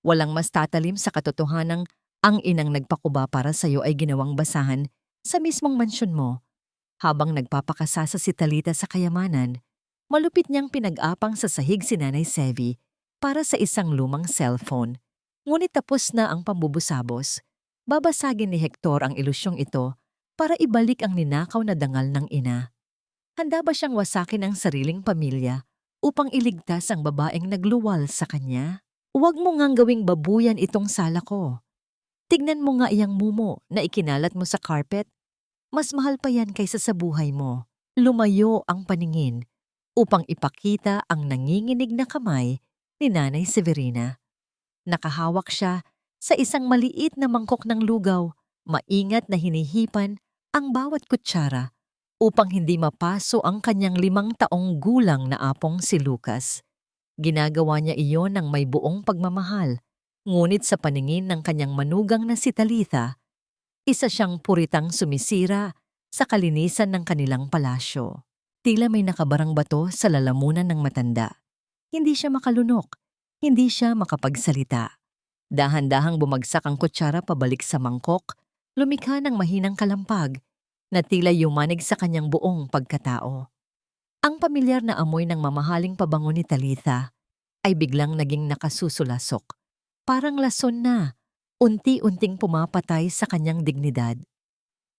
Walang mas tatalim sa katotohanang ang inang nagpakuba para sa'yo ay ginawang basahan sa mismong mansyon mo. Habang nagpapakasasa si Talita sa kayamanan, malupit niyang pinag-apang sa sahig si Nanay Sevi para sa isang lumang cellphone. Ngunit tapos na ang pambubusabos, babasagin ni Hector ang ilusyong ito para ibalik ang ninakaw na dangal ng ina. Handa ba siyang wasakin ang sariling pamilya upang iligtas ang babaeng nagluwal sa kanya? Huwag mo ngang gawing babuyan itong sala ko. Tignan mo nga iyang mumo na ikinalat mo sa carpet. Mas mahal pa yan kaysa sa buhay mo. Lumayo ang paningin upang ipakita ang nanginginig na kamay ni Nanay Severina. Nakahawak siya sa isang maliit na mangkok ng lugaw, maingat na hinihipan ang bawat kutsara upang hindi mapaso ang kanyang 5 taong gulang na apong si Lucas. Ginagawa niya iyon ng may buong pagmamahal, ngunit sa paningin ng kanyang manugang na si Talitha, isa siyang puritang sumisira sa kalinisan ng kanilang palasyo. Tila may nakabarang bato sa lalamunan ng matanda. Hindi siya makalunok, hindi siya makapagsalita. Dahan-dahang bumagsak ang kutsara pabalik sa mangkok, lumikha ng mahinang kalampag na tila yumanig sa kanyang buong pagkatao. Ang pamilyar na amoy ng mamahaling pabango ni Talitha ay biglang naging nakasusulasok. Parang lason na, unti-unting pumapatay sa kanyang dignidad.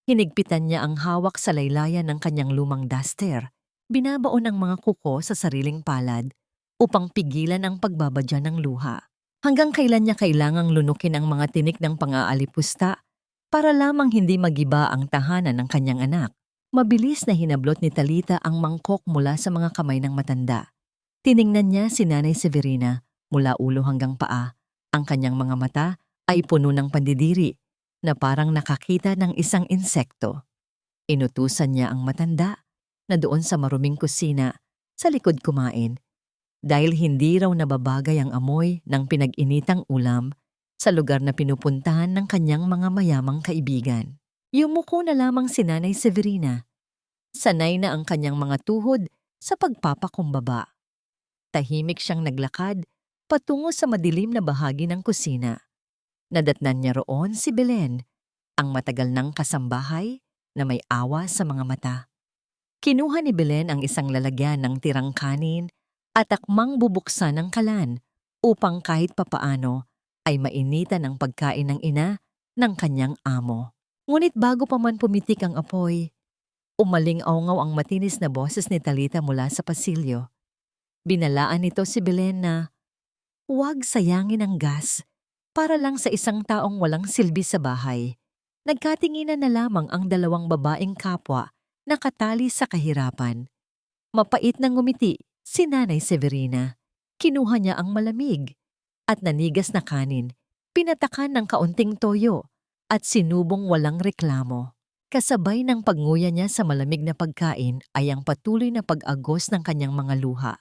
Hinigpitan niya ang hawak sa laylayan ng kanyang lumang duster. Binabaon ang mga kuko sa sariling palad upang pigilan ang pagbabadya ng luha. Hanggang kailan niya kailangang lunukin ang mga tinik ng pang-aalipusta para lamang hindi magiba ang tahanan ng kanyang anak. Mabilis na hinablot ni Talita ang mangkok mula sa mga kamay ng matanda. Tiningnan niya si Nanay Severina mula ulo hanggang paa. Ang kanyang mga mata ay puno ng pandidiri na parang nakakita ng isang insekto. Inutusan niya ang matanda na doon sa maruming kusina sa likod kumain dahil hindi raw nababagay ang amoy ng pinag-initang ulam sa lugar na pinupuntahan ng kanyang mga mayamang kaibigan. Yumuko na lamang si Nanay Severina. Sanay na ang kanyang mga tuhod sa pagpapakumbaba. Tahimik siyang naglakad patungo sa madilim na bahagi ng kusina. Nadatnan niya roon si Belen, ang matagal ng kasambahay na may awa sa mga mata. Kinuha ni Belen ang isang lalagyan ng tirang kanin at akmang bubuksan ng kalan upang kahit papaano ay mainitan ang pagkain ng ina ng kanyang amo. Ngunit bago pa man pumitik ang apoy, umaling-awngaw ang matinis na boses ni Talita mula sa pasilyo. Binalaan nito si Belen na huwag sayangin ang gas para lang sa isang taong walang silbi sa bahay. Nagkatinginan na lamang ang 2 babaeng kapwa na katali sa kahirapan. Mapait na ngumiti si Nanay Severina. Kinuha niya ang malamig at nanigas na kanin, pinatakan ng kaunting toyo at sinubong walang reklamo. Kasabay ng pagnguya niya sa malamig na pagkain ay ang patuloy na pag-agos ng kanyang mga luha.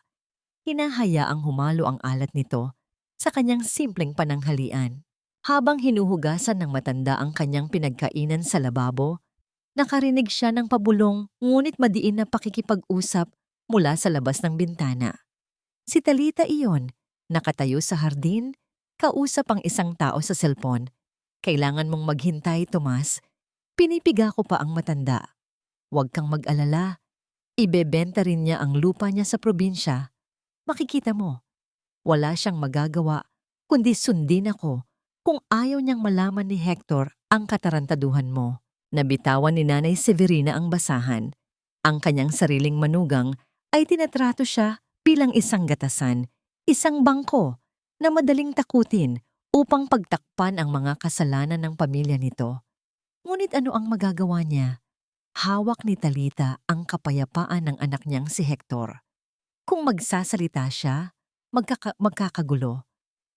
Hinahayaang humalo ang alat nito sa kanyang simpleng pananghalian. Habang hinuhugasan ng matanda ang kanyang pinagkainan sa lababo, nakarinig siya ng pabulong ngunit madiin na pakikipag-usap mula sa labas ng bintana. Si Talita iyon, nakatayo sa hardin, kausap ang isang tao sa selpon. Kailangan mong maghintay, Tomas. Pinipiga ko pa ang matanda. Huwag kang mag-alala. Ibebenta rin niya ang lupa niya sa probinsya. Makikita mo, wala siyang magagawa kundi sundin ako kung ayaw niyang malaman ni Hector ang katarantaduhan mo. Nabitawan ni Nanay Severina ang basahan. Ang kanyang sariling manugang ay tinatrato siya bilang isang gatasan, isang bangko na madaling takutin upang pagtakpan ang mga kasalanan ng pamilya nito. Ngunit ano ang magagawa niya? Hawak ni Talita ang kapayapaan ng anak niyang si Hector. Kung magsasalita siya, magkakagulo.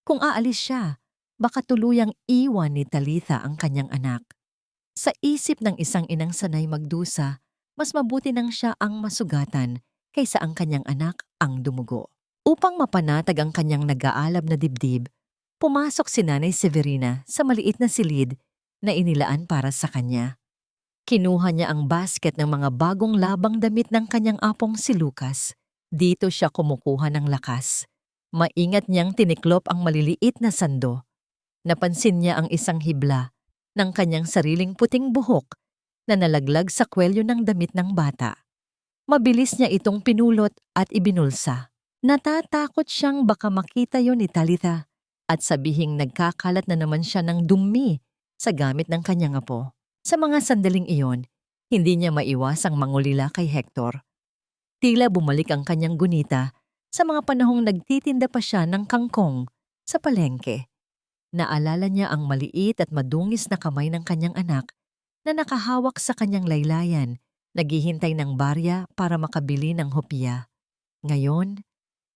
Kung aalis siya, baka tuluyang iwan ni Talitha ang kanyang anak. Sa isip ng isang inang sanay magdusa, mas mabuti nang siya ang masugatan kaysa ang kanyang anak ang dumugo. Upang mapanatag ang kanyang nag-aalab na dibdib, pumasok si Nanay Severina sa maliit na silid na inilaan para sa kanya. Kinuha niya ang basket ng mga bagong labang damit ng kanyang apong si Lucas. Dito siya kumukuha ng lakas. Maingat niyang tiniklop ang maliliit na sando. Napansin niya ang isang hibla ng kanyang sariling puting buhok na nalaglag sa kwelyo ng damit ng bata. Mabilis niya itong pinulot at ibinulsa. Natatakot siyang baka makita yon ni Talitha at sabihing nagkakalat na naman siya ng dumi sa gamit ng kanyang apo. Sa mga sandaling iyon, hindi niya maiwasang mangulila kay Hector. Tila bumalik ang kanyang gunita sa mga panahong nagtitinda pa siya ng kangkong sa palengke. Naalala niya ang maliit at madungis na kamay ng kanyang anak na nakahawak sa kanyang laylayan, naghihintay ng barya para makabili ng hopya. Ngayon,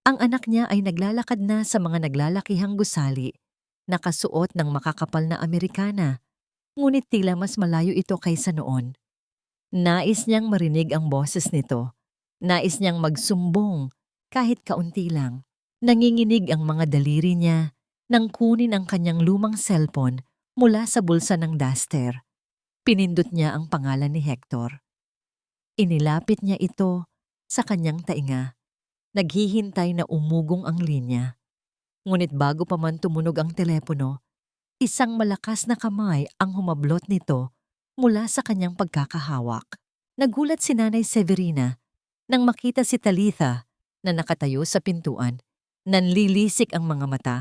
ang anak niya ay naglalakad na sa mga naglalakihang gusali, nakasuot ng makakapal na Amerikana, ngunit tila mas malayo ito kaysa noon. Nais niyang marinig ang boses nito. Nais niyang magsumbong kahit kaunti lang. Nanginginig ang mga daliri niya nang kunin ang kanyang lumang cellphone mula sa bulsa ng duster. Pinindot niya ang pangalan ni Hector. Inilapit niya ito sa kanyang tainga. Naghihintay na umugong ang linya. Ngunit bago pa man tumunog ang telepono, isang malakas na kamay ang humablot nito mula sa kanyang pagkakahawak. Nagulat si Nanay Severina nang makita si Talitha na nakatayo sa pintuan. Nanlilisik ang mga mata.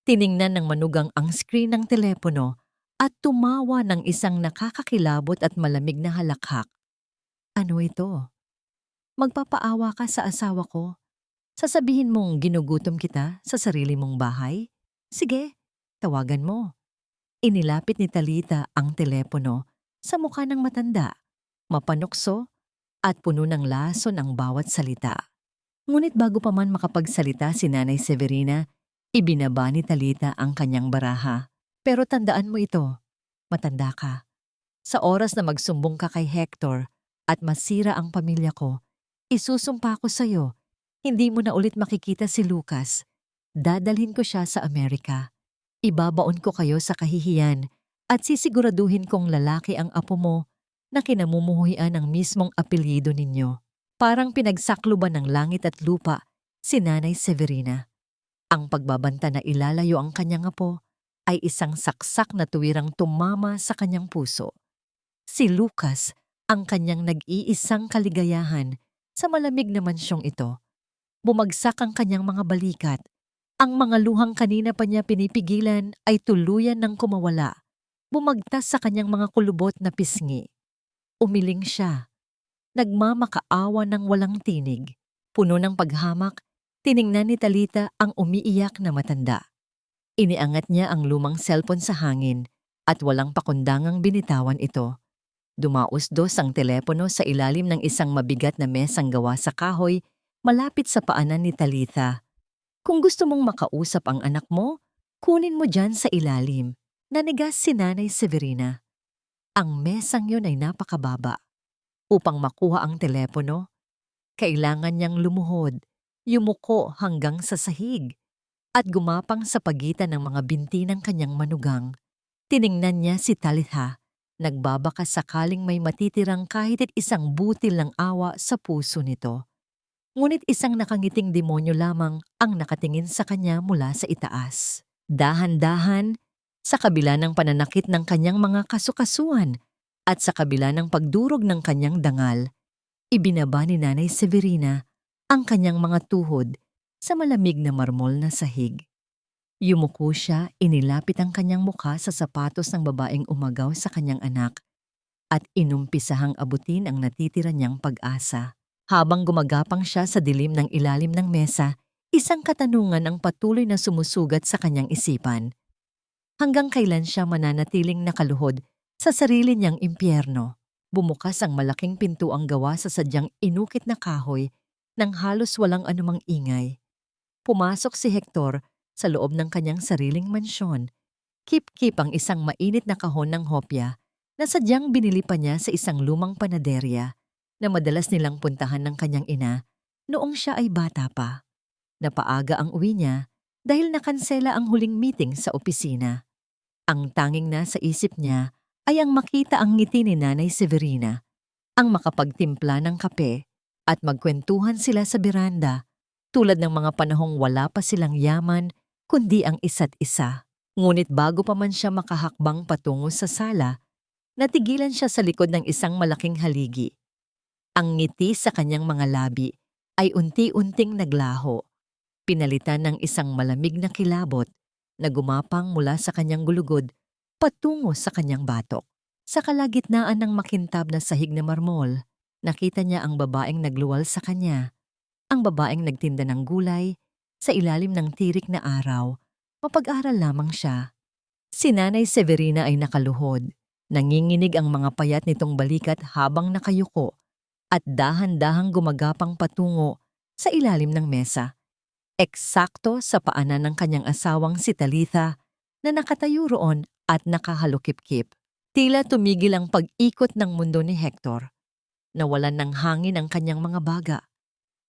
Tiningnan ng manugang ang screen ng telepono at tumawa ng isang nakakakilabot at malamig na halakhak. Ano ito? Magpapaawa ka sa asawa ko? Sasabihin mong ginugutom kita sa sarili mong bahay? Sige, tawagan mo. Inilapit ni Talitha ang telepono sa mukha ng matanda, mapanukso at puno ng lason ang bawat salita. Ngunit bago pa man makapagsalita si Nanay Severina, ibinaba ni Talitha ang kanyang baraha. Pero tandaan mo ito, matanda ka. Sa oras na magsumbong ka kay Hector at masira ang pamilya ko, isusumpa ko sa'yo, hindi mo na ulit makikita si Lucas. Dadalhin ko siya sa Amerika. Ibabaon ko kayo sa kahihiyan at sisiguraduhin kong lalaki ang apo mo na kinamumuhian ang mismong apelyido ninyo. Parang pinagsakluban ng langit at lupa si Nanay Severina. Ang pagbabanta na ilalayo ang kanyang apo ay isang saksak na tuwirang tumama sa kanyang puso. Si Lucas ang kanyang nag-iisang kaligayahan sa malamig na mansyong ito. Bumagsak ang kanyang mga balikat. Ang mga luhang kanina pa niya pinipigilan ay tuluyan ng kumawala. Bumagtas sa kanyang mga kulubot na pisngi. Umiling siya. Nagmamakaawa ng walang tinig. Puno ng paghamak, tiningnan ni Talitha ang umiiyak na matanda. Iniangat niya ang lumang cellphone sa hangin at walang pakundangang binitawan ito. Dumausdos ang telepono sa ilalim ng isang mabigat na mesang gawa sa kahoy malapit sa paanan ni Talitha. Kung gusto mong makausap ang anak mo, kunin mo dyan sa ilalim. Nanigas si Nanay Severina. Ang mesang yun ay napakababa. Upang makuha ang telepono, kailangan niyang lumuhod, yumuko hanggang sa sahig, at gumapang sa pagitan ng mga binti ng kanyang manugang. Tiningnan niya si Talitha, nagbabaka sakaling may matitirang kahit isang butil ng awa sa puso nito. Ngunit isang nakangiting demonyo lamang ang nakatingin sa kanya mula sa itaas. Dahan-dahan, sa kabila ng pananakit ng kanyang mga kasukasuan at sa kabila ng pagdurog ng kanyang dangal, ibinaba ni Nanay Severina ang kanyang mga tuhod sa malamig na marmol na sahig. Yumuko siya, inilapit ang kanyang mukha sa sapatos ng babaeng umagaw sa kanyang anak at inumpisahang abutin ang natitira niyang pag-asa. Habang gumagapang siya sa dilim ng ilalim ng mesa, isang katanungan ang patuloy na sumusugat sa kanyang isipan. Hanggang kailan siya mananatiling nakaluhod sa sarili niyang impyerno? Bumukas ang malaking pintuang gawa sa sadyang inukit na kahoy nang halos walang anumang ingay. Pumasok si Hector sa loob ng kanyang sariling mansyon. Kip-kip ang isang mainit na kahon ng hopya na sadyang binili pa niya sa isang lumang panaderya na madalas nilang puntahan ng kanyang ina noong siya ay bata pa. Napaaga ang uwi niya dahil nakansela ang huling meeting sa opisina. Ang tanging nasa isip niya ay ang makita ang ngiti ni Nanay Severina, ang makapagtimpla ng kape at magkwentuhan sila sa beranda tulad ng mga panahong wala pa silang yaman kundi ang isa't isa. Ngunit bago pa man siya makahakbang patungo sa sala, natigilan siya sa likod ng isang malaking haligi. Ang ngiti sa kanyang mga labi ay unti-unting naglaho, pinalitan ng isang malamig na kilabot na gumapang mula sa kanyang gulugod patungo sa kanyang batok. Sa kalagitnaan ng makintab na sahig na marmol, nakita niya ang babaeng nagluwal sa kanya, ang babaeng nagtinda ng gulay sa ilalim ng tirik na araw. Mapag-aral lamang siya. Si Nanay Severina ay nakaluhod. Nanginginig ang mga payat nitong balikat habang nakayuko at dahan-dahang gumagapang patungo sa ilalim ng mesa. Eksakto sa paanan ng kanyang asawang si Talitha na nakatayo roon at nakahalukip-kip. Tila tumigil ang pag-ikot ng mundo ni Hector. Nawalan ng hangin ang kanyang mga baga.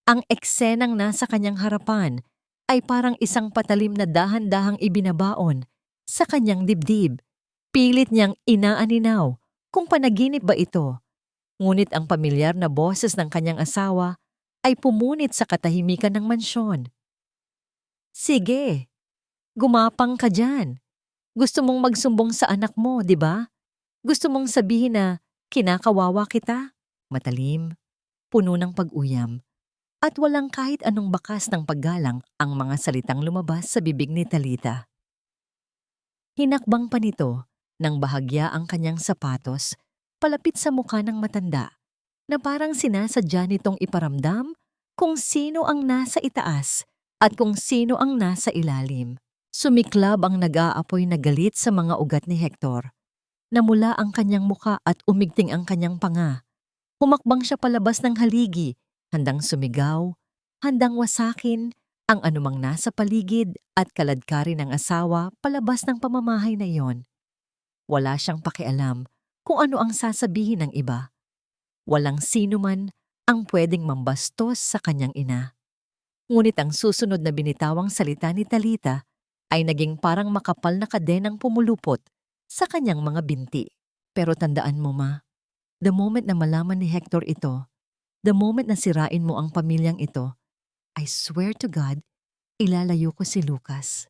Ang eksenang nasa kanyang harapan ay parang isang patalim na dahan-dahang ibinabaon sa kanyang dibdib. Pilit niyang inaaninaw kung panaginip ba ito. Ngunit ang pamilyar na boses ng kanyang asawa ay pumunit sa katahimikan ng mansyon. Sige, gumapang ka dyan. Gusto mong magsumbong sa anak mo, di ba? Gusto mong sabihin na kinakawawa kita? Matalim, puno ng pag-uyam, at walang kahit anong bakas ng paggalang ang mga salitang lumabas sa bibig ni Talitha. Hinakbang pa nito nang bahagya ang kanyang sapatos palapit sa mukha ng matanda na parang sinasadya nitong iparamdam kung sino ang nasa itaas at kung sino ang nasa ilalim. Sumiklab ang nag-aapoy na galit sa mga ugat ni Hector. Namula ang kanyang muka at umigting ang kanyang panga. Humakbang siya palabas ng haligi, handang sumigaw, handang wasakin ang anumang nasa paligid at kaladkarin ng asawa palabas ng pamamahay na iyon. Wala siyang pakialam kung ano ang sasabihin ng iba. Walang sino man ang pwedeng mambastos sa kanyang ina. Ngunit ang susunod na binitawang salita ni Talitha ay naging parang makapal na kadenang pumulupot sa kanyang mga binti. Pero tandaan mo, Ma, the moment na malaman ni Hector ito, the moment na sirain mo ang pamilyang ito, I swear to God, ilalayo ko si Lucas.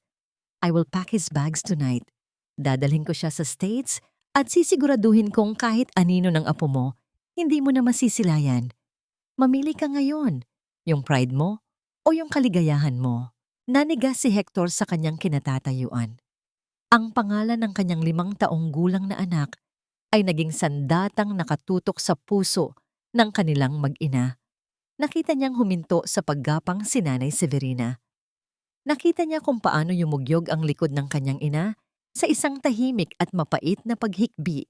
I will pack his bags tonight. Dadalhin ko siya sa States at sisiguraduhin kong kahit anino ng apo mo, hindi mo na masisilayan. Mamili ka ngayon, yung pride mo o yung kaligayahan mo. Nanigas si Hector sa kanyang kinatatayuan. Ang pangalan ng kanyang 5 taong gulang na anak ay naging sandatang nakatutok sa puso ng kanilang mag-ina. Nakita niyang huminto sa paggapang si Nanay Severina. Nakita niya kung paano yumugyog ang likod ng kanyang ina sa isang tahimik at mapait na paghikbi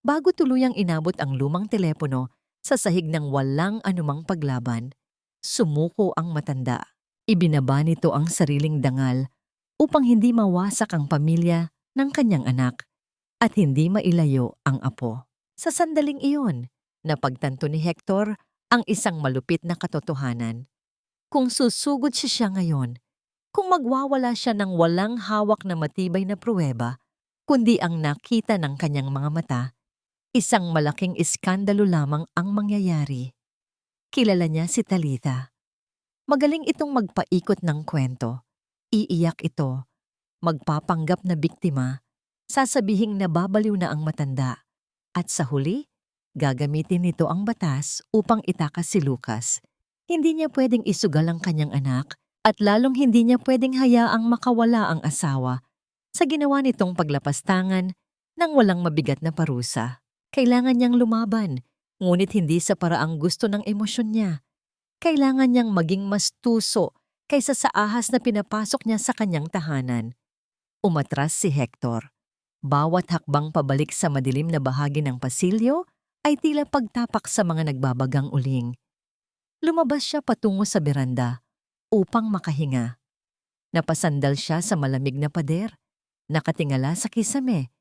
bago tuluyang inabot ang lumang telepono sa sahig ng walang anumang paglaban. Sumuko ang matanda. Ibinaba nito ang sariling dangal upang hindi mawasak ang pamilya ng kanyang anak at hindi mailayo ang apo. Sa sandaling iyon, napagtanto ni Hector ang isang malupit na katotohanan. Kung susugod siya ngayon, kung magwawala siya ng walang hawak na matibay na pruweba, kundi ang nakita ng kanyang mga mata, isang malaking iskandalo lamang ang mangyayari. Kilala niya si Talitha. Magaling itong magpaikot ng kwento. Iiyak ito, magpapanggap na biktima, sasabihing nababaliw na ang matanda, at sa huli, gagamitin nito ang batas upang itakas si Lucas. Hindi niya pwedeng isugal ang kanyang anak at lalong hindi niya pwedeng hayaang makawala ang asawa sa ginawa nitong paglapastangan ng walang mabigat na parusa. Kailangan niyang lumaban, ngunit hindi sa paraang gusto ng emosyon niya. Kailangan niyang maging mas tuso kaysa sa ahas na pinapasok niya sa kanyang tahanan. Umatras si Hector. Bawat hakbang pabalik sa madilim na bahagi ng pasilyo ay tila pagtapak sa mga nagbabagang uling. Lumabas siya patungo sa beranda upang makahinga. Napasandal siya sa malamig na pader, nakatingala sa kisame,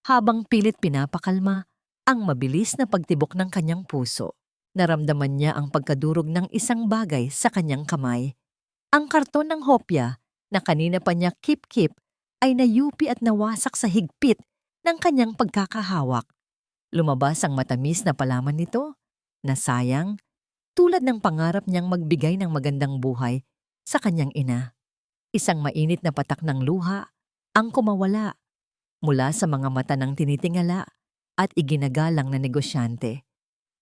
habang pilit pinapakalma ang mabilis na pagtibok ng kanyang puso. Naramdaman niya ang pagkadurog ng isang bagay sa kanyang kamay. Ang karton ng hopya na kanina pa niya kip-kip ay nayupi at nawasak sa higpit ng kanyang pagkakahawak. Lumabas ang matamis na palaman nito na sayang, tulad ng pangarap niyang magbigay ng magandang buhay sa kanyang ina. Isang mainit na patak ng luha ang kumawala mula sa mga mata ng tinitingala at iginagalang na negosyante.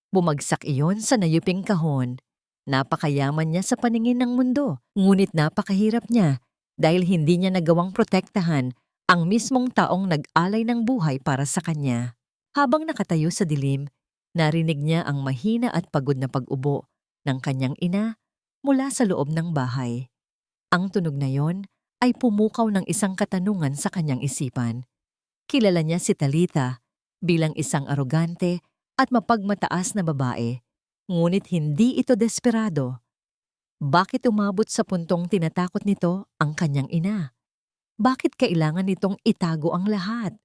Bumagsak iyon sa nayuping kahon. Napakayaman niya sa paningin ng mundo, ngunit napakahirap niya dahil hindi niya nagawang protektahan ang mismong taong nag-alay ng buhay para sa kanya. Habang nakatayo sa dilim, narinig niya ang mahina at pagod na pag-ubo ng kanyang ina mula sa loob ng bahay. Ang tunog na yon ay pumukaw ng isang katanungan sa kanyang isipan. Kilala niya si Talita bilang isang arogante at mapagmataas na babae, ngunit hindi ito desperado. Bakit umabot sa puntong tinatakot nito ang kanyang ina? Bakit kailangan nitong itago ang lahat?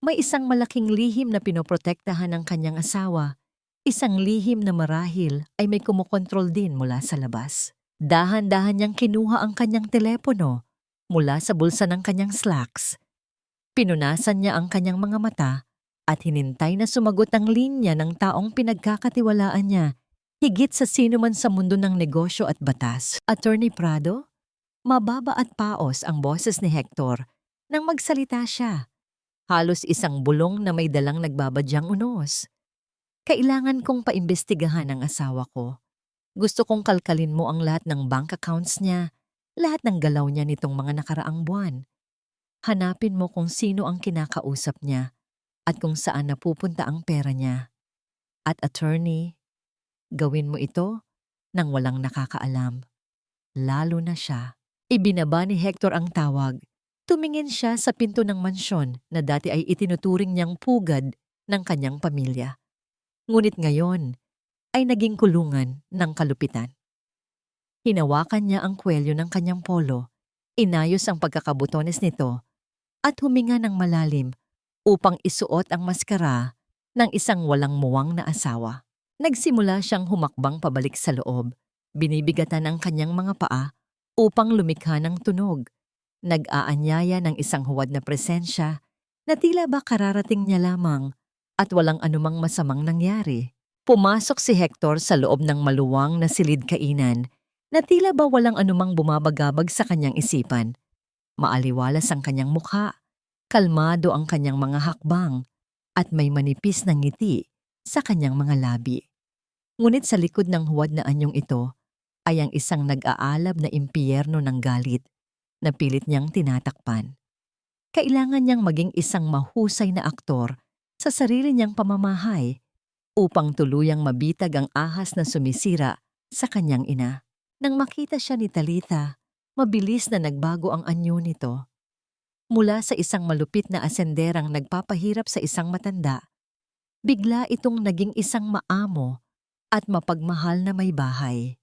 May isang malaking lihim na pinoprotektahan ng kanyang asawa, isang lihim na marahil ay may kumokontrol din mula sa labas. Dahan-dahan niyang kinuha ang kanyang telepono mula sa bulsa ng kanyang slacks. Pinunasan niya ang kanyang mga mata at hinintay na sumagot ang linya ng taong pinagkakatiwalaan niya higit sa sino man sa mundo ng negosyo at batas. Attorney Prado? Mababa at paos ang boses ni Hector nang magsalita siya. Halos isang bulong na may dalang nagbabadyang unos. Kailangan kong paimbestigahan ang asawa ko. Gusto kong kalkalin mo ang lahat ng bank accounts niya, lahat ng galaw niya nitong mga nakaraang buwan. Hanapin mo kung sino ang kinakausap niya at kung saan napupunta ang pera niya. At attorney, gawin mo ito nang walang nakakaalam. Lalo na siya. Ibinaba ni Hector ang tawag. Tumingin siya sa pinto ng mansyon na dati ay itinuturing niyang pugad ng kanyang pamilya. Ngunit ngayon ay naging kulungan ng kalupitan. Hinawakan niya ang kwelyo ng kanyang polo, inayos ang pagkakabutones nito at huminga ng malalim upang isuot ang maskara ng isang walang muwang na asawa. Nagsimula siyang humakbang pabalik sa loob, binibigatan ang kanyang mga paa upang lumikha ng tunog. Nag-aanyaya ng isang huwad na presensya na tila ba kararating niya lamang at walang anumang masamang nangyari. Pumasok si Hector sa loob ng maluwang na silid kainan na tila ba walang anumang bumabagabag sa kanyang isipan. Maaliwalas ang kanyang mukha, kalmado ang kanyang mga hakbang, at may manipis na ngiti sa kanyang mga labi. Ngunit sa likod ng huwad na anyong ito ay ang isang nag-aalab na impyerno ng galit na pilit niyang tinatakpan. Kailangan niyang maging isang mahusay na aktor sa sarili niyang pamamahay upang tuluyang mabitag ang ahas na sumisira sa kanyang ina. Nang makita siya ni Talita, mabilis na nagbago ang anyo nito. Mula sa isang malupit na asenderang nagpapahirap sa isang matanda, bigla itong naging isang maamo at mapagmahal na may bahay.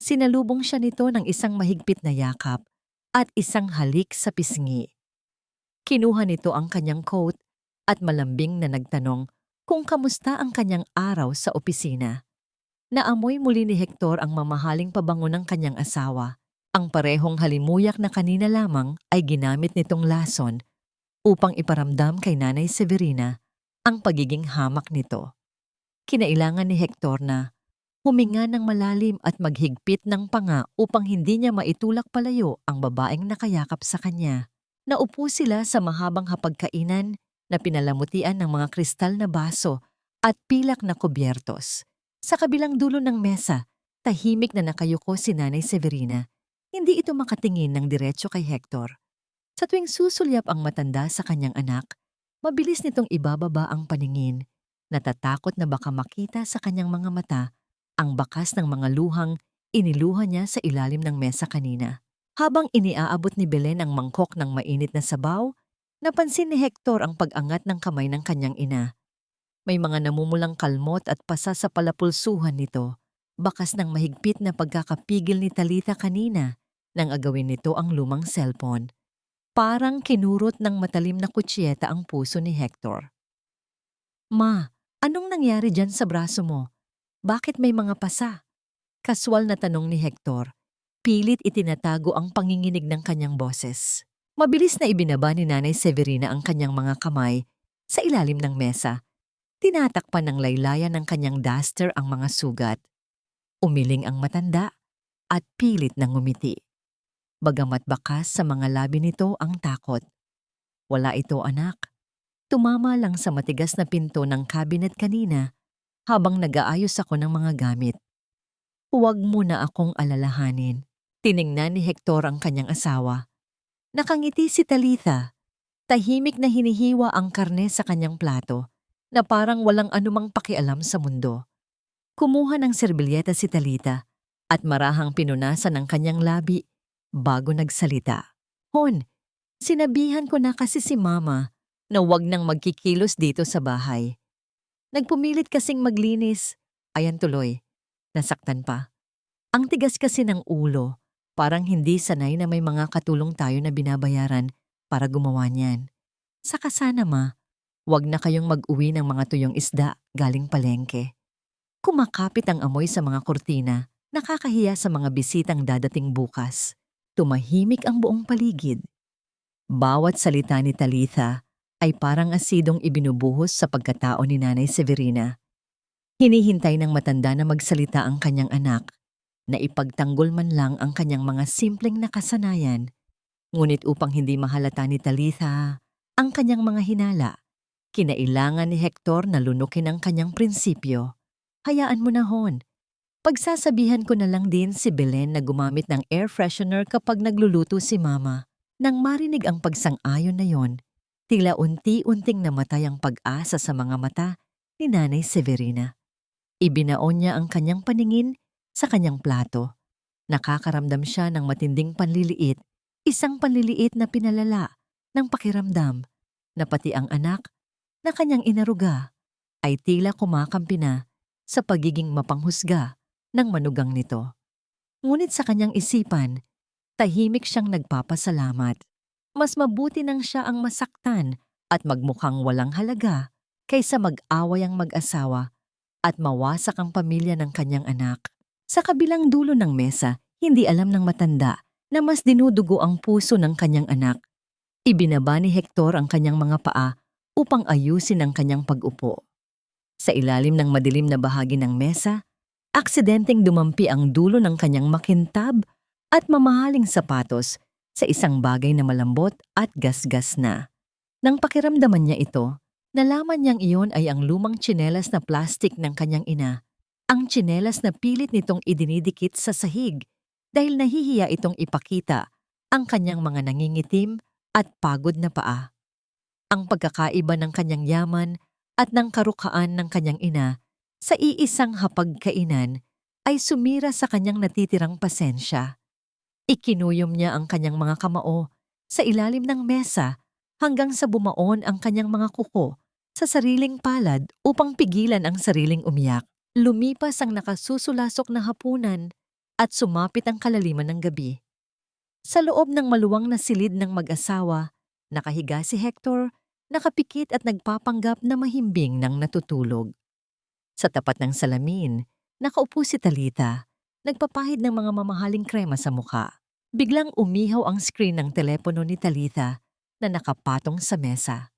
Sinalubong siya nito ng isang mahigpit na yakap at isang halik sa pisngi. Kinuha nito ang kanyang coat at malambing na nagtanong kung kamusta ang kanyang araw sa opisina. Naamoy muli ni Hector ang mamahaling pabango ng kanyang asawa. Ang parehong halimuyak na kanina lamang ay ginamit nitong lason upang iparamdam kay Nanay Severina ang pagiging hamak nito. Kinailangan ni Hector na huminga ng malalim at maghigpit ng panga upang hindi niya maitulak palayo ang babaeng nakayakap sa kanya. Naupo sila sa mahabang hapagkainan na pinalamutian ng mga kristal na baso at pilak na kubyertos. Sa kabilang dulo ng mesa, tahimik na nakayuko si Nanay Severina. Hindi ito makatingin ng diretso kay Hector. Sa tuwing susulyap ang matanda sa kanyang anak, mabilis nitong ibababa ang paningin, natatakot na baka makita sa kanyang mga mata ang bakas ng mga luhang iniluha niya sa ilalim ng mesa kanina. Habang iniaabot ni Belen ang mangkok ng mainit na sabaw, napansin ni Hector ang pag-angat ng kamay ng kanyang ina. May mga namumulang kalmot at pasa sa palapulsuhan nito, bakas ng mahigpit na pagkakapigil ni Talita kanina nang agawin nito ang lumang cellphone. Parang kinurot ng matalim na kutsyeta ang puso ni Hector. "Ma, anong nangyari dyan sa braso mo? Bakit may mga pasa?" Kaswal na tanong ni Hector. Pilit itinatago ang panginginig ng kanyang boses. Mabilis na ibinaba ni Nanay Severina ang kanyang mga kamay sa ilalim ng mesa. Tinatakpan ng laylayan ng kanyang duster ang mga sugat. Umiling ang matanda at pilit na ngumiti. Bagamat bakas sa mga labi nito ang takot. Wala ito, anak. Tumama lang sa matigas na pinto ng cabinet kanina habang nag-aayos ako ng mga gamit. Huwag mo na akong alalahanin. Tiningnan ni Hector ang kanyang asawa. Nakangiti si Talitha. Tahimik na hinihiwa ang karne sa kanyang plato na parang walang anumang pakialam sa mundo. Kumuha ng serbilyeta si Talitha at marahang pinunasan ang kanyang labi bago nagsalita. Hon, sinabihan ko na kasi si Mama na wag nang magkikilos dito sa bahay. Nagpumilit kasing maglinis. Ayan tuloy, nasaktan pa. Ang tigas kasi ng ulo, parang hindi sanay na may mga katulong tayo na binabayaran para gumawa niyan. Saka sana wag na kayong mag-uwi ng mga tuyong isda galing palengke. Kumakapit ang amoy sa mga kurtina, nakakahiya sa mga bisitang dadating bukas. Tumahimik ang buong paligid. Bawat salita ni Talitha ay parang asidong ibinubuhos sa pagkatao ni Nanay Severina. Hinihintay ng matanda na magsalita ang kanyang anak, na ipagtanggol man lang ang kanyang mga simpleng nakasanayan. Ngunit upang hindi mahalata ni Talitha ang kanyang mga hinala, kinailangan ni Hector na lunukin ang kanyang prinsipyo. Hayaan mo na, Hon. Pagsasabihan ko na lang din si Belen na gumamit ng air freshener kapag nagluluto si Mama. Nang marinig ang pagsang-ayon na yon, tila unti-unting namatay ang pag-asa sa mga mata ni Nanay Severina. Ibinaon niya ang kanyang paningin sa kanyang plato. Nakakaramdam siya ng matinding panliliit, isang panliliit na pinalala ng pakiramdam na pati ang anak na kanyang inaruga ay tila kumakampi na sa pagiging mapanghusga ng manugang nito. Ngunit sa kanyang isipan, tahimik siyang nagpapasalamat. Mas mabuti nang siya ang masaktan at magmukhang walang halaga kaysa mag-away ang mag-asawa at mawasak ang pamilya ng kanyang anak. Sa kabilang dulo ng mesa, hindi alam ng matanda na mas dinudugo ang puso ng kanyang anak. Ibinaba ni Hector ang kanyang mga paa upang ayusin ang kanyang pag-upo. Sa ilalim ng madilim na bahagi ng mesa, aksidenteng dumampi ang dulo ng kanyang makintab at mamahaling sapatos sa isang bagay na malambot at gasgas na. Nang pakiramdaman niya ito, nalaman niyang iyon ay ang lumang tsinelas na plastik ng kanyang ina. Ang tsinelas na pilit nitong idinidikit sa sahig dahil nahihiya itong ipakita ang kanyang mga nangingitim at pagod na paa. Ang pagkakaiba ng kanyang yaman at ng karukhaan ng kanyang ina sa iisang hapagkainan ay sumira sa kanyang natitirang pasensya. Ikinuyom niya ang kanyang mga kamao sa ilalim ng mesa hanggang sa bumaon ang kanyang mga kuko sa sariling palad upang pigilan ang sariling umiyak. Lumipas ang nakasusulasok na hapunan at sumapit ang kalaliman ng gabi. Sa loob ng maluwang na silid ng mag-asawa, nakahiga si Hector, nakapikit at nagpapanggap na mahimbing ng natutulog. Sa tapat ng salamin, nakaupo si Talitha, nagpapahid ng mga mamahaling krema sa mukha. Biglang umihaw ang screen ng telepono ni Talitha na nakapatong sa mesa.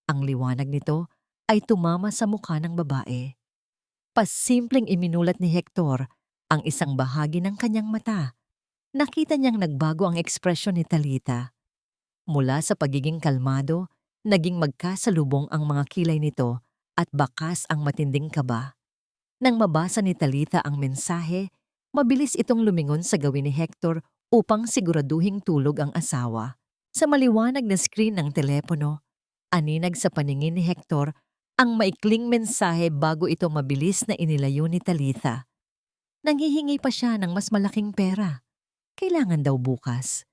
Ang liwanag nito ay tumama sa mukha ng babae. Pasimpleng iminulat ni Hector ang isang bahagi ng kanyang mata. Nakita niyang nagbago ang ekspresyon ni Talitha. Mula sa pagiging kalmado, naging magkasalubong ang mga kilay nito at bakas ang matinding kaba. Nang mabasa ni Talitha ang mensahe, mabilis itong lumingon sa gawin ni Hector upang siguraduhing tulog ang asawa. Sa maliwanag na screen ng telepono, aninag sa paningin ni Hector ang maikling mensahe bago ito mabilis na inilayo ni Talitha. Nanghihingi pa siya ng mas malaking pera. Kailangan daw bukas.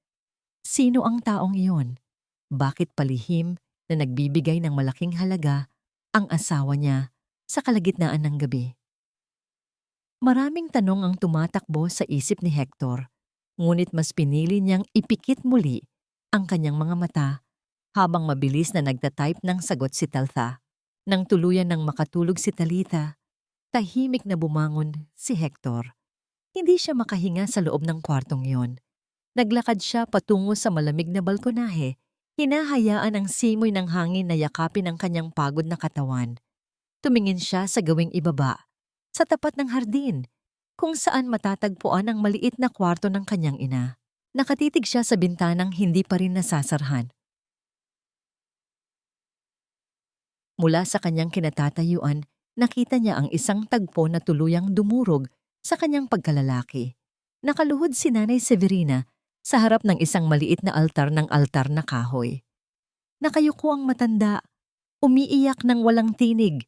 Sino ang taong iyon? Bakit palihim na nagbibigay ng malaking halaga ang asawa niya sa kalagitnaan ng gabi? Maraming tanong ang tumatakbo sa isip ni Hector, ngunit mas pinili niyang ipikit muli ang kanyang mga mata habang mabilis na nagtatype ng sagot si Talitha. Nang tuluyan ng makatulog si Talitha, tahimik na bumangon si Hector. Hindi siya makahinga sa loob ng kwartong yon. Naglakad siya patungo sa malamig na balkonahe, hinahayaan ang simoy ng hangin na yakapin ang kanyang pagod na katawan. Tumingin siya sa gawing ibaba, sa tapat ng hardin, kung saan matatagpuan ang maliit na kwarto ng kanyang ina. Nakatitig siya sa bintanang hindi pa rin nasasarhan. Mula sa kanyang kinatatayuan, nakita niya ang isang tagpo na tuluyang dumurog sa kanyang pagkalalaki. Nakaluhod si Nanay Severina sa harap ng isang maliit na altar na kahoy. Nakayuko ang matanda, umiiyak ng walang tinig,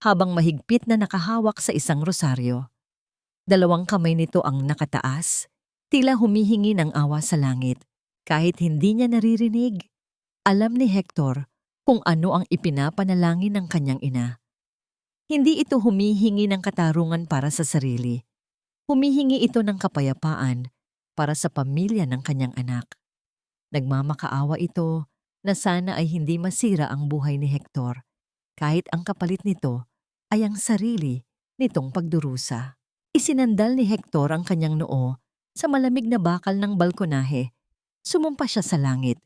habang mahigpit na nakahawak sa isang rosaryo. Dalawang kamay nito ang nakataas, tila humihingi ng awa sa langit. Kahit hindi niya naririnig, alam ni Hector kung ano ang ipinapanalangin ng kanyang ina. Hindi ito humihingi ng katarungan para sa sarili. Humihingi ito ng kapayapaan para sa pamilya ng kanyang anak. Nagmamakaawa ito na sana ay hindi masira ang buhay ni Hector, kahit ang kapalit nito ay ang sarili nitong pagdurusa. Isinandal ni Hector ang kanyang noo sa malamig na bakal ng balkonahe. Sumumpa siya sa langit.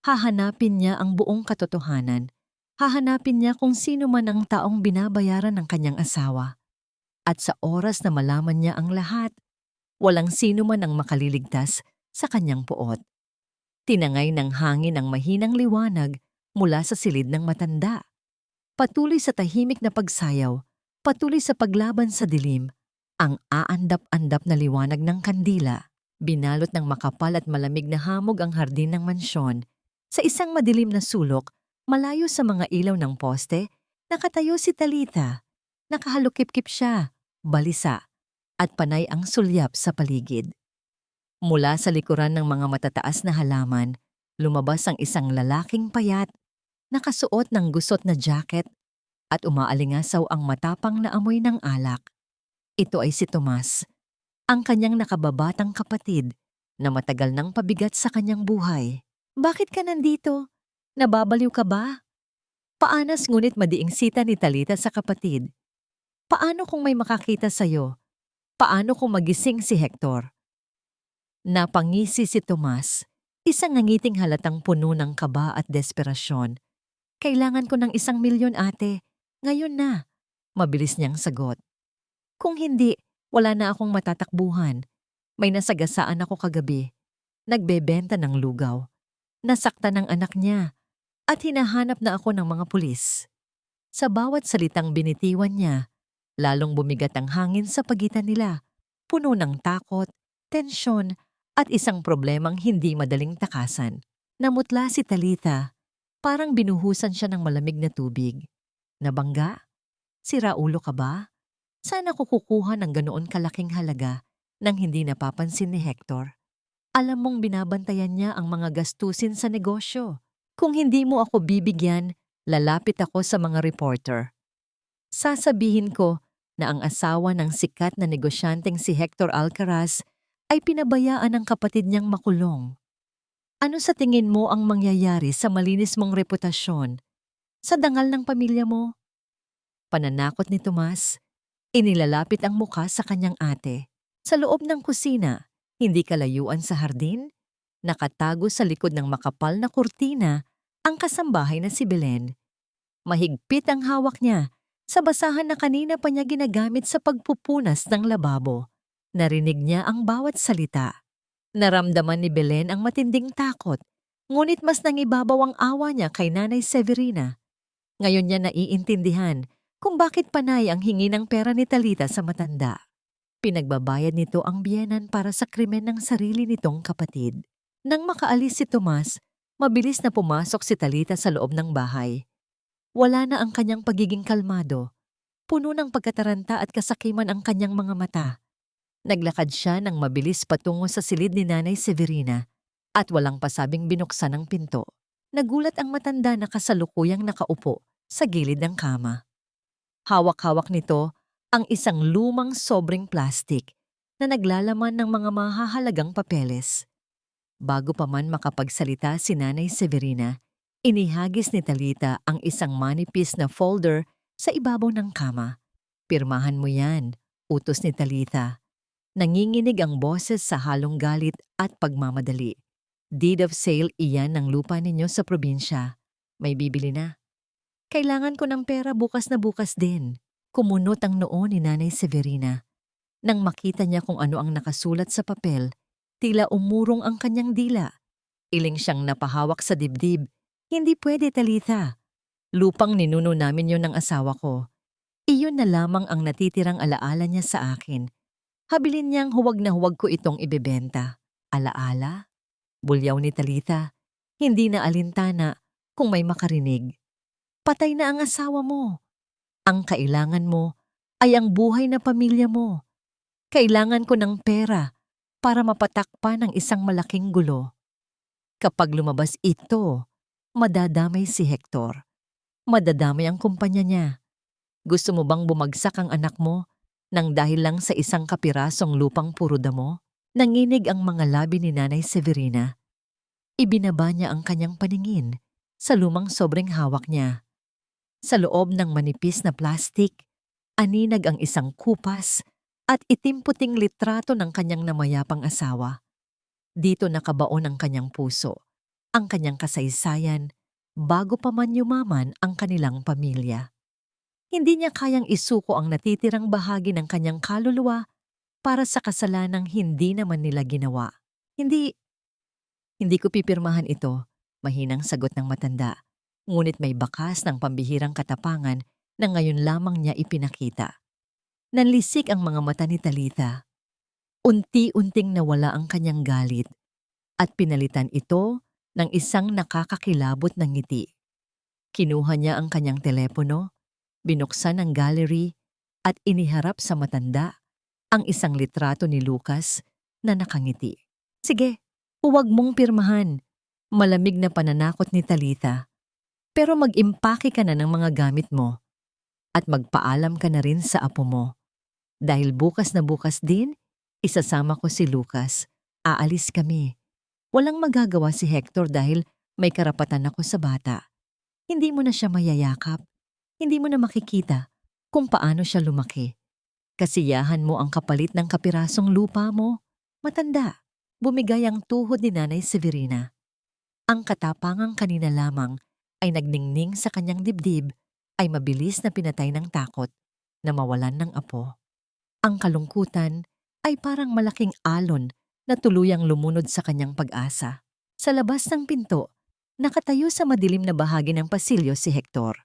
Hahanapin niya ang buong katotohanan. Hahanapin niya kung sino man ang taong binabayaran ng kanyang asawa. At sa oras na malaman niya ang lahat, walang sino man ang makaliligtas sa kanyang puot. Tinangay ng hangin ang mahinang liwanag mula sa silid ng matanda. Patuloy sa tahimik na pagsayaw, patuloy sa paglaban sa dilim, ang aandap-andap na liwanag ng kandila. Binalot ng makapal at malamig na hamog ang hardin ng mansyon. Sa isang madilim na sulok, malayo sa mga ilaw ng poste, nakatayo si Talita. Nakahalukip-kip siya, balisa, at panay ang sulyap sa paligid. Mula sa likuran ng mga matataas na halaman, lumabas ang isang lalaking payat, nakasuot ng gusot na jacket, at umaalingasaw ang matapang na amoy ng alak. Ito ay si Tomas, ang kanyang nakababatang kapatid na matagal nang pabigat sa kanyang buhay. Bakit ka nandito? Nababaliw ka ba? Paanas ngunit madiing sita ni Talita sa kapatid. Paano kung may makakita sa'yo? Paano kung magising si Hector? Napangisi si Tomas, isang nangiting halatang puno ng kaba at desperasyon. Kailangan ko ng 1,000,000 ate. Ngayon na. Mabilis niyang sagot. Kung hindi, wala na akong matatakbuhan. May nasagasaan ako kagabi. Nagbebenta ng lugaw. Nasaktan ng anak niya at hinahanap na ako ng mga pulis. Sa bawat salitang binitiwan niya, lalong bumigat ang hangin sa pagitan nila, puno ng takot, tensyon, at isang problemang hindi madaling takasan. Namutla si Talita, parang binuhusan siya ng malamig na tubig. Nabangga? Sira ulo ka ba? Sana ko kukuha ng ganoon kalaking halaga nang hindi napapansin ni Hector. Alam mong binabantayan niya ang mga gastusin sa negosyo. Kung hindi mo ako bibigyan, lalapit ako sa mga reporter. Sasabihin ko na ang asawa ng sikat na negosyanteng si Hector Alcaraz ay pinabayaan ng kapatid niyang makulong. Ano sa tingin mo ang mangyayari sa malinis mong reputasyon? Sa dangal ng pamilya mo? Pananakot ni Tomas, inilalapit ang muka sa kanyang ate. Sa loob ng kusina, hindi kalayuan sa hardin, nakatago sa likod ng makapal na kurtina ang kasambahay na si Belen. Mahigpit ang hawak niya sa basahan na kanina pa niya ginagamit sa pagpupunas ng lababo. Narinig niya ang bawat salita. Naramdaman ni Belen ang matinding takot, ngunit mas nangibabaw ang awa niya kay Nanay Severina. Ngayon niya naiintindihan kung bakit panay ang hingi ng pera ni Talita sa matanda. Pinagbabayad nito ang biyenan para sa krimen ng sarili nitong kapatid. Nang makaalis si Tomas, mabilis na pumasok si Talita sa loob ng bahay. Wala na ang kanyang pagiging kalmado. Puno ng pagkataranta at kasakiman ang kanyang mga mata. Naglakad siya ng mabilis patungo sa silid ni Nanay Severina at walang pasabing binuksan ang pinto. Nagulat ang matanda na kasalukuyang nakaupo sa gilid ng kama. Hawak-hawak nito ang isang lumang sobrang plastik na naglalaman ng mga mahahalagang papeles. Bago pa man makapagsalita si Nanay Severina, inihagis ni Talita ang isang manipis na folder sa ibabaw ng kama. Pirmahan mo yan, utos ni Talita. Nanginginig ang boses sa halong galit at pagmamadali. Deed of sale iyan ng lupa ninyo sa probinsya. May bibili na. Kailangan ko ng pera bukas na bukas din. Kumunot ang noo ni Nanay Severina. Nang makita niya kung ano ang nakasulat sa papel, tila umurong ang kanyang dila. Iling siyang napahawak sa dibdib. Hindi pwede, Talitha. Lupang ninuno namin yon ng asawa ko. Iyon na lamang ang natitirang alaala niya sa akin. Habilin niyang huwag na huwag ko itong ibebenta. Alaala? Bulyaw ni Talitha. Hindi na alintana kung may makarinig. Patay na ang asawa mo. Ang kailangan mo ay ang buhay na pamilya mo. Kailangan ko ng pera para mapatakpan ng isang malaking gulo. Kapag lumabas ito, madadamay si Hector. Madadamay ang kumpanya niya. Gusto mo bang bumagsak ang anak mo nang dahil lang sa isang kapirasong lupang puro damo? Nanginig ang mga labi ni Nanay Severina. Ibinaba niya ang kanyang paningin sa lumang sobrang hawak niya. Sa loob ng manipis na plastik, aninag ang isang kupas at itim-puting litrato ng kanyang namayapang asawa. Dito nakabaon ang kanyang puso, ang kanyang kasaysayan, bago pa man yumaman ang kanilang pamilya. Hindi niya kayang isuko ang natitirang bahagi ng kanyang kaluluwa para sa kasalanang hindi naman nila ginawa. Hindi ko pipirmahan ito, mahinang sagot ng matanda. Ngunit may bakas ng pambihirang katapangan na ngayon lamang niya ipinakita. Nanlisik ang mga mata ni Talitha. Unti-unting nawala ang kanyang galit at pinalitan ito ng isang nakakakilabot na ngiti. Kinuha niya ang kanyang telepono, binuksan ang gallery at iniharap sa matanda ang isang litrato ni Lucas na nakangiti. Sige, huwag mong pirmahan. Malamig na pananakot ni Talitha. Pero mag-impake ka na ng mga gamit mo at magpaalam ka na rin sa apo mo. Dahil bukas na bukas din, isasama ko si Lucas. Aalis kami. Walang magagawa si Hector dahil may karapatan ako sa bata. Hindi mo na siya mayayakap. Hindi mo na makikita kung paano siya lumaki. Kasiyahan mo ang kapalit ng kapirasong lupa mo. Matanda, bumigay ang tuhod ni Nanay Severina. Ang katapangang kanina lamang ay nagningning sa kanyang dibdib ay mabilis na pinatay ng takot na mawalan ng apo. Ang kalungkutan ay parang malaking alon na tuluyang lumunod sa kanyang pag-asa. Sa labas ng pinto, nakatayo sa madilim na bahagi ng pasilyo si Hector.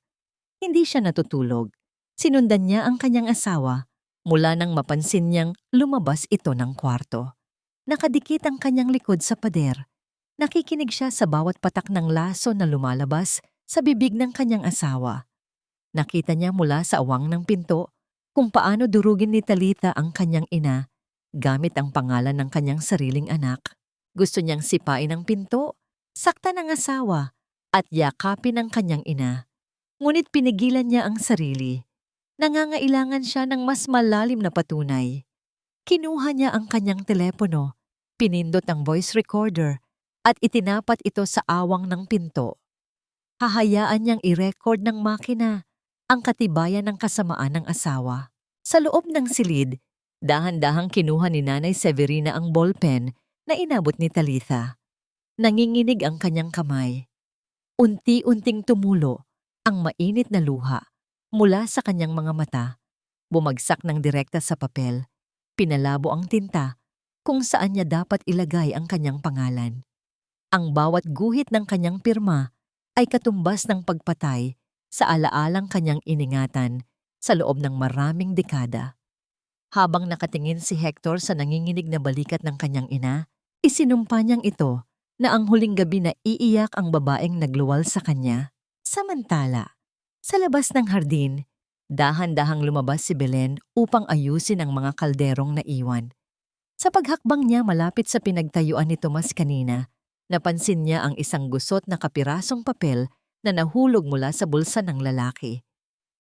Hindi siya natutulog. Sinundan niya ang kanyang asawa mula nang mapansin niyang lumabas ito ng kwarto. Nakadikit ang kanyang likod sa pader. Nakikinig siya sa bawat patak ng laso na lumalabas sa bibig ng kanyang asawa. Nakita niya mula sa awang ng pinto kung paano durugin ni Talitha ang kanyang ina gamit ang pangalan ng kanyang sariling anak. Gusto niyang sipain ang pinto, saktan ang asawa at yakapin ang kanyang ina. Ngunit pinigilan niya ang sarili. Nangangailangan siya ng mas malalim na patunay. Kinuha niya ang kanyang telepono, pinindot ang voice recorder at itinapat ito sa awang ng pinto. Hahayaan niyang i-record ng makina ang katibayan ng kasamaan ng asawa. Sa loob ng silid, dahan-dahang kinuha ni Nanay Severina ang ballpen na inabot ni Talitha. Nanginginig ang kanyang kamay. Unti-unting tumulo ang mainit na luha mula sa kanyang mga mata. Bumagsak ng direkta sa papel. Pinalabo ang tinta kung saan niya dapat ilagay ang kanyang pangalan. Ang bawat guhit ng kanyang pirma ay katumbas ng pagpatay sa alaalang kanyang iningatan sa loob ng maraming dekada. Habang nakatingin si Hector sa nanginginig na balikat ng kanyang ina, isinumpa niyang ito na ang huling gabi na iiyak ang babaeng nagluwal sa kanya. Samantala, sa labas ng hardin, dahan-dahang lumabas si Belen upang ayusin ang mga kalderong naiwan. Sa paghakbang niya malapit sa pinagtayuan ni Tomas kanina, napansin niya ang isang gusot na kapirasong papel na nahulog mula sa bulsa ng lalaki.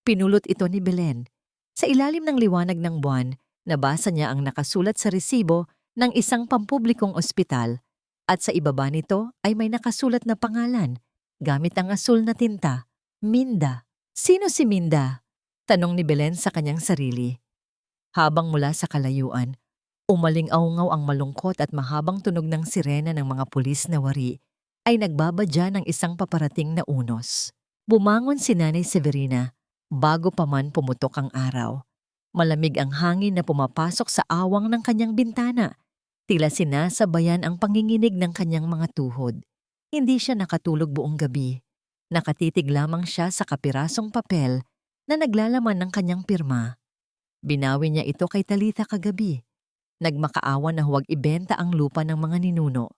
Pinulot ito ni Belen. Sa ilalim ng liwanag ng buwan, nabasa niya ang nakasulat sa resibo ng isang pampublikong ospital at sa ibaba nito ay may nakasulat na pangalan gamit ang asul na tinta, Minda. Sino si Minda? Tanong ni Belen sa kanyang sarili. Habang mula sa kalayuan, umaling-aungaw ang malungkot at mahabang tunog ng sirena ng mga pulis na wari ay nagbabadya ng isang paparating na unos. Bumangon si Nanay Severina bago pa man pumutok ang araw. Malamig ang hangin na pumapasok sa awang ng kanyang bintana. Tila sinasabayan ang panginginig ng kanyang mga tuhod. Hindi siya nakatulog buong gabi. Nakatitig lamang siya sa kapirasong papel na naglalaman ng kanyang pirma. Binawi niya ito kay Talitha kagabi. Nagmakaawa na huwag ibenta ang lupa ng mga ninuno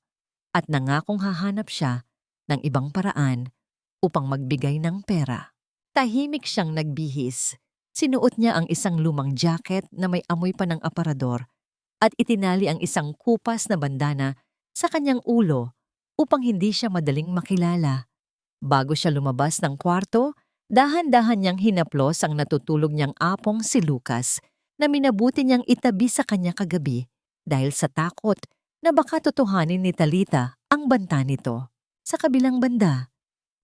at nangakong hahanap siya ng ibang paraan upang magbigay ng pera. Tahimik siyang nagbihis. Sinuot niya ang isang lumang jacket na may amoy pa ng aparador at itinali ang isang kupas na bandana sa kanyang ulo upang hindi siya madaling makilala. Bago siya lumabas ng kwarto, dahan-dahan niyang hinaplos ang natutulog niyang apong si Lucas na minabuti niyang itabi sa kanya kagabi dahil sa takot na baka totohanin ni Talitha ang banta nito. Sa kabilang banda,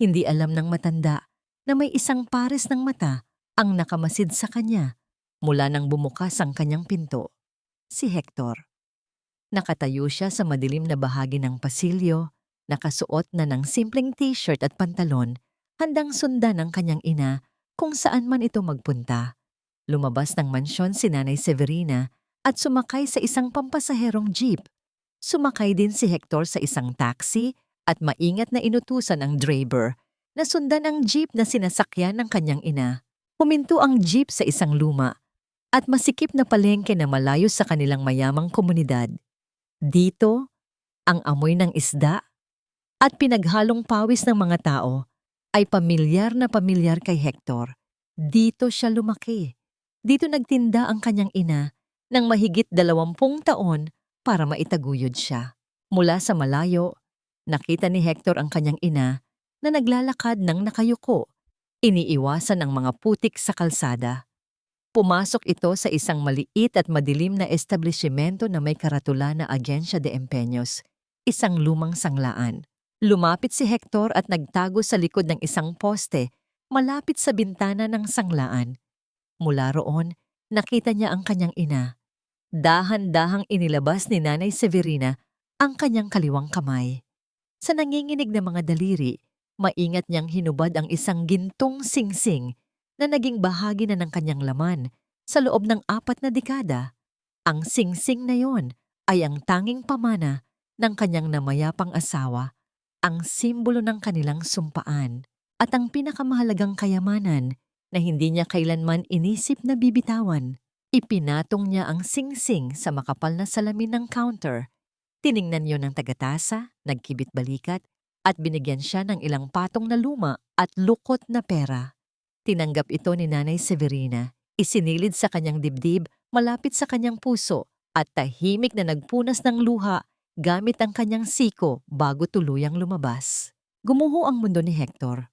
hindi alam ng matanda na may isang pares ng mata ang nakamasid sa kanya mula nang bumukas ang kanyang pinto. Si Hector. Nakatayo siya sa madilim na bahagi ng pasilyo, nakasuot na ng simpleng t-shirt at pantalon, handang sundan ng kanyang ina kung saan man ito magpunta. Lumabas ng mansyon si Nanay Severina at sumakay sa isang pampasaherong jeep. Sumakay din si Hector sa isang taxi at maingat na inutusan ang driver na sundan ang jeep na sinasakyan ng kanyang ina. Huminto ang jeep sa isang luma at masikip na palengke na malayo sa kanilang mayamang komunidad. Dito, ang amoy ng isda at pinaghalong pawis ng mga tao ay pamilyar na pamilyar kay Hector. Dito siya lumaki. Dito nagtinda ang kanyang ina ng mahigit 20 taon para maitaguyod siya. Mula sa malayo, nakita ni Hector ang kanyang ina na naglalakad ng nakayuko, iniiwasan ang mga putik sa kalsada. Pumasok ito sa isang maliit at madilim na establishmento na may karatula na Agencia de Empeños, isang lumang sanglaan. Lumapit si Hector at nagtago sa likod ng isang poste malapit sa bintana ng sanglaan. Mula roon, nakita niya ang kanyang ina. Dahan-dahang inilabas ni Nanay Severina ang kanyang kaliwang kamay. Sa nanginginig na mga daliri, maingat niyang hinubad ang isang gintong singsing na naging bahagi na ng kanyang laman sa loob ng 4 na dekada. Ang singsing na yon ay ang tanging pamana ng kanyang namayapang asawa, ang simbolo ng kanilang sumpaan at ang pinakamahalagang kayamanan na hindi niya kailanman inisip na bibitawan. Ipinatong niya ang singsing sa makapal na salamin ng counter. Tiningnan yon ng tagatasa, nagkibit-balikat, at binigyan siya ng ilang patong na luma at lukot na pera. Tinanggap ito ni Nanay Severina, isinilid sa kanyang dibdib malapit sa kanyang puso at tahimik na nagpunas ng luha gamit ang kanyang siko bago tuluyang lumabas. Gumuho ang mundo ni Hector.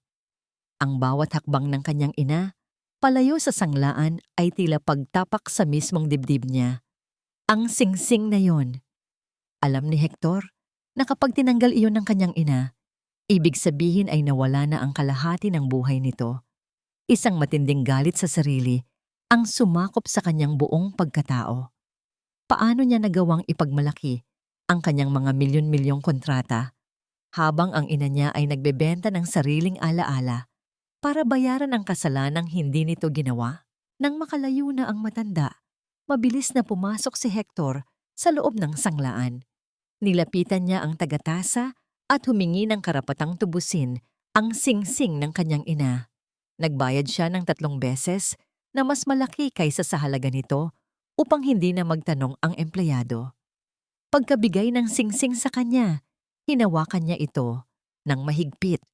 Ang bawat hakbang ng kanyang ina, palayo sa sanglaan ay tila pagtapak sa mismong dibdib niya. Ang singsing na yon. Alam ni Hector na kapag tinanggal iyon ng kanyang ina, ibig sabihin ay nawala na ang kalahati ng buhay nito. Isang matinding galit sa sarili ang sumakop sa kanyang buong pagkatao. Paano niya nagawang ipagmalaki ang kanyang mga milyon-milyong kontrata habang ang ina niya ay nagbebenta ng sariling alaala para bayaran ang kasalanang hindi nito ginawa? Nang makalayo na ang matanda, mabilis na pumasok si Hector sa loob ng sanglaan. Nilapitan niya ang tagatasa at humingi ng karapatang tubusin ang singsing ng kanyang ina. Nagbayad siya ng 3 beses na mas malaki kaysa sa halaga nito upang hindi na magtanong ang empleyado. Pagkabigay ng singsing sa kanya, hinawakan niya ito ng mahigpit.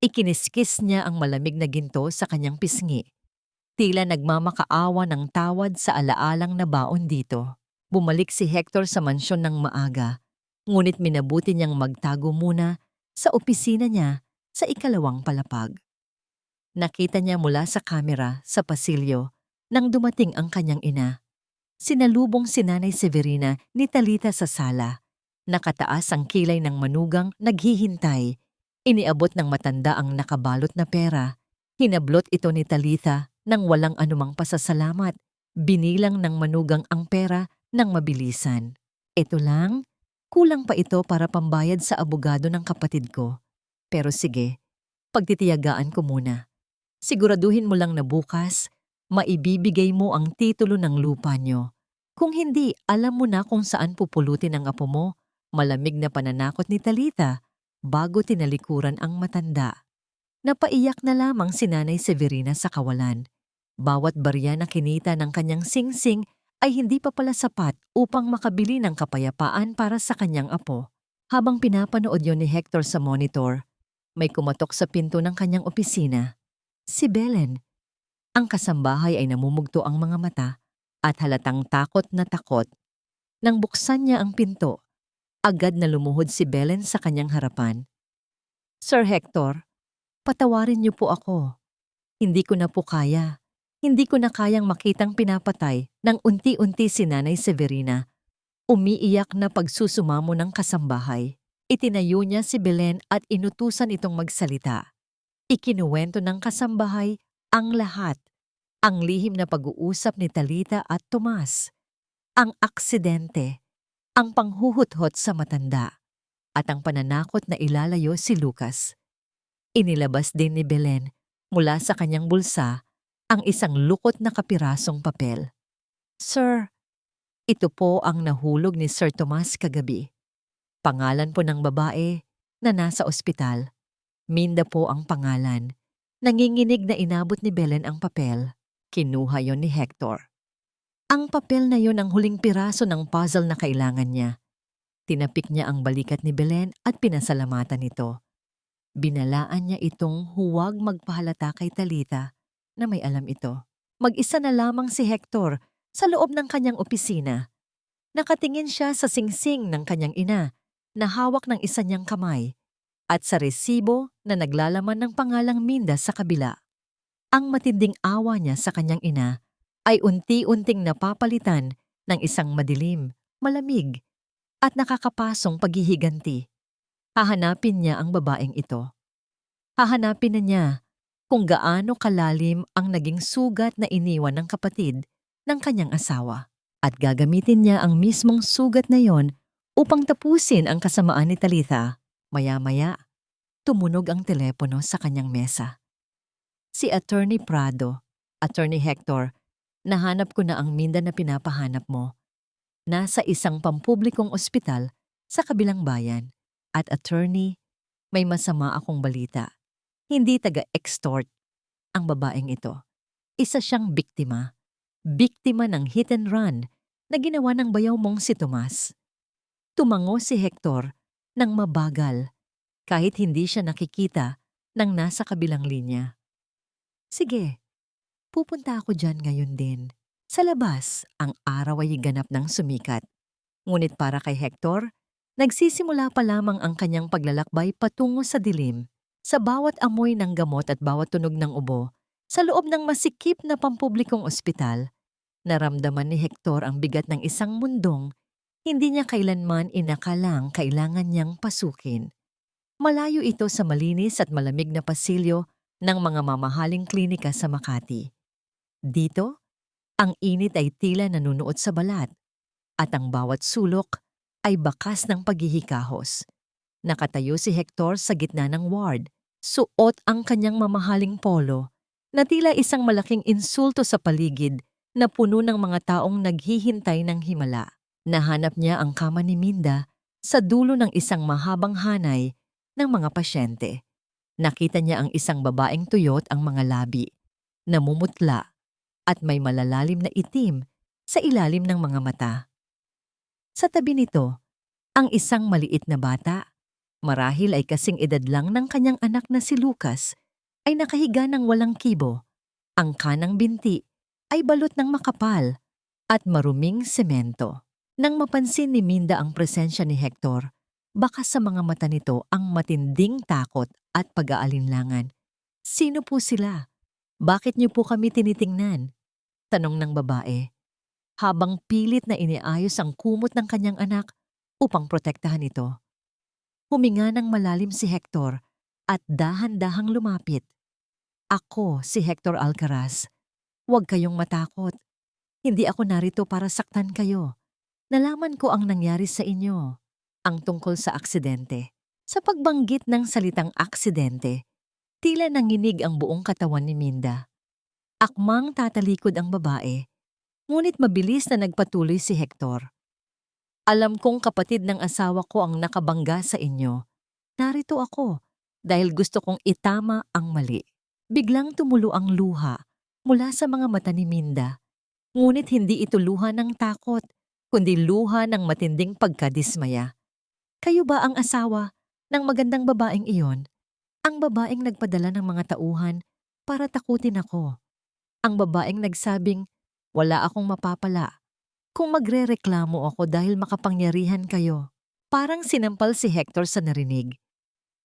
Ikiniskis niya ang malamig na ginto sa kanyang pisngi. Tila nagmamakaawa ng tawad sa alaalang nabaon dito. Bumalik si Hector sa mansyon ng maaga, ngunit minabuti niyang magtago muna sa opisina niya sa 2 palapag. Nakita niya mula sa kamera sa pasilyo nang dumating ang kanyang ina. Sinalubong si Nanay Severina ni Talitha sa sala. Nakataas ang kilay ng manugang naghihintay. Iniabot ng matanda ang nakabalot na pera. Hinablot ito ni Talitha nang walang anumang pasasalamat. Binilang ng manugang ang pera nang mabilisan. Ito lang, kulang pa ito para pambayad sa abogado ng kapatid ko. Pero sige, pagtitiyagaan ko muna. Siguraduhin mo lang na bukas, Maibibigay mo ang titulo ng lupa nyo. Kung hindi, alam mo na kung saan pupulutin ang apo mo. Malamig na pananakot ni Talita bago tinalikuran ang matanda. Napaiyak na lamang si Nanay Severina sa kawalan. Bawat barya na kinita ng kanyang singsing ay hindi pa pala sapat upang makabili ng kapayapaan para sa kanyang apo. Habang pinapanood yon ni Hector sa monitor, may kumatok sa pinto ng kanyang opisina. Si Belen. Ang kasambahay ay namumugto ang mga mata at halatang takot na takot. Nang buksan niya ang pinto, agad na lumuhod si Belen sa kanyang harapan. Sir Hector, patawarin niyo po ako. Hindi ko na po kaya. Hindi ko na kayang makitang pinapatay ng unti-unti si Nanay Severina. Umiiyak na pagsusumamo ng kasambahay. Itinayo niya si Belen at inutusan itong magsalita. Ikinuwento ng kasambahay ang lahat. Ang lihim na pag-uusap ni Talita at Tomas. Ang aksidente. Ang panghuhuthot sa matanda. At ang pananakot na ilalayo si Lucas. Inilabas din ni Belen mula sa kanyang bulsa ang isang lukot na kapirasong papel. Sir, ito po ang nahulog ni Sir Tomas kagabi. Pangalan po ng babae na nasa ospital. Minda po ang pangalan. Nanginginig na inabot ni Belen ang papel. Kinuha yon ni Hector. Ang papel na yon ang huling piraso ng puzzle na kailangan niya. Tinapik niya ang balikat ni Belen at pinasalamatan ito. Binalaan niya itong huwag magpahalata kay Talita na may alam ito. Mag-isa na lamang si Hector sa loob ng kanyang opisina. Nakatingin siya sa singsing ng kanyang ina na hawak ng isa niyang kamay at sa resibo na naglalaman ng pangalang Minda sa kabila. Ang matinding awa niya sa kanyang ina ay unti-unting napapalitan ng isang madilim, malamig at nakakapasong paghihiganti. Hahanapin niya ang babaeng ito. Hahanapin na niya kung gaano kalalim ang naging sugat na iniwan ng kapatid ng kanyang asawa. At gagamitin niya ang mismong sugat na yon upang tapusin ang kasamaan ni Talitha. Maya-maya, tumunog ang telepono sa kanyang mesa. Si Attorney Prado, Attorney Hector, nahanap ko na ang Minda na pinapahanap mo. Nasa isang pampublikong ospital sa kabilang bayan. At attorney, may masama akong balita. Hindi taga-extort ang babaeng ito. Isa siyang biktima. Biktima ng hit and run na ginawa ng bayaw mong si Tomas. Tumango si Hector ng mabagal kahit hindi siya nakikita ng nasa kabilang linya. Sige, pupunta ako dyan ngayon din. Sa labas, ang araw ay ganap ng sumikat. Ngunit para kay Hector, nagsisimula pa lamang ang kanyang paglalakbay patungo sa dilim. Sa bawat amoy ng gamot at bawat tunog ng ubo, sa loob ng masikip na pampublikong ospital, naramdaman ni Hector ang bigat ng isang mundong hindi niya kailanman inakalang kailangan niyang pasukin. Malayo ito sa malinis at malamig na pasilyo ng mga mamahaling klinika sa Makati. Dito, ang init ay tila nanunuot sa balat at ang bawat sulok ay bakas ng paghihikahos. Nakatayo si Hector sa gitna ng ward, suot ang kanyang mamahaling polo na tila isang malaking insulto sa paligid na puno ng mga taong naghihintay ng himala. Nahanap niya ang kama ni Minda sa dulo ng isang mahabang hanay ng mga pasyente. Nakita niya ang isang babaeng tuyot ang mga labi, namumutla at may malalalim na itim sa ilalim ng mga mata. Sa tabi nito, ang isang maliit na bata, marahil ay kasing edad lang ng kanyang anak na si Lucas, ay nakahiga ng walang kibo. Ang kanang binti ay balot ng makapal at maruming semento. Nang mapansin ni Minda ang presensya ni Hector, baka sa mga mata nito ang matinding takot at pag-aalinlangan. Sino po sila? Bakit niyo po kami tinitingnan? Tanong ng babae, habang pilit na iniayos ang kumot ng kanyang anak upang protektahan ito. Huminga ng malalim si Hector at dahan-dahang lumapit. Ako si Hector Alcaraz. Huwag kayong matakot. Hindi ako narito para saktan kayo. Nalaman ko ang nangyari sa inyo, ang tungkol sa aksidente. Sa pagbanggit ng salitang aksidente, tila nanginig ang buong katawan ni Minda. Akmang tatalikod ang babae, ngunit mabilis na nagpatuloy si Hector. Alam kong kapatid ng asawa ko ang nakabangga sa inyo. Narito ako dahil gusto kong itama ang mali. Biglang tumulo ang luha mula sa mga mata ni Minda. Ngunit hindi ito luha ng takot, kundi luha ng matinding pagkadismaya. Kayo ba ang asawa ng magandang babaeng iyon? Ang babaeng nagpadala ng mga tauhan para takutin ako. Ang babaeng nagsabing, wala akong mapapala kung magrereklamo ako dahil makapangyarihan kayo. Parang sinampal si Hector sa narinig.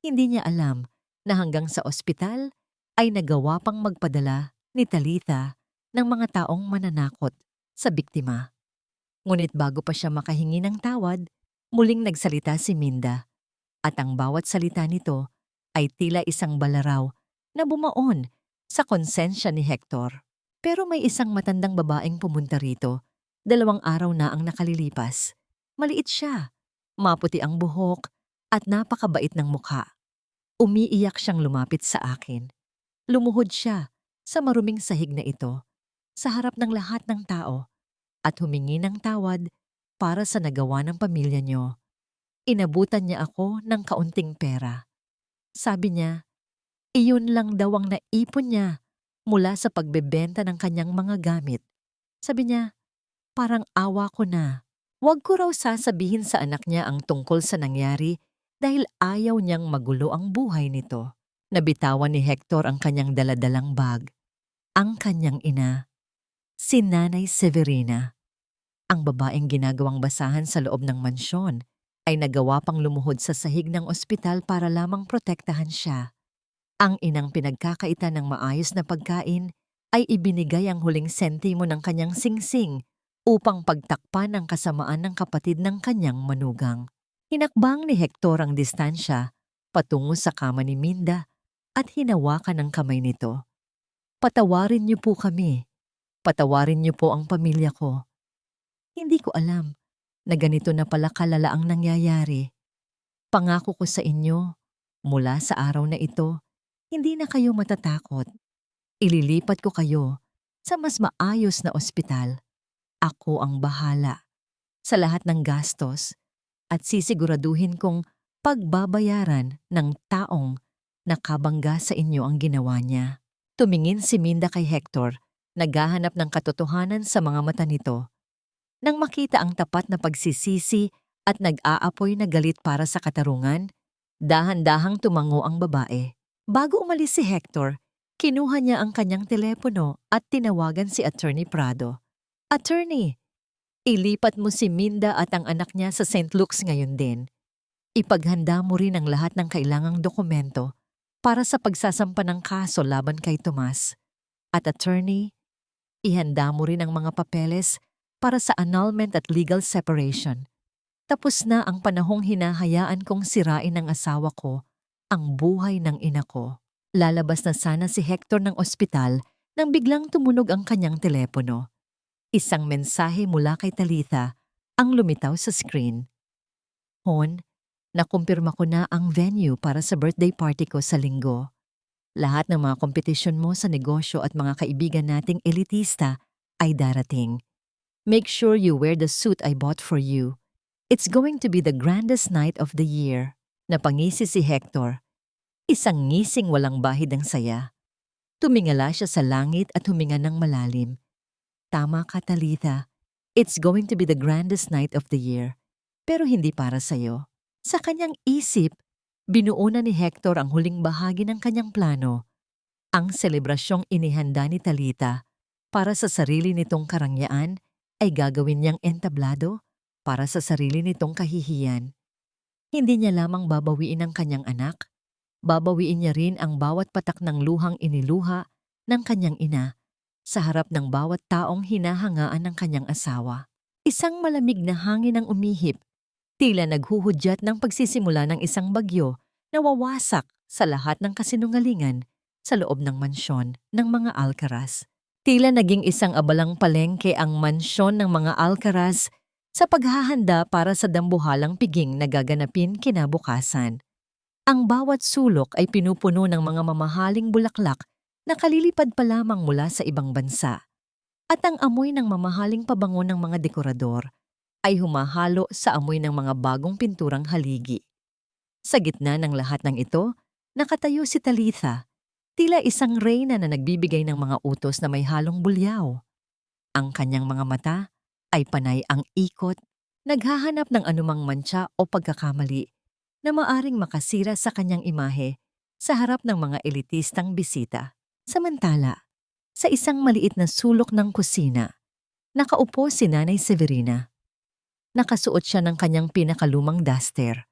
Hindi niya alam na hanggang sa ospital ay nagawa pang magpadala ni Talitha ng mga taong mananakot sa biktima. Ngunit bago pa siya makahingi ng tawad, muling nagsalita si Minda. At ang bawat salita nito ay tila isang balaraw na bumaon sa konsensya ni Hector. Pero may isang matandang babaeng pumunta rito. 2 araw na ang nakalilipas. Maliit siya, maputi ang buhok at napakabait ng mukha. Umiiyak siyang lumapit sa akin. Lumuhod siya sa maruming sahig na ito sa harap ng lahat ng tao at humingi ng tawad para sa nagawa ng pamilya niyo. Inabutan niya ako ng kaunting pera. Sabi niya, iyon lang daw ang naipon niya mula sa pagbebenta ng kanyang mga gamit. Sabi niya, parang awa ko na. Huwag ko raw sasabihin sa anak niya ang tungkol sa nangyari dahil ayaw niyang magulo ang buhay nito. Nabitawan ni Hector ang kanyang daladalang bag. Ang kanyang ina, si Nanay Severina. Ang babaeng ginagawang basahan sa loob ng mansyon ay nagawa pang lumuhod sa sahig ng ospital para lamang protektahan siya. Ang inang pinagkakaitan ng maayos na pagkain ay ibinigay ang huling sentimo ng kanyang singsing upang pagtakpan ang kasamaan ng kapatid ng kanyang manugang. Hinakbang ni Hector ang distansya patungo sa kama ni Minda at hinawakan ang kamay nito. Patawarin niyo po kami. Patawarin niyo po ang pamilya ko. Hindi ko alam na ganito na pala kalala ang nangyayari. Pangako ko sa inyo, mula sa araw na ito, hindi na kayo matatakot. Ililipat ko kayo sa mas maayos na ospital. Ako ang bahala sa lahat ng gastos at sisiguraduhin kong pagbabayaran ng taong nakabangga sa inyo ang ginawa niya. Tumingin si Minda kay Hector, naghahanap ng katotohanan sa mga mata nito. Nang makita ang tapat na pagsisisi at nag-aapoy na galit para sa katarungan, dahan-dahang tumango ang babae. Bago umalis si Hector, kinuha niya ang kanyang telepono at tinawagan si Attorney Prado. Attorney, ilipat mo si Minda at ang anak niya sa St. Luke's ngayon din. Ipaghanda mo rin ang lahat ng kailangang dokumento para sa pagsasampa ng kaso laban kay Tomas. At attorney, ihanda mo rin ang mga papeles para sa annulment at legal separation. Tapos na ang panahong hinahayaan kong sirain ng asawa ko ang buhay ng ina ko. Lalabas na sana si Hector ng ospital nang biglang tumunog ang kanyang telepono. Isang mensahe mula kay Talitha ang lumitaw sa screen. Hon, nakumpirma ko na ang venue para sa birthday party ko sa linggo. Lahat ng mga kompetisyon mo sa negosyo at mga kaibigan nating elitista ay darating. Make sure you wear the suit I bought for you. It's going to be the grandest night of the year. Napangisi si Hector. Isang ngising walang bahid ang saya. Tumingala siya sa langit at huminga ng malalim. Tama ka, Talitha. It's going to be the grandest night of the year. Pero hindi para sa'yo. Sa kanyang isip, binuo na ni Hector ang huling bahagi ng kanyang plano. Ang selebrasyong inihanda ni Talitha para sa sarili nitong karangyaan ay gagawin niyang entablado para sa sarili nitong kahihiyan. Hindi niya lamang babawiin ang kanyang anak, babawiin niya rin ang bawat patak ng luhang iniluha ng kanyang ina sa harap ng bawat taong hinahangaan ng kanyang asawa. Isang malamig na hangin ang umihip, tila naghuhudyat ng pagsisimula ng isang bagyo na wawasak sa lahat ng kasinungalingan sa loob ng mansyon ng mga Alcaraz. Tila naging isang abalang palengke ang mansyon ng mga Alcaraz sa paghahanda para sa dambuhalang piging na gaganapin kinabukasan. Ang bawat sulok ay pinupuno ng mga mamahaling bulaklak Nakalilipad pa lamang mula sa ibang bansa at ang amoy ng mamahaling pabango ng mga dekorador ay humahalo sa amoy ng mga bagong pinturang haligi. Sa gitna ng lahat ng ito, nakatayo si Talitha, tila isang reyna na nagbibigay ng mga utos na may halong bulyaw. Ang kanyang mga mata ay panay ang ikot, naghahanap ng anumang mantsa o pagkakamali na maaring makasira sa kanyang imahe sa harap ng mga elitistang bisita. Samantala, sa isang maliit na sulok ng kusina, nakaupo si Nanay Severina. Nakasuot siya ng kanyang pinakalumang duster.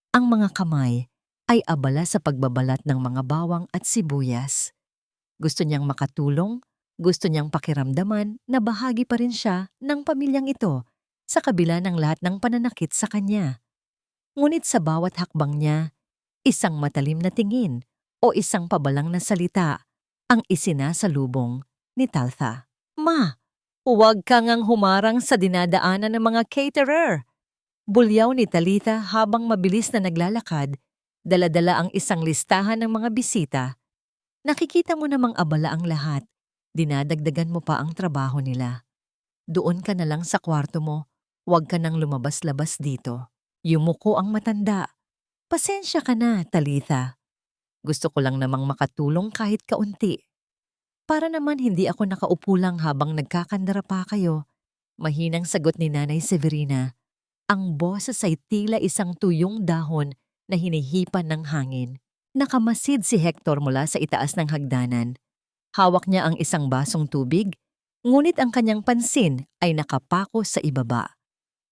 Ang mga kamay ay abala sa pagbabalat ng mga bawang at sibuyas. Gusto niyang makatulong, gusto niyang pakiramdaman na bahagi pa rin siya ng pamilyang ito sa kabila ng lahat ng pananakit sa kanya. Ngunit sa bawat hakbang niya, isang matalim na tingin o isang pabalang na salita ang isinasalubong ni Talitha. "Ma, huwag ka ngang humarang sa dinadaanan ng mga caterer." Bulyaw ni Talitha habang mabilis na naglalakad, dala-dala ang isang listahan ng mga bisita. Nakikita mo namang abala ang lahat, dinadagdagan mo pa ang trabaho nila. Doon ka na lang sa kwarto mo, huwag ka nang lumabas-labas dito. Yumuko ang matanda. "Pasensya ka na, Talitha. Gusto ko lang namang makatulong kahit kaunti. Para naman hindi ako nakaupo lang habang nagkakandara pa kayo." Mahinang sagot ni Nanay Severina. Ang boses ay tila isang tuyong dahon na hinihipan ng hangin. Nakamasid si Hector mula sa itaas ng hagdanan. Hawak niya ang isang basong tubig, ngunit ang kanyang pansin ay nakapako sa ibaba.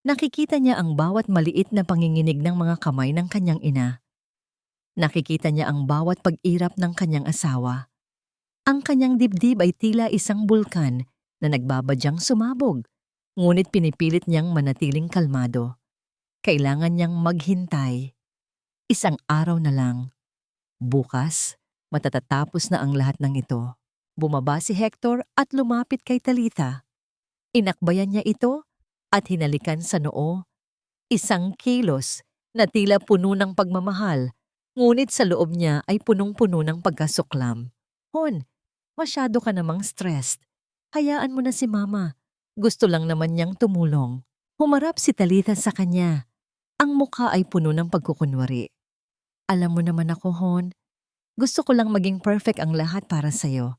Nakikita niya ang bawat maliit na panginginig ng mga kamay ng kanyang ina. Nakikita niya ang bawat pag-irap ng kanyang asawa. Ang kanyang dibdib ay tila isang bulkan na nagbabadyang sumabog, ngunit pinipilit niyang manatiling kalmado. Kailangan niyang maghintay. Isang araw na lang. Bukas, matatatapos na ang lahat ng ito. Bumaba si Hector at lumapit kay Talitha. Inakbayan niya ito at hinalikan sa noo. Isang kilos na tila puno ng pagmamahal, ngunit sa loob niya ay punong-puno ng pagkasuklam. "Hon, masyado ka namang stressed. Hayaan mo na si Mama. Gusto lang naman niyang tumulong." Humarap si Talitha sa kanya. Ang mukha ay puno ng pagkukunwari. "Alam mo naman ako, Hon. Gusto ko lang maging perfect ang lahat para sa'yo.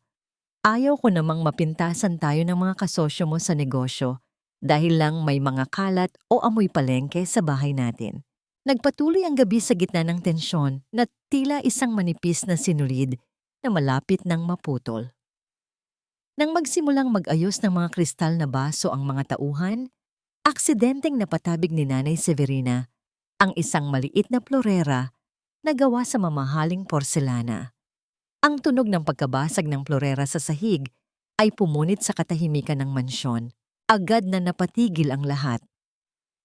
Ayaw ko namang mapintasan tayo ng mga kasosyo mo sa negosyo dahil lang may mga kalat o amoy palengke sa bahay natin." Nagpatuloy ang gabi sa gitna ng tensyon na tila isang manipis na sinulid na malapit ng maputol. Nang magsimulang mag-ayos ng mga kristal na baso ang mga tauhan, aksidenteng napatabig ni Nanay Severina ang isang maliit na florera na gawa sa mamahaling porselana. Ang tunog ng pagkabasag ng florera sa sahig ay pumunit sa katahimikan ng mansyon. Agad na napatigil ang lahat.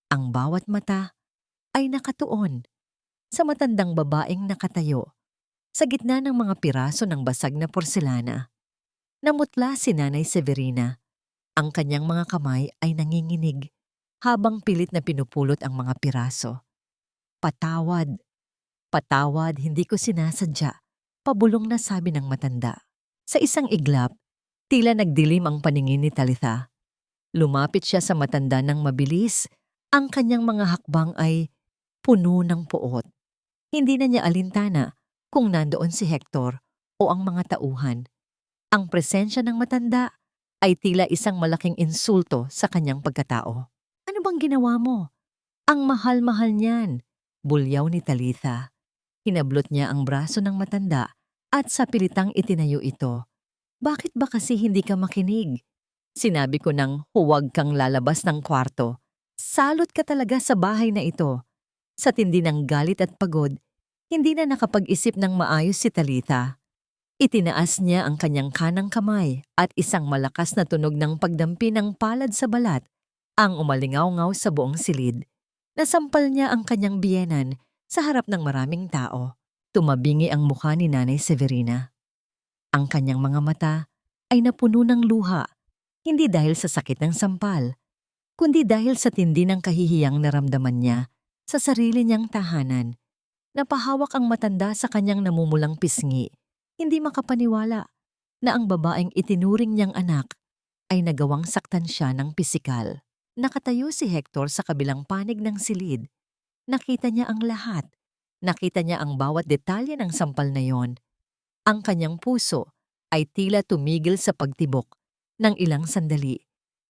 Ang bawat mata ay nakatuon sa matandang babaeng nakatayo sa gitna ng mga piraso ng basag na porselana. Namutla si Nanay Severina. Ang kanyang mga kamay ay nanginginig habang pilit na pinupulot ang mga piraso. "Patawad. Patawad, hindi ko sinasadya," pabulong na sabi ng matanda. Sa isang iglap, tila nagdilim ang paningin ni Talitha. Lumapit siya sa matanda ng mabilis. Ang kanyang mga hakbang ay puno ng puot. Hindi na niya alintana kung nandoon si Hector o ang mga tauhan. Ang presensya ng matanda ay tila isang malaking insulto sa kanyang pagkatao. "Ano bang ginawa mo? Ang mahal-mahal niyan," bulyaw ni Talitha. Hinablot niya ang braso ng matanda at sa pilitang itinayo ito. "Bakit ba kasi hindi ka makinig? Sinabi ko nang huwag kang lalabas ng kwarto. Salot ka talaga sa bahay na ito." Sa tindi ng galit at pagod, hindi na nakapag-isip ng maayos si Talitha. Itinaas niya ang kanyang kanang kamay at isang malakas na tunog ng pagdampi ng palad sa balat ang umalingaw-ngaw sa buong silid. Nasampal niya ang kanyang biyenan sa harap ng maraming tao. Tumabingi ang mukha ni Nanay Severina. Ang kanyang mga mata ay napuno ng luha, hindi dahil sa sakit ng sampal, kundi dahil sa tindi ng kahihiyang naramdaman niya sa sarili niyang tahanan. Napahawak ang matanda sa kanyang namumulang pisngi, hindi makapaniwala. na ang babaeng itinuring niyang anak ay nagawang saktan siya ng pisikal. Nakatayo si Hector sa kabilang panig ng silid. Nakita niya ang lahat. Nakita niya ang bawat detalye ng sampal na yon. Ang kanyang puso ay tila tumigil sa pagtibok ng ilang sandali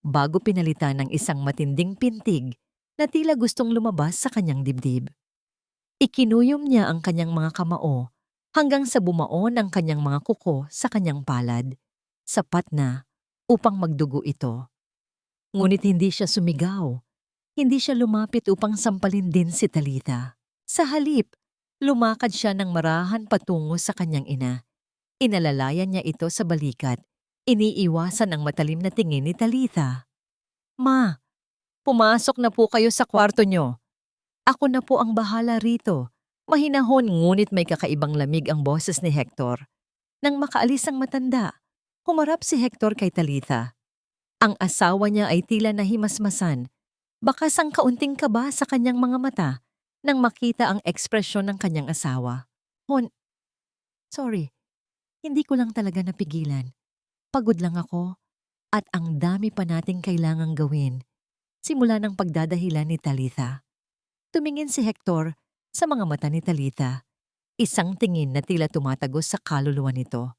bago pinalitan ng isang matinding pintig na tila gustong lumabas sa kanyang dibdib. Ikinuyom niya ang kanyang mga kamao hanggang sa bumaon ang kanyang mga kuko sa kanyang palad. Sapat na upang magdugo ito. Ngunit hindi siya sumigaw. Hindi siya lumapit upang sampalin din si Talitha. Sa halip, lumakad siya ng marahan patungo sa kanyang ina. Inalalayan niya ito sa balikat. Iniiwasan ang matalim na tingin ni Talitha. "Ma, pumasok na po kayo sa kwarto niyo. Ako na po ang bahala rito." Mahinahon ngunit may kakaibang lamig ang boses ni Hector. Nang makaalis ang matanda, humarap si Hector kay Talitha. Ang asawa niya ay tila nahimasmasan. Bakas ang kaunting kaba sa kanyang mga mata nang makita ang ekspresyon ng kanyang asawa. Sorry, hindi ko lang talaga napigilan. Pagod lang ako at ang dami pa nating kailangang gawin. Simula ng pagdadahilan ni Talitha. Tumingin si Hector sa mga mata ni Talitha. Isang tingin na tila tumatagos sa kaluluwa nito.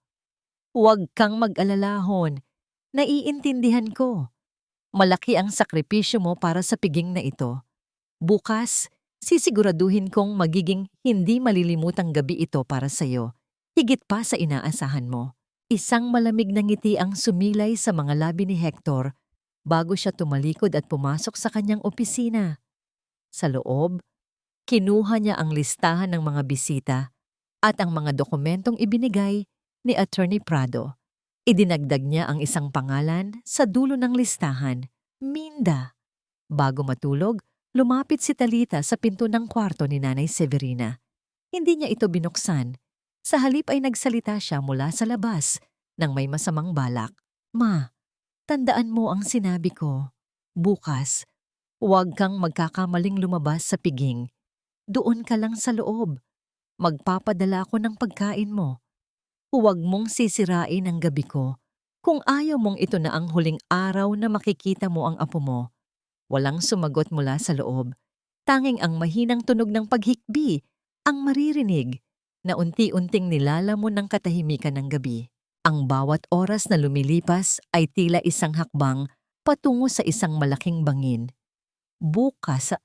"Huwag kang mag-alala, Hon. Naiintindihan ko. Malaki ang sakripisyo mo para sa piging na ito. Bukas, sisiguraduhin kong magiging hindi malilimutang gabi ito para sa'yo, higit pa sa inaasahan mo." Isang malamig na ngiti ang sumilay sa mga labi ni Hector bago siya tumalikod at pumasok sa kanyang opisina. Sa loob, kinuha niya ang listahan ng mga bisita at ang mga dokumentong ibinigay ni Attorney Prado. Idinagdag niya ang isang pangalan sa dulo ng listahan, Minda. Bago matulog, lumapit si Talitha sa pinto ng kwarto ni Nanay Severina. Hindi niya ito binuksan. Sa halip ay nagsalita siya mula sa labas nang may masamang balak. "Ma, tandaan mo ang sinabi ko. Bukas, huwag kang magkakamaling lumabas sa piging. Doon ka lang sa loob. Magpapadala ako ng pagkain mo. Huwag mong sisirain ang gabi ko. Kung ayaw mong ito na ang huling araw na makikita mo ang apo mo." Walang sumagot mula sa loob. Tanging ang mahinang tunog ng paghikbi ang maririnig na unti-unting nilalamon ng katahimikan ng gabi. Ang bawat oras na lumilipas ay tila isang hakbang patungo sa isang malaking bangin. Bukas,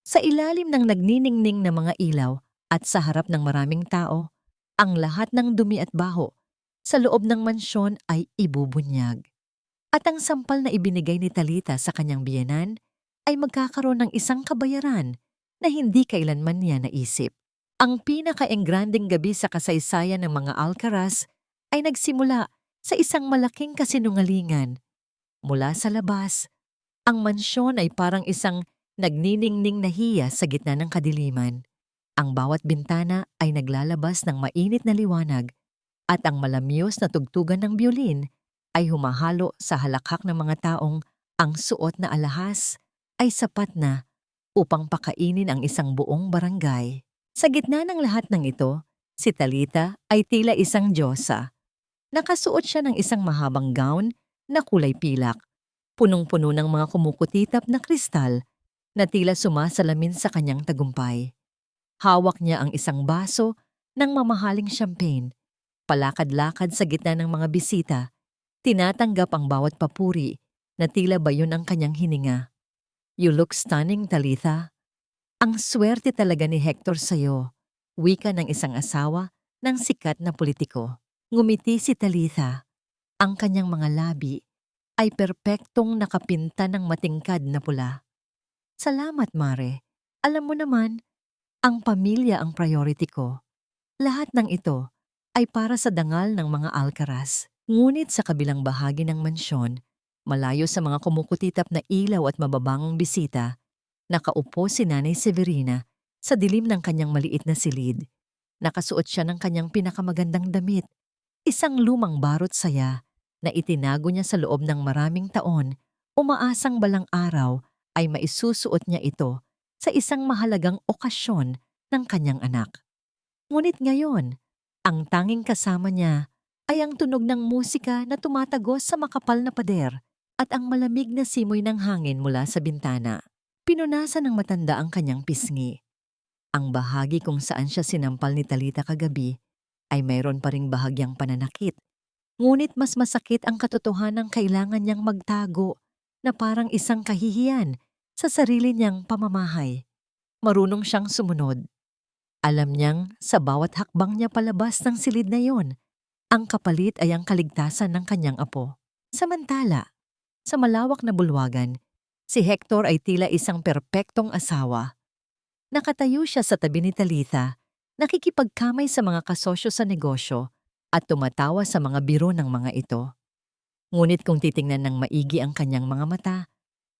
sa ilalim ng nagniningning na mga ilaw at sa harap ng maraming tao, ang lahat ng dumi at baho sa loob ng mansyon ay ibubunyag. At ang sampal na ibinigay ni Talitha sa kanyang biyenan ay magkakaroon ng isang kabayaran na hindi kailanman niya naisip. Ang pinaka-engranding gabi sa kasaysayan ng mga Alcaraz ay nagsimula sa isang malaking kasinungalingan. Mula sa labas, ang mansyon ay parang isang nagniningning na hiya sa gitna ng kadiliman. Ang bawat bintana ay naglalabas ng mainit na liwanag at ang malamyos na tugtugan ng biolin ay humahalo sa halakhak ng mga taong ang suot na alahas ay sapat na upang pakainin ang isang buong barangay. Sa gitna ng lahat ng ito, si Talitha ay tila isang diyosa. Nakasuot siya ng isang mahabang gown na kulay pilak, punong-puno ng mga kumukutitap na kristal na tila sumasalamin sa kanyang tagumpay. Hawak niya ang isang baso ng mamahaling champagne, palakad-lakad sa gitna ng mga bisita, tinatanggap ang bawat papuri na tila bayon ang kanyang hininga. "You look stunning, Talitha. Ang swerte talaga ni Hector sa'yo," wika ng isang asawa ng sikat na politiko. Ngumiti si Talitha. Ang kanyang mga labi ay perpektong nakapinta ng matingkad na pula. "Salamat, Mare. Alam mo naman, ang pamilya ang priority ko. Lahat ng ito ay para sa dangal ng mga Alcaraz." Ngunit sa kabilang bahagi ng mansyon, malayo sa mga kumukutitap na ilaw at mababangong bisita, nakaupo si Nanay Severina sa dilim ng kanyang maliit na silid. Nakasuot siya ng kanyang pinakamagandang damit, isang lumang barot saya na itinago niya sa loob ng maraming taon, umaasang balang araw ay maisusuot niya ito sa isang mahalagang okasyon ng kanyang anak. Ngunit ngayon, Ang tanging kasama niya ay ang tunog ng musika na tumatagos sa makapal na pader at ang malamig na simoy ng hangin mula sa bintana. Pinunasan ng matanda ang kanyang pisngi. Ang bahagi kung saan siya sinampal ni Talita kagabi ay mayroon pa ring bahagyang pananakit. Ngunit mas masakit ang katotohanang kailangan niyang magtago na parang isang kahihiyan sa sarili niyang pamamahay. Marunong siyang sumunod. Alam niyang sa bawat hakbang niya palabas ng silid na yon, ang kapalit ay ang kaligtasan ng kanyang apo. Samantala, sa malawak na bulwagan, si Hector ay tila isang perpektong asawa. Nakatayo siya sa tabi ni Talitha, nakikipagkamay sa mga kasosyo sa negosyo at tumatawa sa mga biro ng mga ito. Ngunit kung titingnan ng maigi ang kanyang mga mata,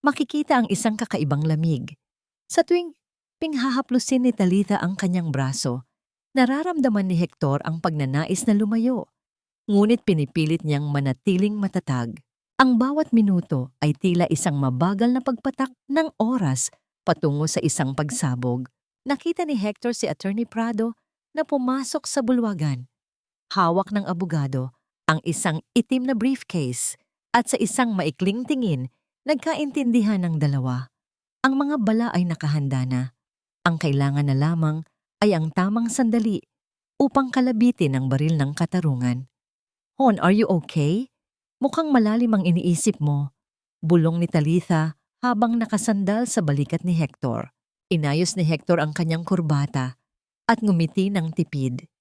makikita ang isang kakaibang lamig. Sa tuwing pinghahaplusin ni Talitha ang kanyang braso, nararamdaman ni Hector ang pagnanais na lumayo. Ngunit pinipilit niyang manatiling matatag. Ang bawat minuto ay tila isang mabagal na pagpatak ng oras patungo sa isang pagsabog. Nakita ni Hector si Attorney Prado na pumasok sa bulwagan. Hawak ng abogado ang isang itim na briefcase at sa isang maikling tingin, nagkaintindihan ng dalawa. Ang mga bala ay nakahanda na. Ang kailangan na lamang ay ang tamang sandali upang kalabitin ang baril ng katarungan. Hon, are you okay? Mukhang malalim ang iniisip mo. Bulong ni Talitha habang nakasandal sa balikat ni Hector. Inayos ni Hector ang kanyang kurbata at ngumiti ng tipid.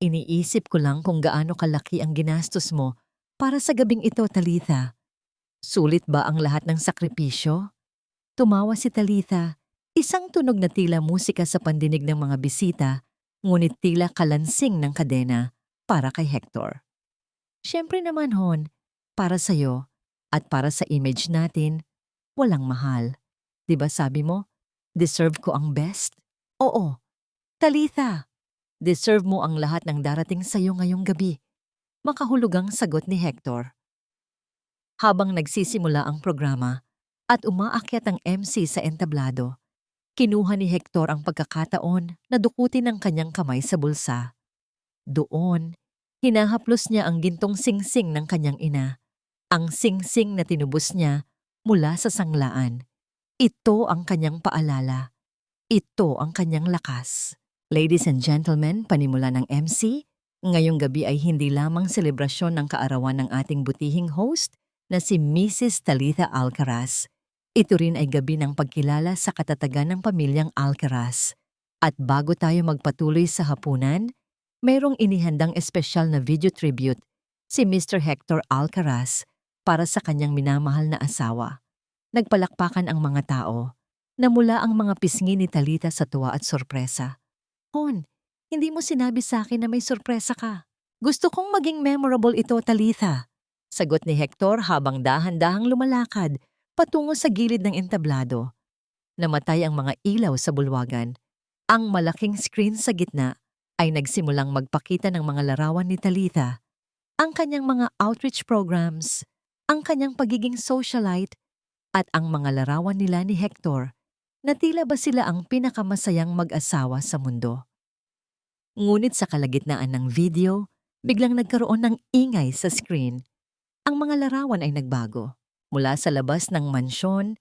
Iniisip ko lang kung gaano kalaki ang ginastos mo para sa gabing ito, Talitha. Sulit ba ang lahat ng sakripisyo? Tumawa si Talitha, isang tunog na tila musika sa pandinig ng mga bisita, ngunit tila kalansing ng kadena para kay Hector. Siyempre naman, Hon, para sa'yo at para sa image natin, walang mahal. Diba sabi mo, deserve ko ang best? Oo, Talitha, deserve mo ang lahat ng darating sa'yo ngayong gabi. Makahulugang sagot ni Hector. Habang nagsisimula ang programa at umaakyat ang MC sa entablado, kinuha ni Hector ang pagkakataon na dukutin ang kanyang kamay sa bulsa. Doon, hinahaplos niya ang gintong singsing ng kanyang ina, ang singsing na tinubos niya mula sa sanglaan. Ito ang kanyang paalala. Ito ang kanyang lakas. Ladies and gentlemen, panimula ng MC, ngayong gabi ay hindi lamang selebrasyon ng kaarawan ng ating butihing host na si Mrs. Talitha Alcaraz. Ito rin ay gabi ng pagkilala sa katatagan ng pamilyang Alcaraz. At bago tayo magpatuloy sa hapunan, mayroong inihandang espesyal na video tribute si Mr. Hector Alcaraz para sa kanyang minamahal na asawa. Nagpalakpakan ang mga tao. Namula ang mga pisngi ni Talitha sa tuwa at sorpresa. Hon, hindi mo sinabi sa akin na may sorpresa ka. Gusto kong maging memorable ito, Talitha. Sagot ni Hector habang dahan-dahang lumalakad patungo sa gilid ng entablado. Namatay ang mga ilaw sa bulwagan. Ang malaking screen sa gitna ay nagsimulang magpakita ng mga larawan ni Talitha, ang kanyang mga outreach programs, ang kanyang pagiging socialite, at ang mga larawan nila ni Hector na tila ba sila ang pinakamasayang mag-asawa sa mundo. Ngunit sa kalagitnaan ng video, biglang nagkaroon ng ingay sa screen. Ang mga larawan ay nagbago. Mula sa labas ng mansyon,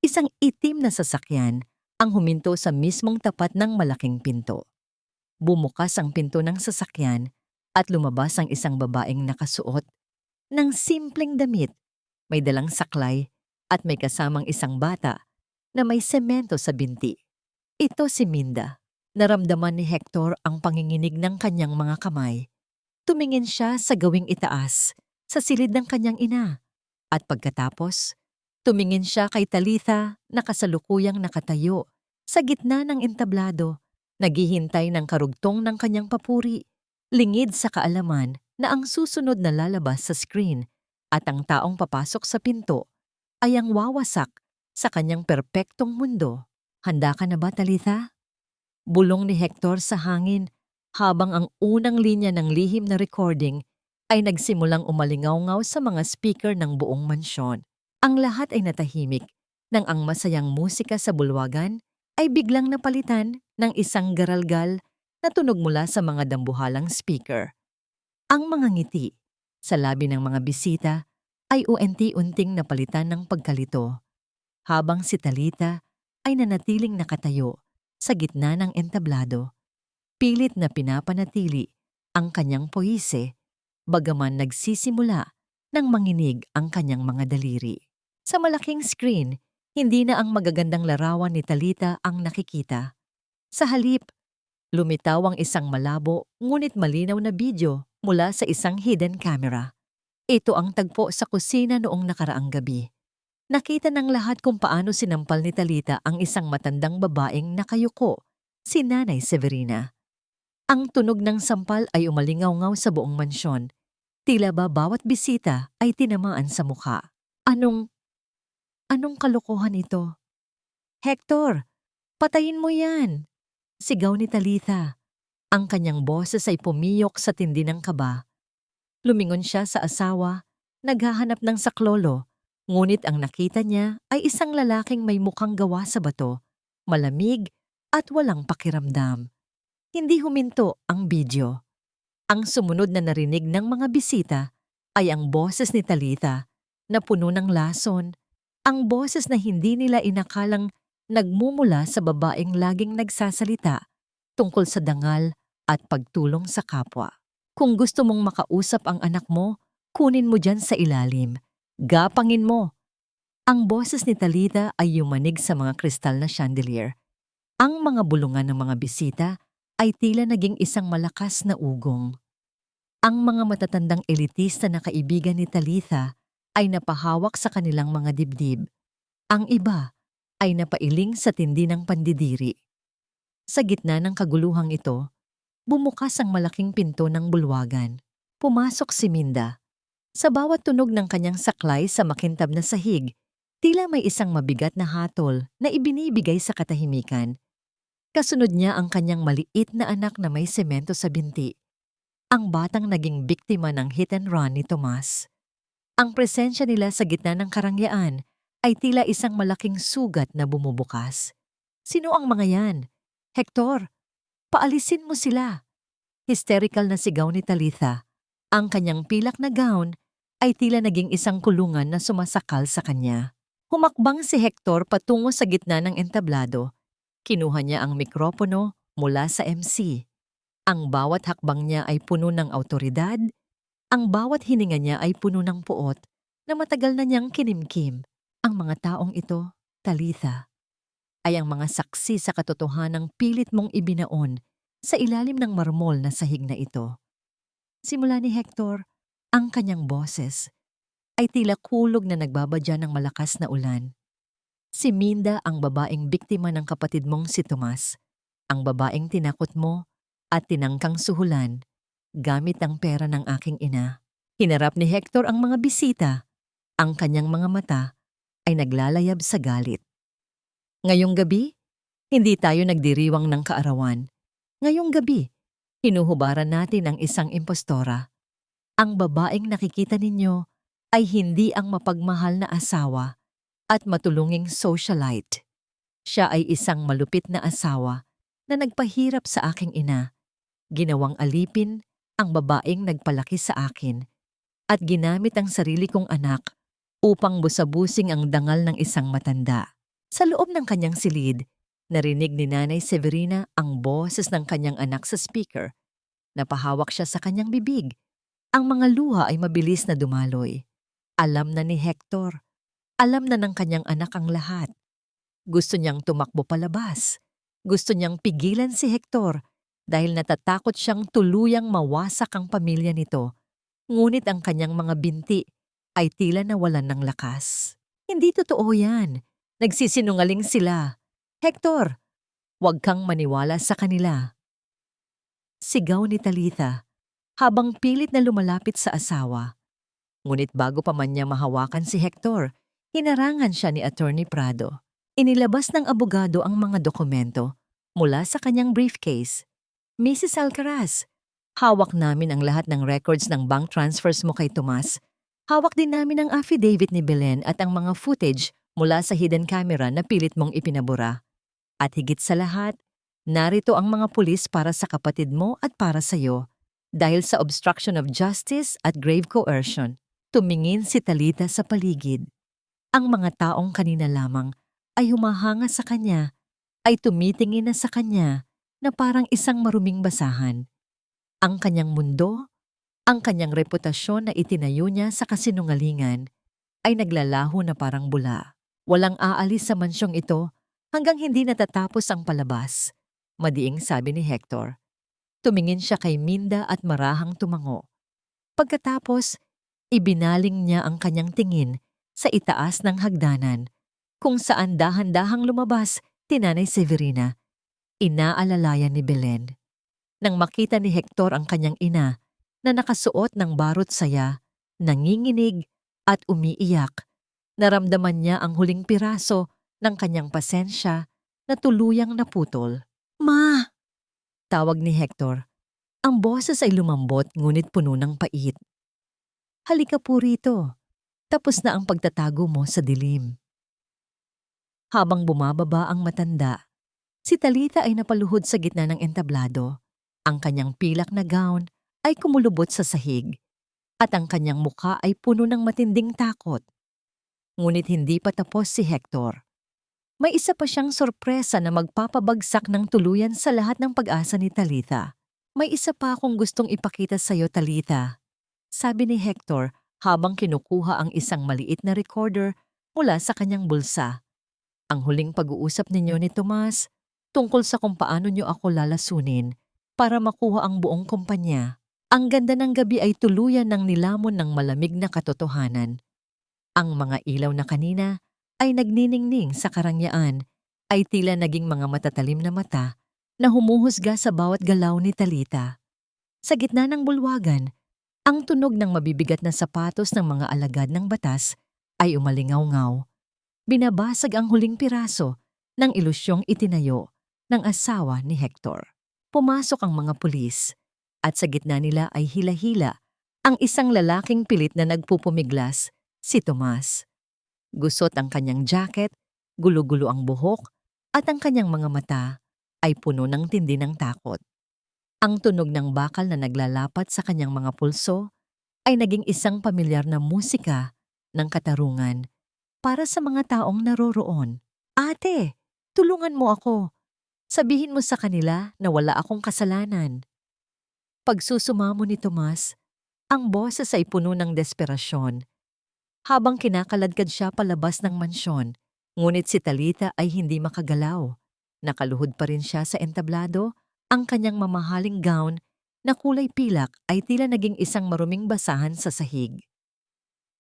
isang itim na sasakyan ang huminto sa mismong tapat ng malaking pinto. Bumukas ang pinto ng sasakyan at lumabas ang isang babaeng nakasuot ng simpleng damit, may dalang saklay at may kasamang isang bata na may semento sa binti. Ito si Minda. Naramdaman ni Hector ang panginginig ng kanyang mga kamay. Tumingin siya sa gawing itaas, sa silid ng kanyang ina. At pagkatapos, tumingin siya kay Talitha na kasalukuyang nakatayo sa gitna ng entablado, naghihintay ng karugtong ng kanyang papuri, lingid sa kaalaman na ang susunod na lalabas sa screen at ang taong papasok sa pinto ay ang wawasak sa kanyang perpektong mundo. Handa ka na ba, Talitha? Bulong ni Hector sa hangin habang ang unang linya ng lihim na recording ay nagsimulang umalingaw-ngaw sa mga speaker ng buong mansyon. Ang lahat ay natahimik nang ang masayang musika sa bulwagan ay biglang napalitan ng isang garalgal na tunog mula sa mga dambuhalang speaker. Ang mga ngiti sa labi ng mga bisita ay unti-unting napalitan ng pagkalito, habang si Talita ay nanatiling nakatayo sa gitna ng entablado, pilit na pinapanatili ang kanyang poise, bagaman nagsisimula nang manginig ang kanyang mga daliri. Sa malaking screen, hindi na ang magagandang larawan ni Talita ang nakikita. Sa halip, lumitaw ang isang malabo ngunit malinaw na video mula sa isang hidden camera. Ito ang tagpo sa kusina noong nakaraang gabi. Nakita ng lahat kung paano sinampal ni Talita ang isang matandang babaeng nakayuko, si Nanay Severina. Ang tunog ng sampal ay umalingaw-ngaw sa buong mansyon. Tila ba bawat bisita ay tinamaan sa mukha. Anong kalokohan ito? Hector, patayin mo yan! Sigaw ni Talitha. Ang kanyang boses ay pumiyok sa tindi ng kaba. Lumingon siya sa asawa, naghahanap ng saklolo, ngunit ang nakita niya ay isang lalaking may mukhang gawa sa bato, malamig at walang pakiramdam. Hindi huminto ang video. Ang sumunod na narinig ng mga bisita ay ang boses ni Talitha na puno ng lason, ang boses na hindi nila inakalang nagmumula sa babaeng laging nagsasalita tungkol sa dangal at pagtulong sa kapwa. Kung gusto mong makausap ang anak mo, kunin mo dyan sa ilalim. Gapangin mo. Ang boses ni Talita ay yumanig sa mga kristal na chandelier. Ang mga bulungan ng mga bisita ay tila naging isang malakas na ugong. Ang mga matatandang elitista na kaibigan ni Talitha ay napahawak sa kanilang mga dibdib. Ang iba ay napailing sa tindi ng pandidiri. Sa gitna ng kaguluhang ito, bumukas ang malaking pinto ng bulwagan. Pumasok si Minda. Sa bawat tunog ng kanyang saklay sa makintab na sahig, tila may isang mabigat na hatol na ibinibigay sa katahimikan. Kasunod niya ang kanyang maliit na anak na may semento sa binti. Ang batang naging biktima ng hit and run ni Tomas. Ang presensya nila sa gitna ng karangyaan ay tila isang malaking sugat na bumubukas. Sino ang mga yan? Hector, paalisin mo sila. Hysterical na sigaw ni Talitha. Ang kanyang pilak na gown ay tila naging isang kulungan na sumasakal sa kanya. Humakbang si Hector patungo sa gitna ng entablado. Kinuha niya ang mikropono mula sa MC. Ang bawat hakbang niya ay puno ng awtoridad. Ang bawat hininga niya ay puno ng puot na matagal na niyang kinimkim. Ang mga taong ito, Talitha, ay ang mga saksi sa katotohanang pilit mong ibinaon sa ilalim ng marmol na sahig na ito. Simula ni Hector, ang kanyang boses ay tila kulog na nagbabadya ng malakas na ulan. Si Minda ang babaeng biktima ng kapatid mong si Tomas, ang babaeng tinakot mo at tinangkang suhulan gamit ang pera ng aking ina. Hinarap ni Hector ang mga bisita. Ang kanyang mga mata ay naglalayab sa galit. Ngayong gabi, hindi tayo nagdiriwang ng kaarawan. Ngayong gabi, hinuhubaran natin ang isang impostora. Ang babaeng nakikita ninyo ay hindi ang mapagmahal na asawa at matulunging socialite. Siya ay isang malupit na asawa na nagpahirap sa aking ina. Ginawang alipin ang babaeng nagpalaki sa akin at ginamit ang sarili kong anak upang busabusing ang dangal ng isang matanda. Sa loob ng kanyang silid, narinig ni Nanay Severina ang boses ng kanyang anak sa speaker. Napahawak siya sa kanyang bibig. Ang mga luha ay mabilis na dumaloy. Alam na ni Hector. Alam na ng kanyang anak ang lahat. Gusto niyang tumakbo palabas. Gusto niyang pigilan si Hector dahil natatakot siyang tuluyang mawasak ang pamilya nito. Ngunit ang kanyang mga binti ay tila nawalan ng lakas. Hindi totoo yan. Nagsisinungaling sila. Hector, huwag kang maniwala sa kanila. Sigaw ni Talitha habang pilit na lumalapit sa asawa. Ngunit bago pa man niya mahawakan si Hector, hinarangan siya ni Attorney Prado. Inilabas ng abogado ang mga dokumento mula sa kanyang briefcase. Mrs. Alcaraz, hawak namin ang lahat ng records ng bank transfers mo kay Tomas. Hawak din namin ang affidavit ni Belen at ang mga footage mula sa hidden camera na pilit mong ipinabura. At higit sa lahat, Narito ang mga pulis para sa kapatid mo at para sa'yo. Dahil sa obstruction of justice at grave coercion, tumingin si Talita sa paligid. Ang mga taong kanina lamang ay humahanga sa kanya, ay tumitingin na sa kanya na parang isang maruming basahan. Ang kanyang mundo, ang kanyang reputasyon na itinayo niya sa kasinungalingan ay naglalaho na parang bula. Walang aalis sa mansyong ito hanggang hindi natatapos ang palabas, madiing sabi ni Hector. Tumingin siya kay Minda at marahang tumango. Pagkatapos, ibinaling niya ang kanyang tingin sa itaas ng hagdanan, kung saan dahan-dahang lumabas si Nanay Severina, inaalalayan ni Belen. Nang makita ni Hector ang kanyang ina na nakasuot ng barot saya, nanginginig at umiiyak, naramdaman niya ang huling piraso ng kanyang pasensya na tuluyang naputol. "Ma!" tawag ni Hector. Ang boses ay lumambot ngunit puno ng pait. "Halika po rito. Tapos na ang pagtatago mo sa dilim." Habang bumababa ang matanda, si Talita ay napaluhod sa gitna ng entablado. Ang kanyang pilak na gown ay kumulubot sa sahig at ang kanyang mukha ay puno ng matinding takot. Ngunit hindi pa tapos si Hector. May isa pa siyang sorpresa na magpapabagsak ng tuluyan sa lahat ng pag-asa ni Talita. "May isa pa akong gustong ipakita sa iyo, Talita," sabi ni Hector habang kinukuha ang isang maliit na recorder mula sa kanyang bulsa. "Ang huling pag-uusap ninyo ni Tomas tungkol sa kung paano niyo ako lalasunin para makuha ang buong kumpanya. Ang ganda ng gabi ay tuluyan ng nilamon ng malamig na katotohanan. Ang mga ilaw na kanina ay nagniningning sa karangyaan ay tila naging mga matatalim na mata na humuhusga sa bawat galaw ni Talita. Sa gitna ng bulwagan, ang tunog ng mabibigat na sapatos ng mga alagad ng batas ay umalingaw-ngaw. Binabasag ang huling piraso ng ilusyong itinayo ng asawa ni Hector. Pumasok ang mga pulis at sa gitna nila ay hila-hila ang isang lalaking pilit na nagpupumiglas, si Tomas. Gusot ang kanyang jacket, gulo-gulo ang buhok, at ang kanyang mga mata ay puno ng tindi ng takot. Ang tunog ng bakal na naglalapat sa kanyang mga pulso ay naging isang pamilyar na musika ng katarungan para sa mga taong naroroon. "Ate, tulungan mo ako. Sabihin mo sa kanila na wala akong kasalanan." Pagsusumamo ni Tomas, ang boses ay puno ng desperasyon. Habang kinakaladkad siya palabas ng mansyon, ngunit si Talita ay hindi makagalaw. Nakaluhod pa rin siya sa entablado, ang kanyang mamahaling gown na kulay pilak ay tila naging isang maruming basahan sa sahig.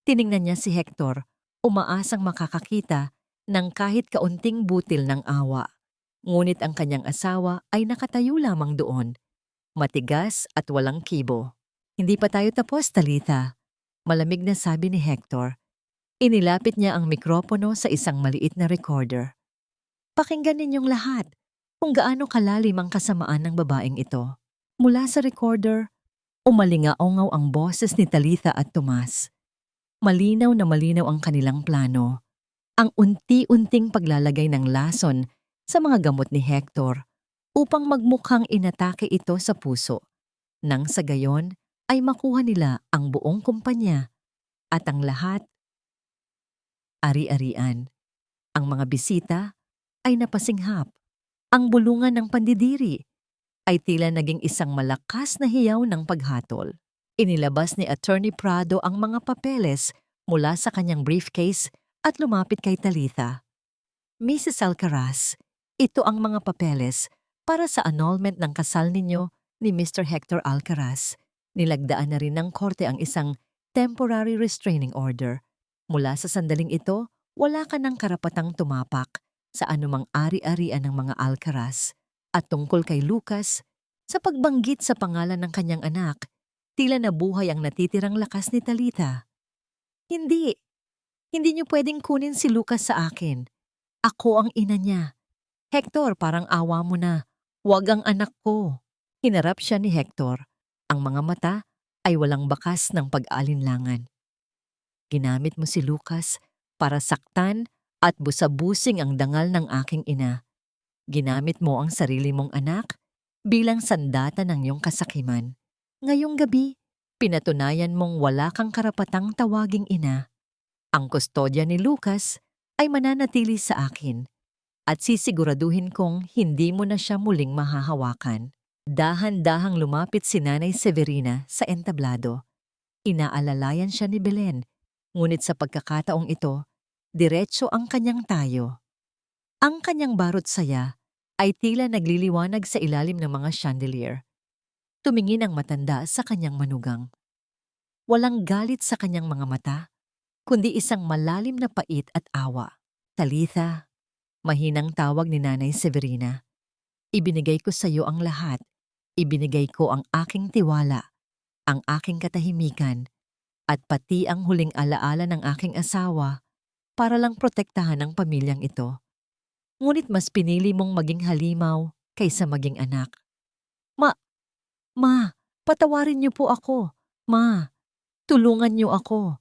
Tiningnan niya si Hector, umaasang makakakita ng kahit kaunting butil ng awa. Ngunit ang kanyang asawa ay nakatayo lamang doon, matigas at walang kibo. "Hindi pa tayo tapos, Talita," malamig na sabi ni Hector. Inilapit niya ang mikropono sa isang maliit na recorder. "Pakinggan ninyong lahat kung gaano kalalim ang kasamaan ng babaeng ito." Mula sa recorder, umalingaongaw ang boses ni Talitha at Tomas. Malinaw na malinaw ang kanilang plano. Ang unti-unting paglalagay ng lason sa mga gamot ni Hector upang magmukhang inatake ito sa puso. Nang sa gayon ay makuha nila ang buong kumpanya at ang lahat ari-arian. Ang mga bisita ay napasinghap. Ang bulungan ng pandidiri ay tila naging isang malakas na hiyaw ng paghatol. Inilabas ni Attorney Prado ang mga papeles mula sa kanyang briefcase at lumapit kay Talitha. "Mrs. Alcaraz, ito ang mga papeles para sa annulment ng kasal ninyo ni Mr. Hector Alcaraz. Nilagdaan na rin ng korte ang isang temporary restraining order. Mula sa sandaling ito, wala ka ng karapatang tumapak sa anumang ari-arian ng mga Alcaraz. At tungkol kay Lucas, sa pagbanggit sa pangalan ng kanyang anak, tila nabuhay ang natitirang lakas ni Talitha. Hindi niyo pwedeng kunin si Lucas sa akin. Ako ang ina niya. Hector, parang awa mo na. Huwag ang anak ko." Hinarap siya ni Hector. Ang mga mata ay walang bakas ng pag-alinlangan. "Ginamit mo si Lucas para saktan at busabusing ang dangal ng aking ina. Ginamit mo ang sarili mong anak bilang sandata ng iyong kasakiman. Ngayong gabi, pinatunayan mong wala kang karapatang tawaging ina. Ang kustodya ni Lucas ay mananatili sa akin at sisiguraduhin kong hindi mo na siya muling mahahawakan. Dahan-dahang lumapit si Nanay Severina sa entablado. Inaalalayan siya ni Belen, ngunit sa pagkakataong ito, diretso ang kanyang tayo. Ang kanyang barot saya ay tila nagliliwanag sa ilalim ng mga chandelier. Tumingin ang matanda sa kanyang manugang. Walang galit sa kanyang mga mata, kundi isang malalim na pait at awa. Talitha, mahinang tawag ni Nanay Severina. Ibinigay ko sa iyo ang lahat. Ibinigay ko ang aking tiwala, ang aking katahimikan, at pati ang huling alaala ng aking asawa para lang protektahan ang pamilyang ito. Ngunit mas pinili mong maging halimaw kaysa maging anak. Ma, patawarin niyo po ako. Ma, tulungan niyo ako.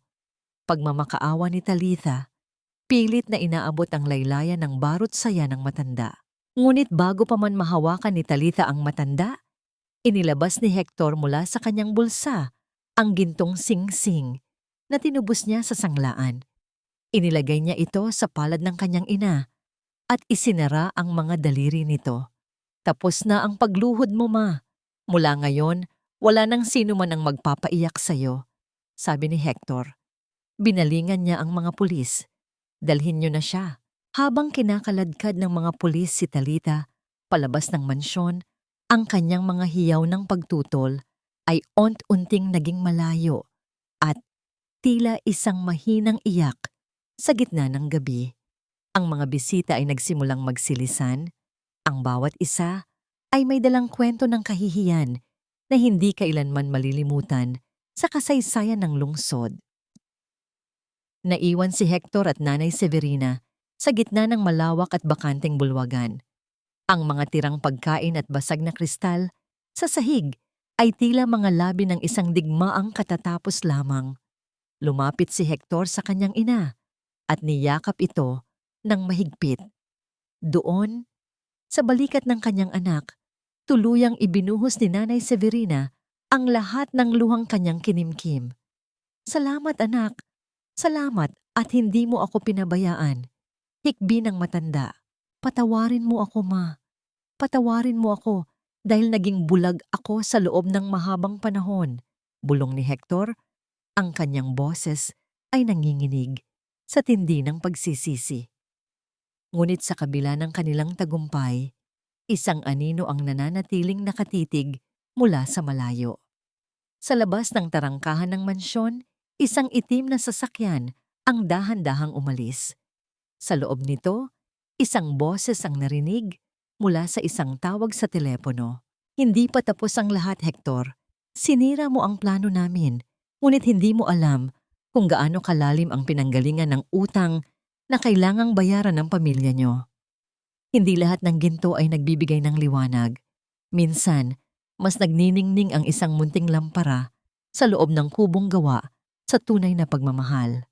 Pagmamakaawa ni Talitha, pilit na inaabot ang laylayan ng barot saya ng matanda. Ngunit bago pa man mahawakan ni Talitha ang matanda, inilabas ni Hector mula sa kanyang bulsa ang gintong sing-sing na tinubos niya sa sanglaan. Inilagay niya ito sa palad ng kanyang ina at isinara ang mga daliri nito. Tapos na ang pagluhod mo, ma. Mula ngayon, wala nang sino man ang magpapaiyak sa'yo, sabi ni Hector. Binalingan niya ang mga pulis. Dalhin niyo na siya. Habang kinakaladkad ng mga pulis si Talitha palabas ng mansyon, ang kanyang mga hiyaw ng pagtutol ay ont-unting naging malayo at tila isang mahinang iyak sa gitna ng gabi. Ang mga bisita ay nagsimulang magsilisan. Ang bawat isa ay may dalang kwento ng kahihiyan na hindi kailanman malilimutan sa kasaysayan ng lungsod. Naiwan si Hector at Nanay Severina sa gitna ng malawak at bakanteng bulwagan. Ang mga tirang pagkain at basag na kristal sa sahig ay tila mga labi ng isang digmaang katatapos lamang. Lumapit si Hector sa kanyang ina at niyakap ito ng mahigpit. Doon, sa balikat ng kanyang anak, tuluyang ibinuhos ni Nanay Severina ang lahat ng luhang kanyang kinimkim. Salamat, anak. Salamat at hindi mo ako pinabayaan. Hikbi ng matanda. Patawarin mo ako, ma. Patawarin mo ako dahil naging bulag ako sa loob ng mahabang panahon. Bulong ni Hector, ang kanyang boses ay nanginginig sa tindi ng pagsisisi. Ngunit sa kabila ng kanilang tagumpay, isang anino ang nananatiling nakatitig mula sa malayo. Sa labas ng tarangkahan ng mansyon, isang itim na sasakyan ang dahan-dahang umalis. Sa loob nito, isang boses ang narinig mula sa isang tawag sa telepono. Hindi pa tapos ang lahat, Hector. Sinira mo ang plano namin, ngunit hindi mo alam kung gaano kalalim ang pinanggalingan ng utang na kailangang bayaran ng pamilya nyo. Hindi lahat ng ginto ay nagbibigay ng liwanag. Minsan, mas nagniningning ang isang munting lampara sa loob ng kubong gawa sa tunay na pagmamahal.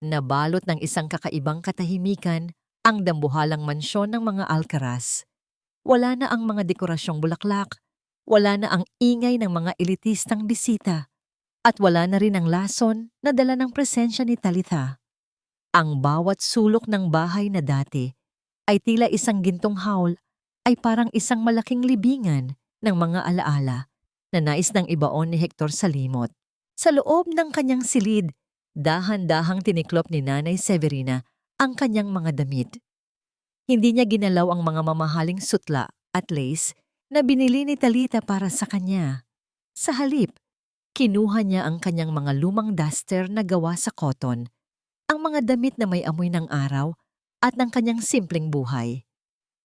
Nabalot ng isang kakaibang katahimikan ang dambuhalang mansyon ng mga Alcaraz. Wala na ang mga dekorasyong bulaklak, wala na ang ingay ng mga elitistang bisita, at wala na rin ang lason na dala ng presensya ni Talitha. Ang bawat sulok ng bahay na dati ay tila isang gintong hawl ay parang isang malaking libingan ng mga alaala na nais ng ibaon ni Hector sa limot. Sa loob ng kanyang silid, dahan-dahang tiniklop ni Nanay Severina ang kanyang mga damit. Hindi niya ginalaw ang mga mamahaling sutla at lace na binili ni Talitha para sa kanya. Sa halip, kinuha niya ang kanyang mga lumang duster na gawa sa cotton, ang mga damit na may amoy ng araw at ng kanyang simpleng buhay.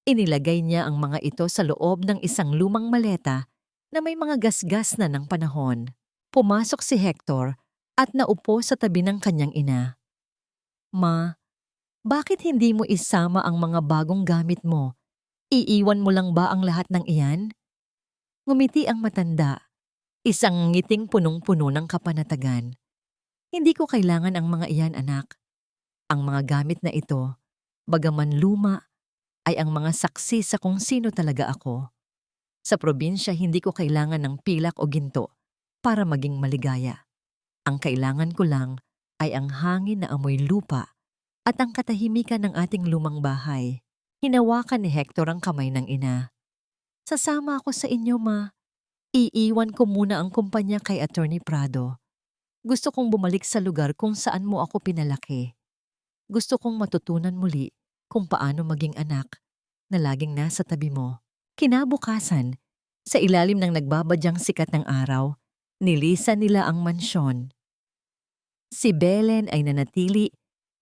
Inilagay niya ang mga ito sa loob ng isang lumang maleta na may mga gasgas na ng panahon. Pumasok si Hector at naupo sa tabi ng kanyang ina. Ma, bakit hindi mo isama ang mga bagong gamit mo? Iiwan mo lang ba ang lahat ng iyan? Ngumiti ang matanda, isang ngiting punong-puno ng kapanatagan. Hindi ko kailangan ang mga iyan, anak. Ang mga gamit na ito, bagaman luma, ay ang mga saksi sa kung sino talaga ako. Sa probinsya, hindi ko kailangan ng pilak o ginto para maging maligaya. Ang kailangan ko lang ay ang hangin na amoy lupa at ang katahimikan ng ating lumang bahay. Hinawakan ni Hector ang kamay ng ina. Sasama ako sa inyo, ma. Iiwan ko muna ang kumpanya kay Attorney Prado. Gusto kong bumalik sa lugar kung saan mo ako pinalaki. Gusto kong matutunan muli kung paano maging anak na laging nasa tabi mo. Kinabukasan, sa ilalim ng nagbabadyang sikat ng araw, nilisan nila ang mansyon. Si Belen ay nanatili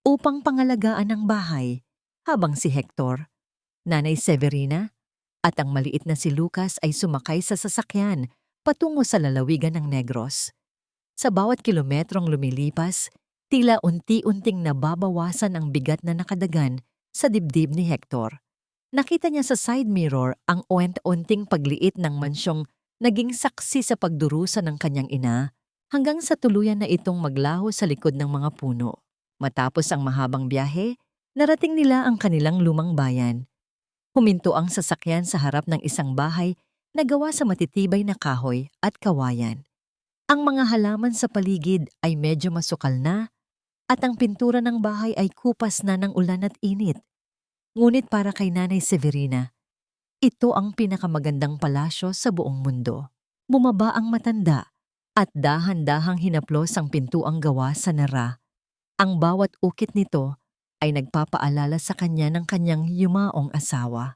upang pangalagaan ang bahay, habang si Hector, Nanay Severina, at ang maliit na si Lucas ay sumakay sa sasakyan patungo sa lalawigan ng Negros. Sa bawat kilometrong lumilipas, tila unti-unting nababawasan ang bigat na nakadagan sa dibdib ni Hector. Nakita niya sa side mirror ang unti-unting pagliit ng mansyong naging saksi sa pagdurusa ng kanyang ina hanggang sa tuluyan na itong maglaho sa likod ng mga puno. Matapos ang mahabang biyahe, narating nila ang kanilang lumang bayan. Huminto ang sasakyan sa harap ng isang bahay na gawa sa matitibay na kahoy at kawayan. Ang mga halaman sa paligid ay medyo masukal na at ang pintura ng bahay ay kupas na ng ulan at init. Ngunit para kay Nanay Severina, ito ang pinakamagandang palasyo sa buong mundo. Bumaba ang matanda at dahan-dahang hinaplos ang pintuang gawa sa nara. Ang bawat ukit nito ay nagpapaalala sa kanya ng kanyang yumaong asawa.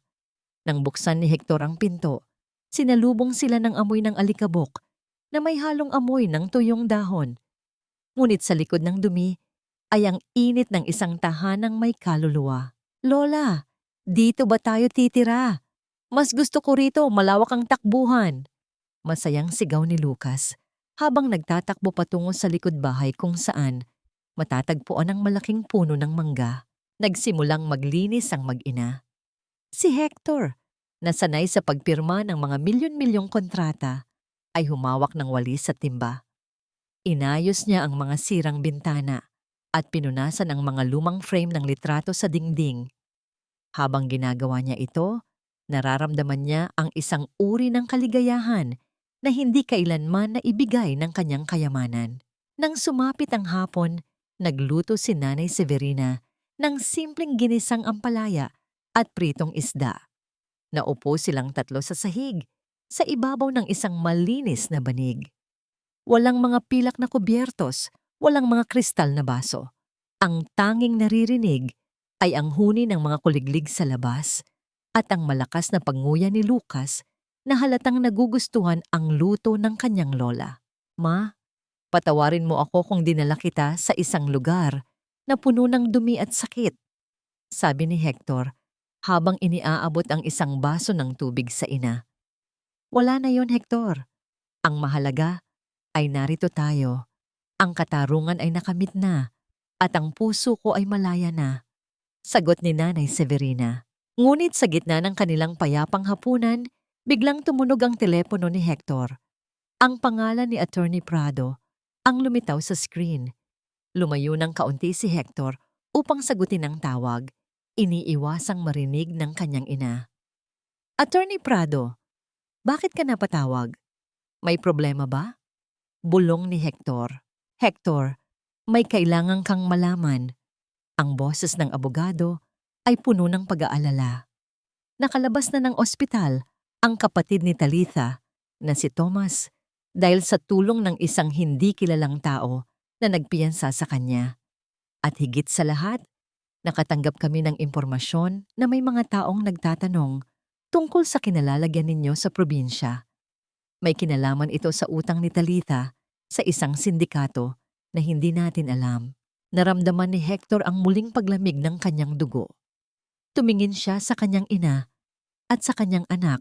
Nang buksan ni Hector ang pinto, sinalubong sila ng amoy ng alikabok na may halong amoy ng tuyong dahon. Ngunit sa likod ng dumi ay ang init ng isang tahanang may kaluluwa. Lola, dito ba tayo titira? Mas gusto ko rito, malawak ang takbuhan. Masayang sigaw ni Lucas habang nagtatakbo patungo sa likod bahay kung saan matatagpuan ang malaking puno ng mangga. Nagsimulang maglinis ang mag-ina. Si Hector, na sanay sa pagpirma ng mga milyon-milyong kontrata, ay humawak ng walis at timba. Inayos niya ang mga sirang bintana at pinunasan ang mga lumang frame ng litrato sa dingding. Habang ginagawa niya ito, nararamdaman niya ang isang uri ng kaligayahan na hindi kailanman naibigay ng kanyang kayamanan. Nang sumapit ang hapon, nagluto si Nanay Severina ng simpleng ginisang ampalaya at pritong isda. Naupo silang tatlo sa sahig, sa ibabaw ng isang malinis na banig. Walang mga pilak na kubyertos, walang mga kristal na baso. Ang tanging naririnig ay ang huni ng mga kuliglig sa labas at ang malakas na panguya ni Lucas na halatang nagugustuhan ang luto ng kanyang lola. Ma, patawarin mo ako kung dinala kita sa isang lugar na puno ng dumi at sakit, sabi ni Hector habang iniaabot ang isang baso ng tubig sa ina. Wala na yon, Hector. Ang mahalaga ay narito tayo. Ang katarungan ay nakamit na at ang puso ko ay malaya na, sagot ni Nanay Severina. Ngunit sa gitna ng kanilang payapang hapunan, biglang tumunog ang telepono ni Hector. Ang pangalan ni Attorney Prado ang lumitaw sa screen. Lumayo ng kaunti si Hector upang sagutin ang tawag, iniiwasang marinig ng kanyang ina. Attorney Prado, bakit ka napatawag? May problema ba? Bulong ni Hector. Hector, may kailangan kang malaman. Ang boses ng abogado ay puno ng pag-aalala. Nakalabas na ng ospital ang kapatid ni Talitha na si Thomas dahil sa tulong ng isang hindi kilalang tao na nagpiyansa sa kanya. At higit sa lahat, nakatanggap kami ng impormasyon na may mga taong nagtatanong tungkol sa kinalalagyan ninyo sa probinsya. May kinalaman ito sa utang ni Talitha sa isang sindikato na hindi natin alam. Naramdaman ni Hector ang muling paglamig ng kanyang dugo. Tumingin siya sa kanyang ina at sa kanyang anak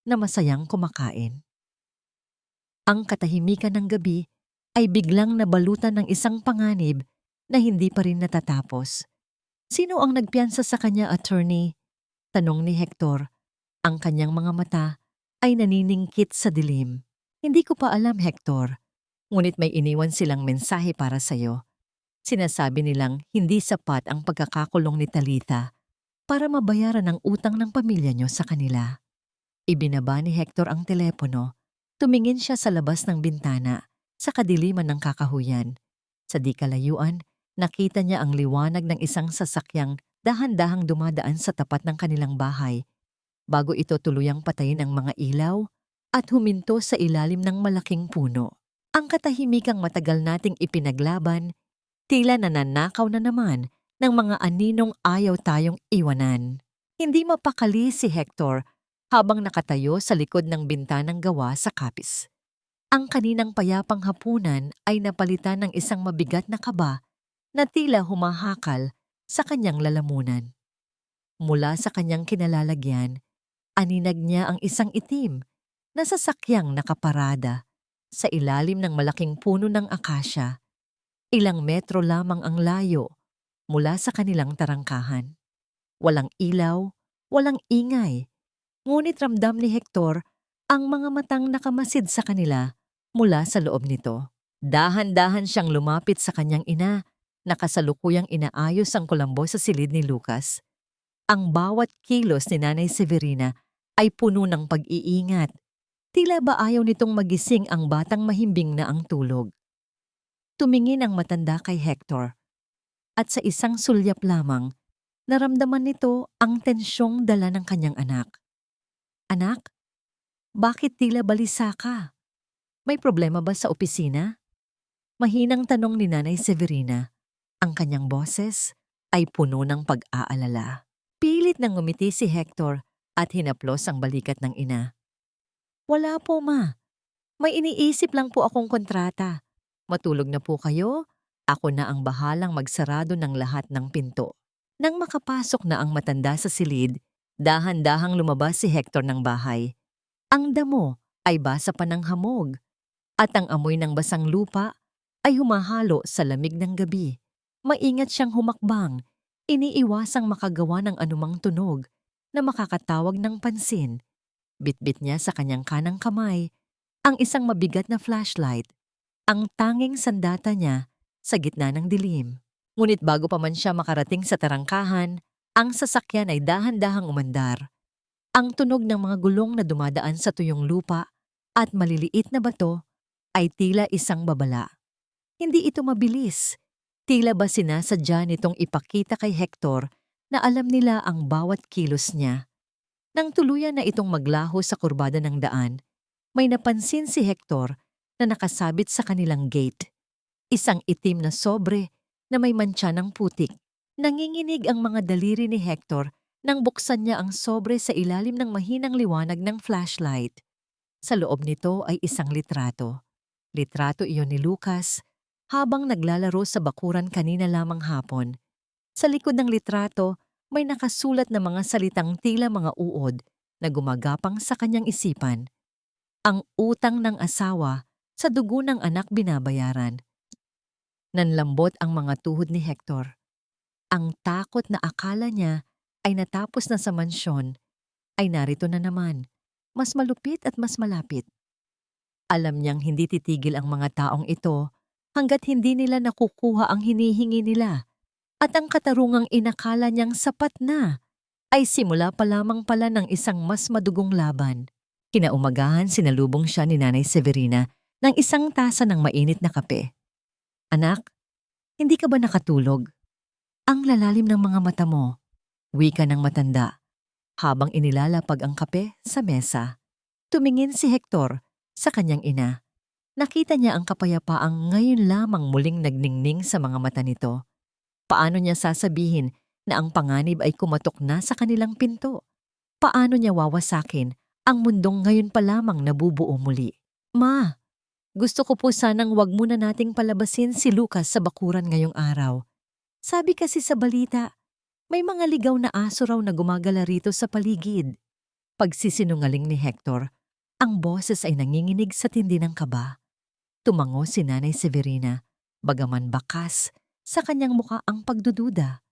na masayang kumakain. Ang katahimikan ng gabi ay biglang nabalutan ng isang panganib na hindi pa rin natatapos. Sino ang nagpiyansa sa kanya, attorney? Tanong ni Hector. Ang kanyang mga mata ay naniningkit sa dilim. Hindi ko pa alam, Hector. Ngunit may iniwan silang mensahe para sa'yo. Sinasabi nilang hindi sapat ang pagkakakulong ni Talitha para mabayaran ang utang ng pamilya niyo sa kanila. Ibinaba ni Hector ang telepono. Tumingin siya sa labas ng bintana, sa kadiliman ng kakahuyan. Sa di kalayuan, nakita niya ang liwanag ng isang sasakyang dahan-dahang dumadaan sa tapat ng kanilang bahay. Bago ito tuluyang patayin ang mga ilaw at huminto sa ilalim ng malaking puno. Ang katahimikang matagal nating ipinaglaban, tila nananakaw na naman ng mga aninong ayaw tayong iwanan. Hindi mapakali si Hector habang nakatayo sa likod ng bintanang gawa sa kapis. Ang kaninang payapang hapunan ay napalitan ng isang mabigat na kaba na tila humahakal sa kanyang lalamunan. Mula sa kanyang kinalalagyan, aninag niya ang isang itim na sasakyang nakaparada sa ilalim ng malaking puno ng akasya. Ilang metro lamang ang layo mula sa kanilang tarangkahan. Walang ilaw, walang ingay, ngunit ramdam ni Hector ang mga matang nakamasid sa kanila mula sa loob nito. Dahan-dahan siyang lumapit sa kanyang ina, nakasalukuyang inaayos ang kulambo sa silid ni Lucas. Ang bawat kilos ni Nanay Severina ay puno ng pag-iingat. Tila ba ayaw nitong magising ang batang mahimbing na ang tulog. Tumingin ang matanda kay Hector at sa isang sulyap lamang, naramdaman nito ang tensyong dala ng kanyang anak. Anak, bakit tila balisa ka? May problema ba sa opisina? Mahinang tanong ni Nanay Severina. Ang kanyang boses ay puno ng pag-aalala. Pilit nang ngumiti si Hector at hinaplos ang balikat ng ina. Wala po, ma. May iniisip lang po akong kontrata. Matulog na po kayo, ako na ang bahalang magsarado ng lahat ng pinto. Nang makapasok na ang matanda sa silid, dahan-dahang lumabas si Hector ng bahay. Ang damo ay basa pa ng hamog, at ang amoy ng basang lupa ay humahalo sa lamig ng gabi. Maingat siyang humakbang, iniiwasang makagawa ng anumang tunog na makakatawag ng pansin. Bitbit niya sa kanyang kanang kamay ang isang mabigat na flashlight, ang tanging sandata niya sa gitna ng dilim. Ngunit bago pa man siya makarating sa tarangkahan, ang sasakyan ay dahan-dahang umandar. Ang tunog ng mga gulong na dumadaan sa tuyong lupa at maliliit na bato ay tila isang babala. Hindi ito mabilis. Tila ba sinasadya nitong ipakita kay Hector na alam nila ang bawat kilos niya. Nang tuluyan na itong maglaho sa kurbada ng daan, may napansin si Hector na nakasabit sa kanilang gate. Isang itim na sobre na may mantsa ng putik. Nanginginig ang mga daliri ni Hector nang buksan niya ang sobre sa ilalim ng mahinang liwanag ng flashlight. Sa loob nito ay isang litrato. Litrato iyon ni Lucas habang naglalaro sa bakuran kanina lamang hapon. Sa likod ng litrato, may nakasulat na mga salitang tila mga uod na gumagapang sa kanyang isipan. Ang utang ng asawa sa dugo ng anak binabayaran. Nanlambot ang mga tuhod ni Hector. Ang takot na akala niya ay natapos na sa mansyon ay narito na naman, mas malupit at mas malapit. Alam niyang hindi titigil ang mga taong ito hanggat hindi nila nakukuha ang hinihingi nila. At ang katarungang inakala niyang sapat na ay simula pa lamang pala ng isang mas madugong laban. Kinaumagahan sinalubong siya ni Nanay Severina ng isang tasa ng mainit na kape. Anak, hindi ka ba nakatulog? Ang lalalim ng mga mata mo, wika ng matanda, habang inilalapag ang kape sa mesa. Tumingin si Hector sa kanyang ina. Nakita niya ang kapayapaang ngayon lamang muling nagningning sa mga mata nito. Paano niya sasabihin na ang panganib ay kumatok na sa kanilang pinto? Paano niya wawasakin ang mundong ngayon pa lamang nabubuo muli? Ma, gusto ko po sanang wag muna nating palabasin si Lucas sa bakuran ngayong araw. Sabi kasi sa balita, may mga ligaw na aso raw na gumagala rito sa paligid. Pagsisinungaling ni Hector, ang boses ay nanginginig sa tindi ng kaba. Tumango si Nanay Severina, bagaman bakas, sa kanyang muka ang pagdududa.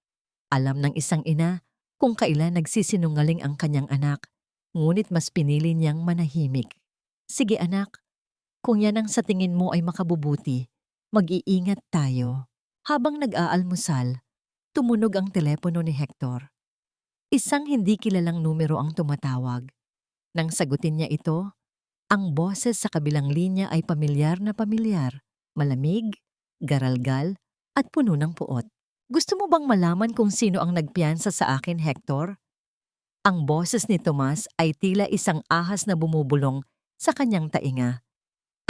Alam ng isang ina kung kailan nagsisinungaling ang kanyang anak, ngunit mas pinili niyang manahimik. Sige anak, kung yan ang sa tingin mo ay makabubuti, mag-iingat tayo. Habang nag-aalmusal, tumunog ang telepono ni Hector. Isang hindi kilalang numero ang tumatawag. Nang sagutin niya ito, ang boses sa kabilang linya ay na pamilyar, malamig, garalgal, at puno ng puot. Gusto mo bang malaman kung sino ang nagpiyansa sa akin, Hector? Ang boses ni Tomas ay tila isang ahas na bumubulong sa kanyang tainga.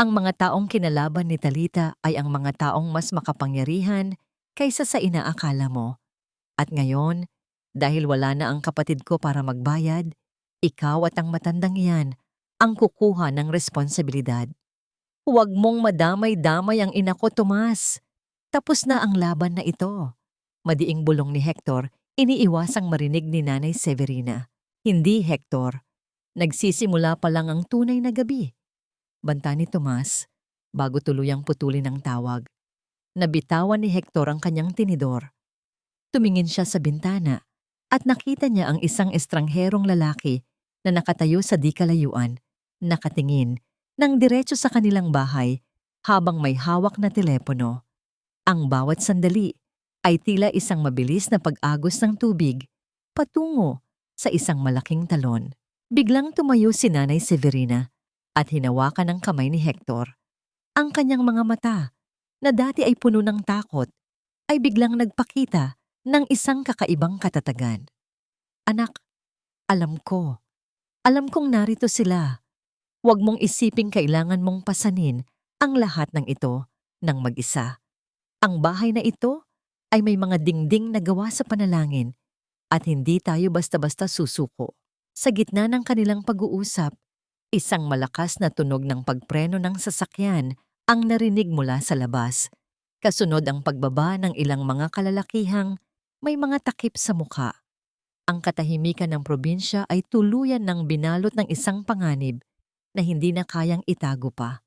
Ang mga taong kinalaban ni Talita ay ang mga taong mas makapangyarihan kaysa sa inaakala mo. At ngayon, dahil wala na ang kapatid ko para magbayad, ikaw at ang matandang iyan ang kukuha ng responsibilidad. Huwag mong madamay-damay ang ina ko, Tomas. Tapos na ang laban na ito. Madiing bulong ni Hector, iniiwasang marinig ni Nanay Severina. Hindi, Hector. Nagsisimula pa lang ang tunay na gabi. Banta ni Tomas, bago tuluyang putulin ang tawag. Nabitawan ni Hector ang kanyang tinidor. Tumingin siya sa bintana at nakita niya ang isang estrangherong lalaki na nakatayo sa di kalayuan, nakatingin ng diretso sa kanilang bahay habang may hawak na telepono. Ang bawat sandali ay tila isang mabilis na pag-agos ng tubig patungo sa isang malaking talon. Biglang tumayo si Nanay Severina at hinawakan ang kamay ni Hector. Ang kanyang mga mata, na dati ay puno ng takot, ay biglang nagpakita ng isang kakaibang katatagan. Anak, alam ko. Alam kong narito sila. Huwag mong isiping kailangan mong pasanin ang lahat ng ito ng mag-isa. Ang bahay na ito ay may mga dingding na gawa sa panalangin at hindi tayo basta-basta susuko. Sa gitna ng kanilang pag-uusap, isang malakas na tunog ng pagpreno ng sasakyan ang narinig mula sa labas. Kasunod ang pagbaba ng ilang mga kalalakihang may mga takip sa muka. Ang katahimikan ng probinsya ay tuluyan ng binalot ng isang panganib na hindi na kayang itago pa.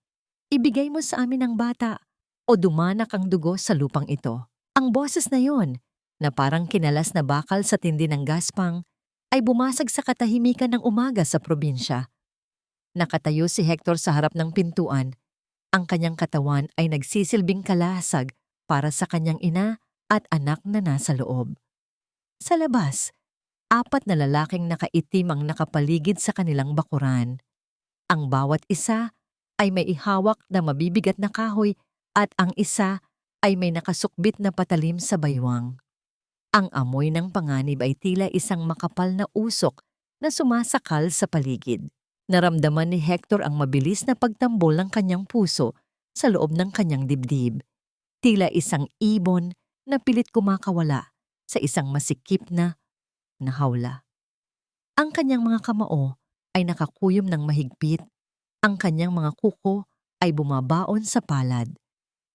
Ibigay mo sa amin ang bata o dumanak ang dugo sa lupang ito. Ang boses na yon, na parang kinalas na bakal sa tindi ng gaspang, ay bumasag sa katahimikan ng umaga sa probinsya. Nakatayo si Hector sa harap ng pintuan. Ang kanyang katawan ay nagsisilbing kalasag para sa kanyang ina at anak na nasa loob. Sa labas, 4 na lalaking nakaitim ang nakapaligid sa kanilang bakuran. Ang bawat isa ay may ihawak na mabibigat na kahoy at ang isa ay may nakasukbit na patalim sa baywang. Ang amoy ng panganib ay tila isang makapal na usok na sumasakal sa paligid. Naramdaman ni Hector ang mabilis na pagtambol ng kanyang puso sa loob ng kanyang dibdib. Tila isang ibon na pilit kumakawala sa isang masikip na hawla. Ang kanyang mga kamao ay nakakuyom ng mahigpit. Ang kanyang mga kuko ay bumabaon sa palad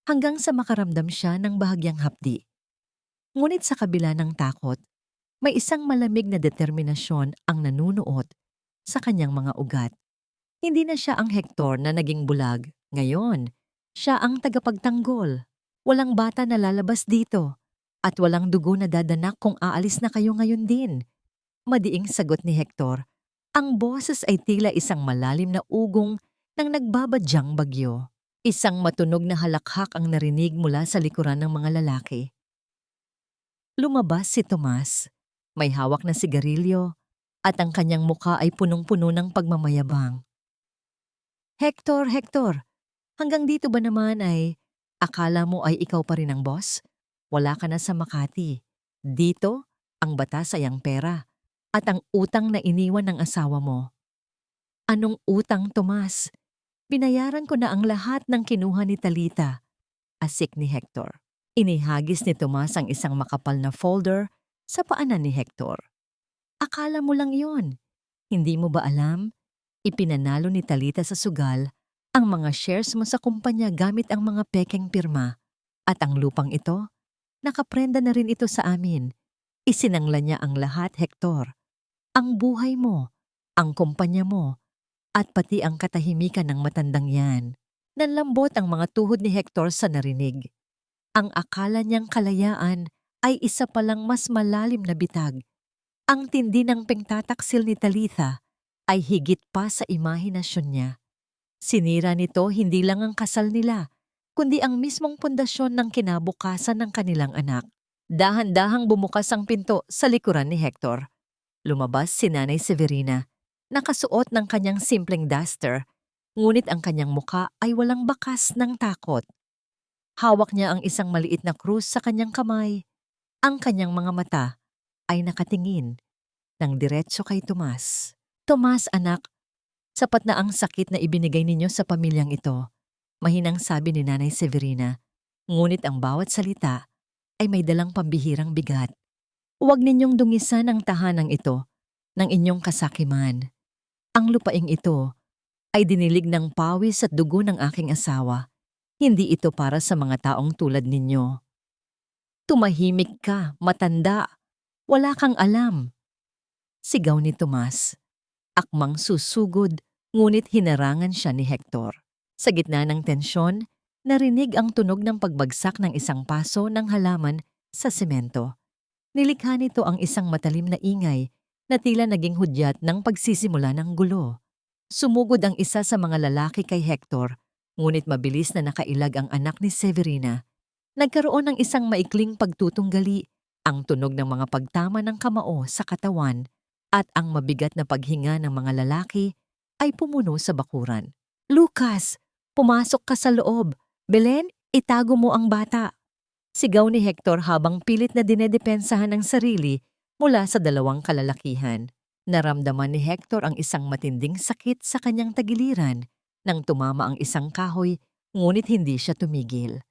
hanggang sa makaramdam siya ng bahagyang hapdi. Ngunit sa kabila ng takot, may isang malamig na determinasyon ang nanunuot sa kanyang mga ugat. Hindi na siya ang Hector na naging bulag. Ngayon, siya ang tagapagtanggol. Walang bata na lalabas dito at walang dugo na dadanak kung aalis na kayo ngayon din. Madiing sagot ni Hector. Ang boses ay tila isang malalim na ugong ng nagbabadyang bagyo. Isang matunog na halakhak ang narinig mula sa likuran ng mga lalaki. Lumabas si Tomas. May hawak na sigarilyo at ang kanyang muka ay punong-puno ng pagmamayabang. Hector, Hector, hanggang dito ba naman ay akala mo ay ikaw pa rin ang boss? Wala ka na sa Makati. Dito, ang batas ay ang pera at ang utang na iniwan ng asawa mo. Anong utang, Tomas? Binayaran ko na ang lahat ng kinuha ni Talita. Asik ni Hector. Inihagis ni Tomas ang isang makapal na folder sa paanan ni Hector. Akala mo lang yon. Hindi mo ba alam? Ipinanalo ni Talita sa sugal ang mga shares mo sa kumpanya gamit ang mga pekeng pirma. At ang lupang ito, nakaprenda na rin ito sa amin. Isinangla niya ang lahat, Hector. Ang buhay mo, ang kumpanya mo, at pati ang katahimikan ng matandang yan. Nanlambot ang mga tuhod ni Hector sa narinig. Ang akala niyang kalayaan ay isa palang mas malalim na bitag. Ang tindi ng pengtataksil ni Talitha ay higit pa sa imahinasyon niya. Sinira nito hindi lang ang kasal nila, kundi ang mismong pundasyon ng kinabukasan ng kanilang anak. Dahan-dahang bumukas ang pinto sa likuran ni Hector. Lumabas si Nanay Severina, nakasuot ng kanyang simpleng duster, ngunit ang kanyang muka ay walang bakas ng takot. Hawak niya ang isang maliit na krus sa kanyang kamay. Ang kanyang mga mata ay nakatingin ng diretso kay Tomas. Tomas, anak, sapat na ang sakit na ibinigay ninyo sa pamilyang ito, mahinang sabi ni Nanay Severina. Ngunit ang bawat salita ay may dalang pambihirang bigat. Huwag ninyong dungisan ang tahanang ito ng inyong kasakiman. Ang lupaing ito ay dinilig ng pawis at dugo ng aking asawa. Hindi ito para sa mga taong tulad ninyo. Tumahimik ka, matanda. Wala kang alam. Sigaw ni Tomas. Akmang susugod, ngunit hinarangan siya ni Hector. Sa gitna ng tensyon, narinig ang tunog ng pagbagsak ng isang paso ng halaman sa semento. Nilikha nito ang isang matalim na ingay na tila naging hudyat ng pagsisimula ng gulo. Sumugod ang isa sa mga lalaki kay Hector, ngunit mabilis na nakailag ang anak ni Severina. Nagkaroon ng isang maikling pagtutunggali, ang tunog ng mga pagtama ng kamao sa katawan at ang mabigat na paghinga ng mga lalaki ay pumuno sa bakuran. Lucas, pumasok ka sa loob. Belen, itago mo ang bata. Sigaw ni Hector habang pilit na dinedepensahan ang sarili mula sa dalawang kalalakihan. Naramdaman ni Hector ang isang matinding sakit sa kanyang tagiliran nang tumama ang isang kahoy, ngunit hindi siya tumigil.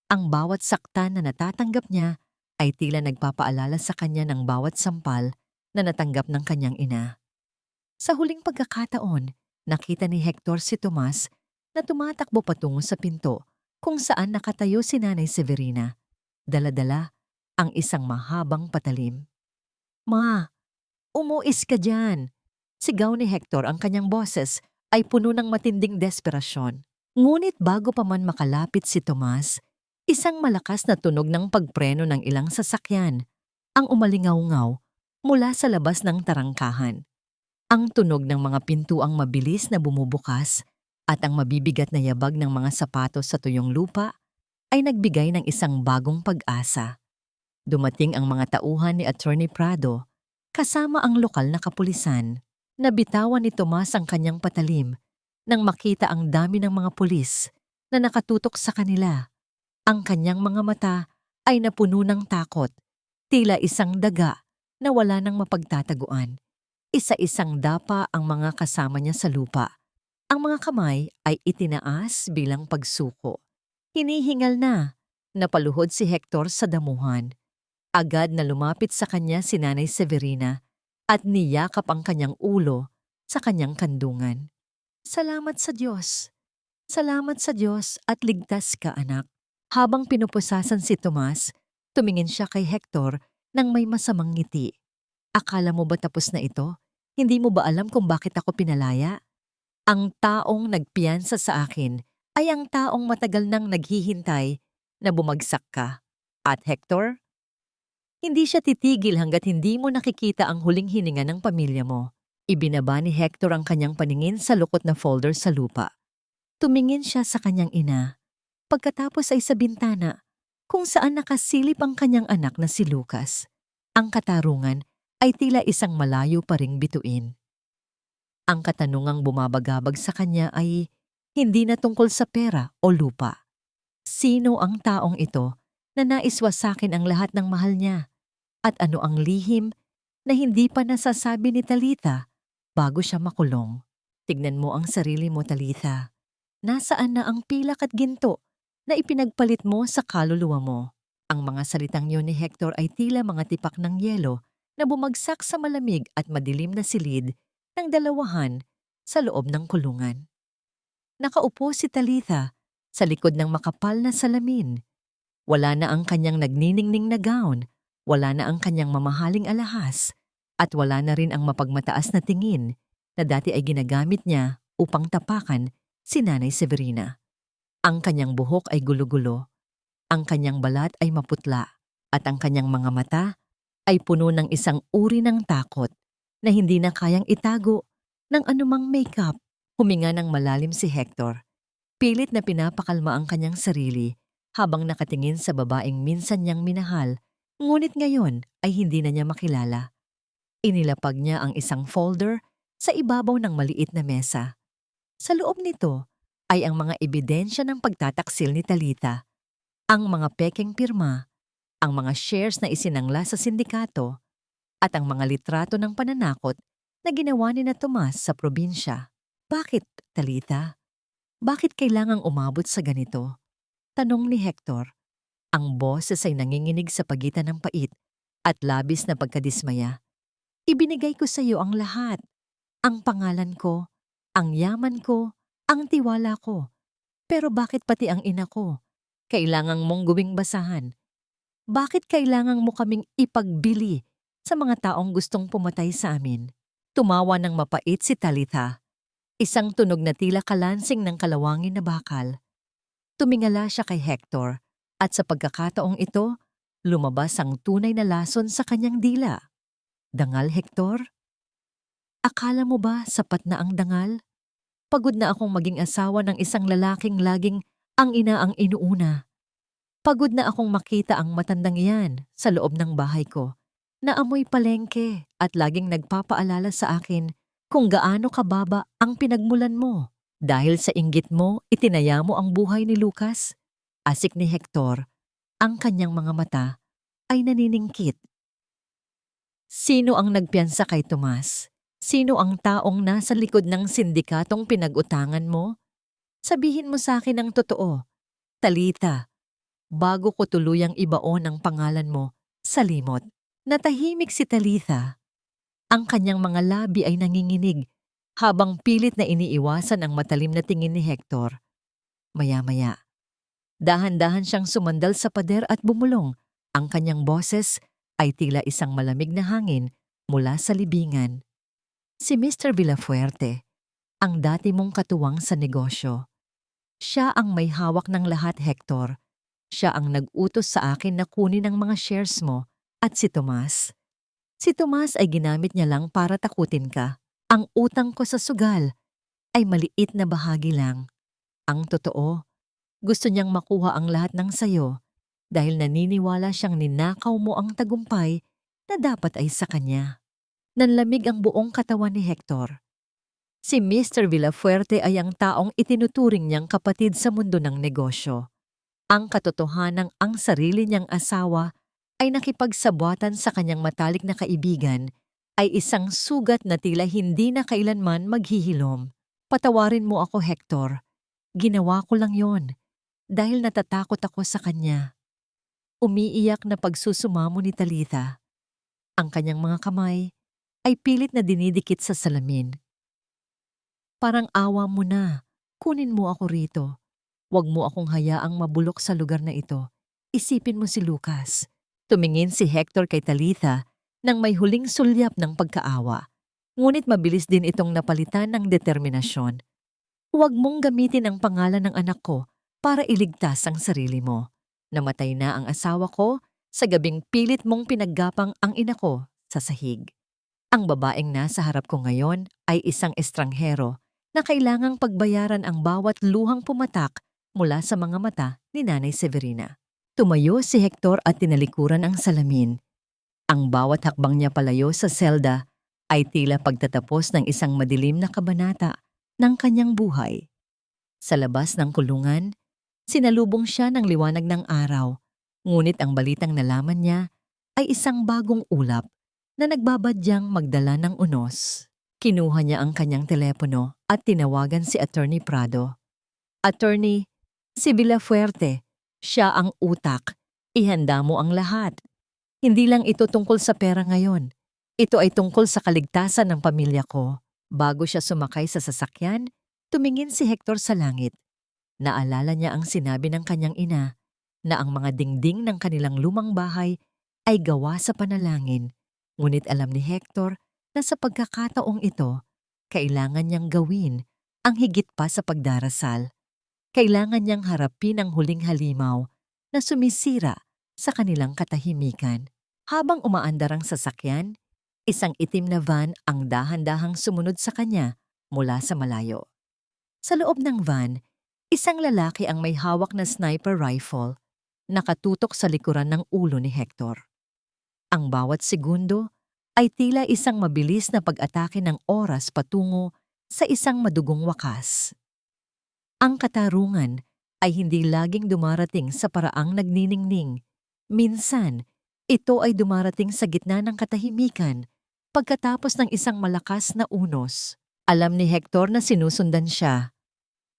Ang bawat sakta na natatanggap niya ay tila nagpapaalala sa kanya ng bawat sampal na natanggap ng kanyang ina. Sa huling pagkakataon, nakita ni Hector si Tomas na tumatakbo patungo sa pinto kung saan nakatayo si Nanay Severina. Dala-dala ang isang mahabang patalim. Ma, umuis ka dyan! Sigaw ni Hector, ang kanyang boses ay puno ng matinding desperasyon. Ngunit bago pa man makalapit si Tomas, isang malakas na tunog ng pagpreno ng ilang sasakyan ang umalingaw-ngaw mula sa labas ng tarangkahan. Ang tunog ng mga pintuang mabilis na bumubukas at ang mabibigat na yabag ng mga sapatos sa tuyong lupa ay nagbigay ng isang bagong pag-asa. Dumating ang mga tauhan ni Attorney Prado kasama ang lokal na kapulisan. Nabitawan ni Tomas ang kanyang patalim nang makita ang dami ng mga pulis na nakatutok sa kanila. Ang kanyang mga mata ay napuno ng takot, tila isang daga na wala nang mapagtataguan. Isa-isang dapa ang mga kasama niya sa lupa. Ang mga kamay ay itinaas bilang pagsuko. Hinihingal na, napaluhod si Hector sa damuhan. Agad na lumapit sa kanya si Nanay Severina at niyakap ang kanyang ulo sa kanyang kandungan. Salamat sa Diyos. Salamat sa Diyos at ligtas ka, anak. Habang pinupusasan si Tomas, tumingin siya kay Hector nang may masamang ngiti. Akala mo ba tapos na ito? Hindi mo ba alam kung bakit ako pinalaya? Ang taong nagpiyansa sa akin ay ang taong matagal nang naghihintay na bumagsak ka. At Hector, hindi siya titigil hanggat hindi mo nakikita ang huling hininga ng pamilya mo. Ibinaba ni Hector ang kanyang paningin sa lukot na folder sa lupa. Tumingin siya sa kanyang ina. Pagkatapos ay sa bintana, kung saan nakasilip ang kanyang anak na si Lucas. Ang katarungan ay tila isang malayo pa ring bituin. Ang katanungang bumabagabag sa kanya ay hindi na tungkol sa pera o lupa. Sino ang taong ito na naiswasakin ang lahat ng mahal niya? At ano ang lihim na hindi pa nasasabi ni Talitha bago siya makulong? Tignan mo ang sarili mo, Talitha. Nasaan na ang pilak at ginto na ipinagpalit mo sa kaluluwa mo? Ang mga salitang yun ni Hector ay tila mga tipak ng yelo na bumagsak sa malamig at madilim na silid ng dalawahan sa loob ng kulungan. Nakaupo si Talitha sa likod ng makapal na salamin. Wala na ang kanyang nagniningning na gown, wala na ang kanyang mamahaling alahas, at wala na rin ang mapagmataas na tingin na dati ay ginagamit niya upang tapakan si Nanay Severina. Ang kanyang buhok ay gulo-gulo, ang kanyang balat ay maputla, at ang kanyang mga mata ay puno ng isang uri ng takot na hindi na kayang itago ng anumang makeup. Huminga ng malalim si Hector. Pilit na pinapakalma ang kanyang sarili habang nakatingin sa babaeng minsan niyang minahal, ngunit ngayon ay hindi na niya makilala. Inilapag niya ang isang folder sa ibabaw ng maliit na mesa. Sa loob nito ay ang mga ebidensya ng pagtataksil ni Talita, ang mga pekeng pirma, ang mga shares na isinangla sa sindikato, at ang mga litrato ng pananakot na ginawa ni na Tomas sa probinsya. Bakit, Talita? Bakit kailangang umabot sa ganito? Tanong ni Hector. Ang boses ay nanginginig sa pagitan ng pait at labis na pagkadismaya. Ibinigay ko sa iyo ang lahat. Ang pangalan ko, ang yaman ko, ang tiwala ko. Pero bakit pati ang ina ko? Kailangang mong gawing basahan. Bakit kailangang mo kaming ipagbili sa mga taong gustong pumatay sa amin? Tumawa ng mapait si Talitha. Isang tunog na tila kalansing ng kalawangin na bakal. Tumingala siya kay Hector at sa pagkakataong ito, lumabas ang tunay na lason sa kanyang dila. Dangal, Hector? Akala mo ba sapat na ang dangal? Pagod na akong maging asawa ng isang lalaking laging ang ina ang inuuna. Pagod na akong makita ang matandang iyan sa loob ng bahay ko, na amoy palengke at laging nagpapaalala sa akin kung gaano kababa ang pinagmulan mo. Dahil sa inggit mo, itinaya mo ang buhay ni Lucas. Asik ni Hector, ang kanyang mga mata ay naniningkit. Sino ang nagpiyansa kay Tomas? Sino ang taong nasa likod ng sindikatong pinag-utangan mo? Sabihin mo sa akin ang totoo. Talita, bago ko tuluyang ibaon ang pangalan mo sa limot. Natahimik si Talitha. Ang kanyang mga labi ay nanginginig habang pilit na iniiwasan ang matalim na tingin ni Hector. Maya-maya, dahan-dahan siyang sumandal sa pader at bumulong. Ang kanyang boses ay tila isang malamig na hangin mula sa libingan. Si Mr. Villafuerte, ang dati mong katuwang sa negosyo. Siya ang may hawak ng lahat, Hector. Siya ang nag-utos sa akin na kunin ang mga shares mo at si Tomas. Si Tomas ay ginamit niya lang para takutin ka. Ang utang ko sa sugal ay maliit na bahagi lang. Ang totoo, gusto niyang makuha ang lahat ng sayo dahil naniniwala siyang ninakaw mo ang tagumpay na dapat ay sa kanya. Nanlamig ang buong katawan ni Hector. Si Mr. Villafuerte ay ang taong itinuturing niyang kapatid sa mundo ng negosyo. Ang katotohanang ang sarili niyang asawa ay nakipagsabwatan sa kanyang matalik na kaibigan ay isang sugat na tila hindi na kailanman maghihilom. Patawarin mo ako, Hector. Ginawa ko lang yon dahil natatakot ako sa kanya. Umiiyak na pagsusumamo ni Talitha. Ang kanyang mga kamay ay pilit na dinidikit sa salamin. Parang awa mo na. Kunin mo ako rito. Huwag mo akong hayaang mabulok sa lugar na ito. Isipin mo si Lucas. Tumingin si Hector kay Talitha nang may huling sulyap ng pagkaawa. Ngunit mabilis din itong napalitan ng determinasyon. Huwag mong gamitin ang pangalan ng anak ko para iligtas ang sarili mo. Namatay na ang asawa ko sa gabing pilit mong pinaggapang ang ina ko sa sahig. Ang babaeng nasa harap ko ngayon ay isang estranghero na kailangang pagbayaran ang bawat luhang pumatak mula sa mga mata ni Nanay Severina. Tumayo si Hector at tinalikuran ang salamin. Ang bawat hakbang niya palayo sa selda ay tila pagtatapos ng isang madilim na kabanata ng kanyang buhay. Sa labas ng kulungan, sinalubong siya ng liwanag ng araw, ngunit ang balitang nalaman niya ay isang bagong ulap na nagbabadyang magdala ng unos. Kinuha niya ang kanyang telepono at tinawagan si Attorney Prado. Attorney, si Villafuerte, siya ang utak. Ihanda mo ang lahat. Hindi lang ito tungkol sa pera ngayon. Ito ay tungkol sa kaligtasan ng pamilya ko. Bago siya sumakay sa sasakyan, tumingin si Hector sa langit. Naalala niya ang sinabi ng kanyang ina na ang mga dingding ng kanilang lumang bahay ay gawa sa panalangin. Ngunit alam ni Hector na sa pagkakataong ito, kailangan niyang gawin ang higit pa sa pagdarasal. Kailangan niyang harapin ang huling halimaw na sumisira sa kanilang katahimikan. Habang umaandar ang sasakyan, isang itim na van ang dahan-dahang sumunod sa kanya mula sa malayo. Sa loob ng van, isang lalaki ang may hawak na sniper rifle, nakatutok sa likuran ng ulo ni Hector. Ang bawat segundo ay tila isang mabilis na pag-atake ng oras patungo sa isang madugong wakas. Ang katarungan ay hindi laging dumarating sa paraang nagniningning. Minsan, ito ay dumarating sa gitna ng katahimikan pagkatapos ng isang malakas na unos. Alam ni Hector na sinusundan siya.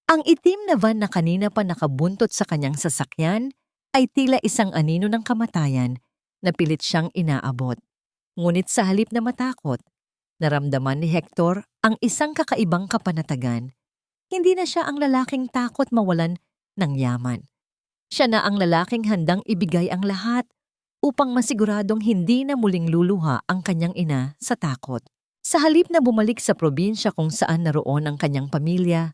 Ang itim na van na kanina pa nakabuntot sa kanyang sasakyan ay tila isang anino ng kamatayan na pilit siyang inaabot. Ngunit sa halip na matakot, naramdaman ni Hector ang isang kakaibang kapanatagan. Hindi na siya ang lalaking takot mawalan ng yaman. Siya na ang lalaking handang ibigay ang lahat upang masiguradong hindi na muling luluha ang kanyang ina sa takot. Sa halip na bumalik sa probinsya kung saan naroon ang kanyang pamilya,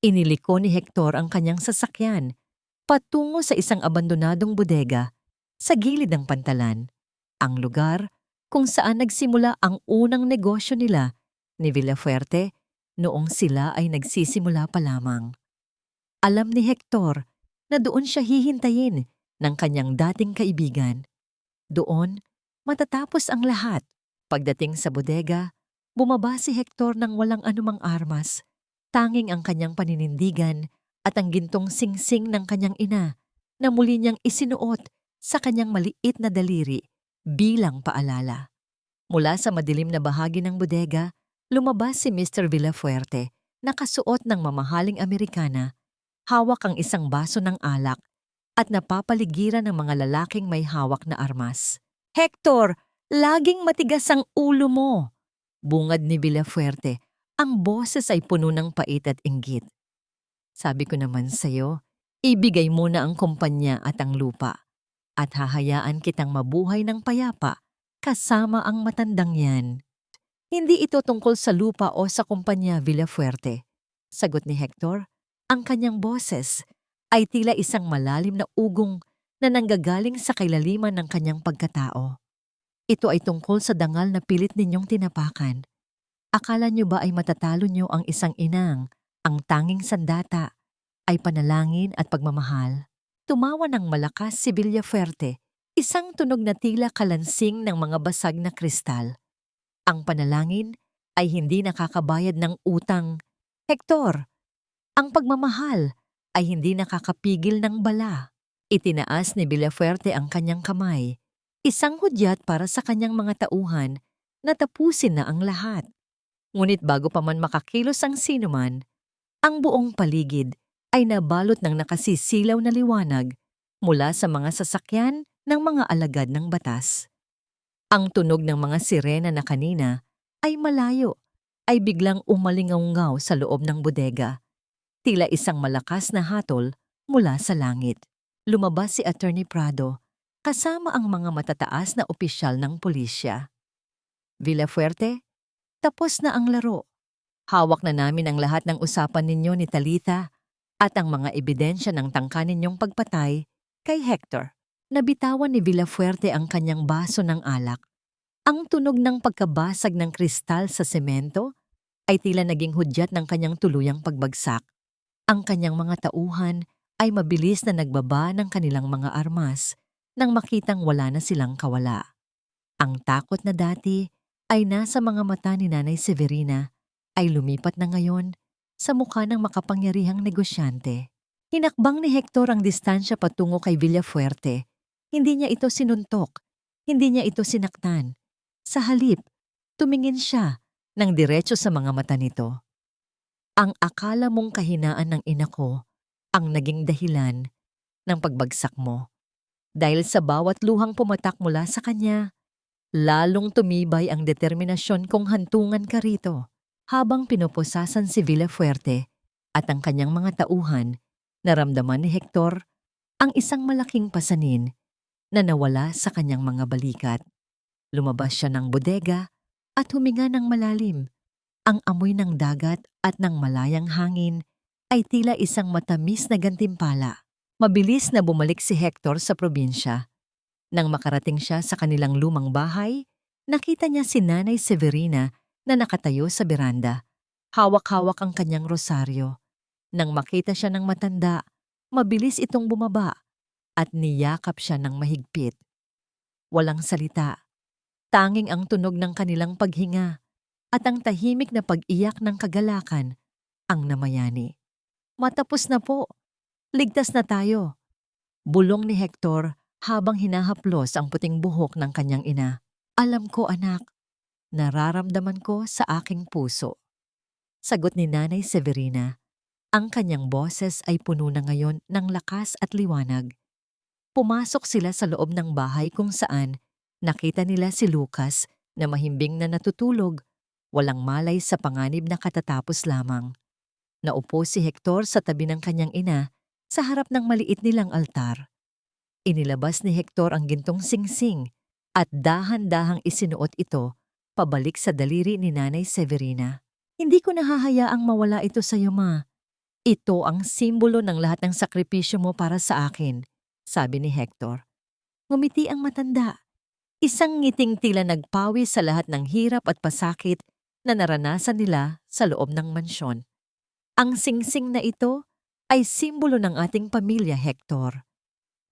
iniliko ni Hector ang kanyang sasakyan patungo sa isang abandonadong bodega sa gilid ng pantalan, ang lugar kung saan nagsimula ang unang negosyo nila ni Villafuerte noong sila ay nagsisimula pa lamang. Alam ni Hector na doon siya hihintayin ng kanyang dating kaibigan. Doon, matatapos ang lahat. Pagdating sa bodega, bumaba si Hector ng walang anumang armas, tanging ang kanyang paninindigan at ang gintong singsing ng kanyang ina na muli niyang isinuot sa kanyang maliit na daliri bilang paalala. Mula sa madilim na bahagi ng bodega, lumabas si Mr. Villafuerte, nakasuot ng mamahaling Amerikana, hawak ang isang baso ng alak at napapaligiran ng mga lalaking may hawak na armas. "Hector, laging matigas ang ulo mo!" Bungad ni Villafuerte. Ang boses ay puno ng pait at inggit. "Sabi ko naman sa'yo, ibigay mo na ang kumpanya at ang lupa at hahayaan kitang mabuhay ng payapa kasama ang matandang yan." "Hindi ito tungkol sa lupa o sa kumpanya, Villafuerte," sagot ni Hector. Ang kanyang boses ay tila isang malalim na ugong na nanggagaling sa kailaliman ng kanyang pagkatao. "Ito ay tungkol sa dangal na pilit ninyong tinapakan. Akala niyo ba ay matatalo niyo ang isang inang, ang tanging sandata ay panalangin at pagmamahal?" Tumawa ng malakas si Villafuerte, isang tunog na tila kalansing ng mga basag na kristal. "Ang panalangin ay hindi nakakabayad ng utang, Hector. Ang pagmamahal ay hindi nakakapigil ng bala." Itinaas ni Villafuerte ang kanyang kamay, isang hudyat para sa kanyang mga tauhan na tapusin na ang lahat. Ngunit bago pa man makakilos ang sinuman, ang buong paligid ay nabalot ng nakasisilaw na liwanag mula sa mga sasakyan ng mga alagad ng batas. Ang tunog ng mga sirena na kanina ay malayo, ay biglang umalingaw sa loob ng bodega. Tila isang malakas na hatol mula sa langit. Lumabas si Attorney Prado kasama ang mga matataas na opisyal ng pulisya. "Villafuerte, tapos na ang laro. Hawak na namin ang lahat ng usapan ninyo ni Talitha at ang mga ebidensya ng tangka ninyong pagpatay kay Hector." Nabitawan ni Villafuerte ang kanyang baso ng alak. Ang tunog ng pagkabasag ng kristal sa semento ay tila naging hudyat ng kanyang tuluyang pagbagsak. Ang kanyang mga tauhan ay mabilis na nagbaba ng kanilang mga armas nang makitang wala na silang kawala. Ang takot na dati ay nasa mga mata ni Nanay Severina ay lumipat na ngayon sa mukha ng makapangyarihang negosyante. Hinakbang ni Hector ang distansya patungo kay Villafuerte. Hindi niya ito sinuntok, hindi niya ito sinaktan. Sa halip, tumingin siya ng diretso sa mga mata nito. "Ang akala mong kahinaan ng ina ko ang naging dahilan ng pagbagsak mo. Dahil sa bawat luhang pumatak mula sa kanya, lalong tumibay ang determinasyon kong hantungan ka rito." Habang pinupusasan si Villafuerte at ang kanyang mga tauhan, naramdaman ni Hector ang isang malaking pasanin na nawala sa kanyang mga balikat. Lumabas siya ng bodega at huminga ng malalim. Ang amoy ng dagat at ng malayang hangin ay tila isang matamis na gantimpala. Mabilis na bumalik si Hector sa probinsya. Nang makarating siya sa kanilang lumang bahay, nakita niya si Nanay Severina na nakatayo sa beranda. Hawak-hawak ang kanyang rosaryo. Nang makita siya ng matanda, mabilis itong bumaba at niyakap siya ng mahigpit. Walang salita, Tanging ang tunog ng kanilang paghinga at ang tahimik na pag-iyak ng kagalakan ang namayani. Matapos na po, ligtas na tayo. Bulong ni Hector habang hinahaplos ang puting buhok ng kanyang ina. Alam ko anak, nararamdaman ko sa aking puso. Sagot ni Nanay Severina. Ang kanyang boses ay puno na ngayon ng lakas at liwanag. Pumasok sila sa loob ng bahay kung saan nakita nila si Lucas na mahimbing na natutulog, walang malay sa panganib na katatapos lamang. Naupo si Hector sa tabi ng kanyang ina sa harap ng maliit nilang altar. Inilabas ni Hector ang gintong singsing at dahan-dahang isinuot ito pabalik sa daliri ni Nanay Severina. Hindi ko nahahayaang mawala ito sa iyo, Ma. Ito ang simbolo ng lahat ng sakripisyo mo para sa akin, sabi ni Hector. Ngumiti ang matanda. Isang ngiting tila nagpawi sa lahat ng hirap at pasakit na naranasan nila sa loob ng mansyon. Ang singsing na ito ay simbolo ng ating pamilya, Hector.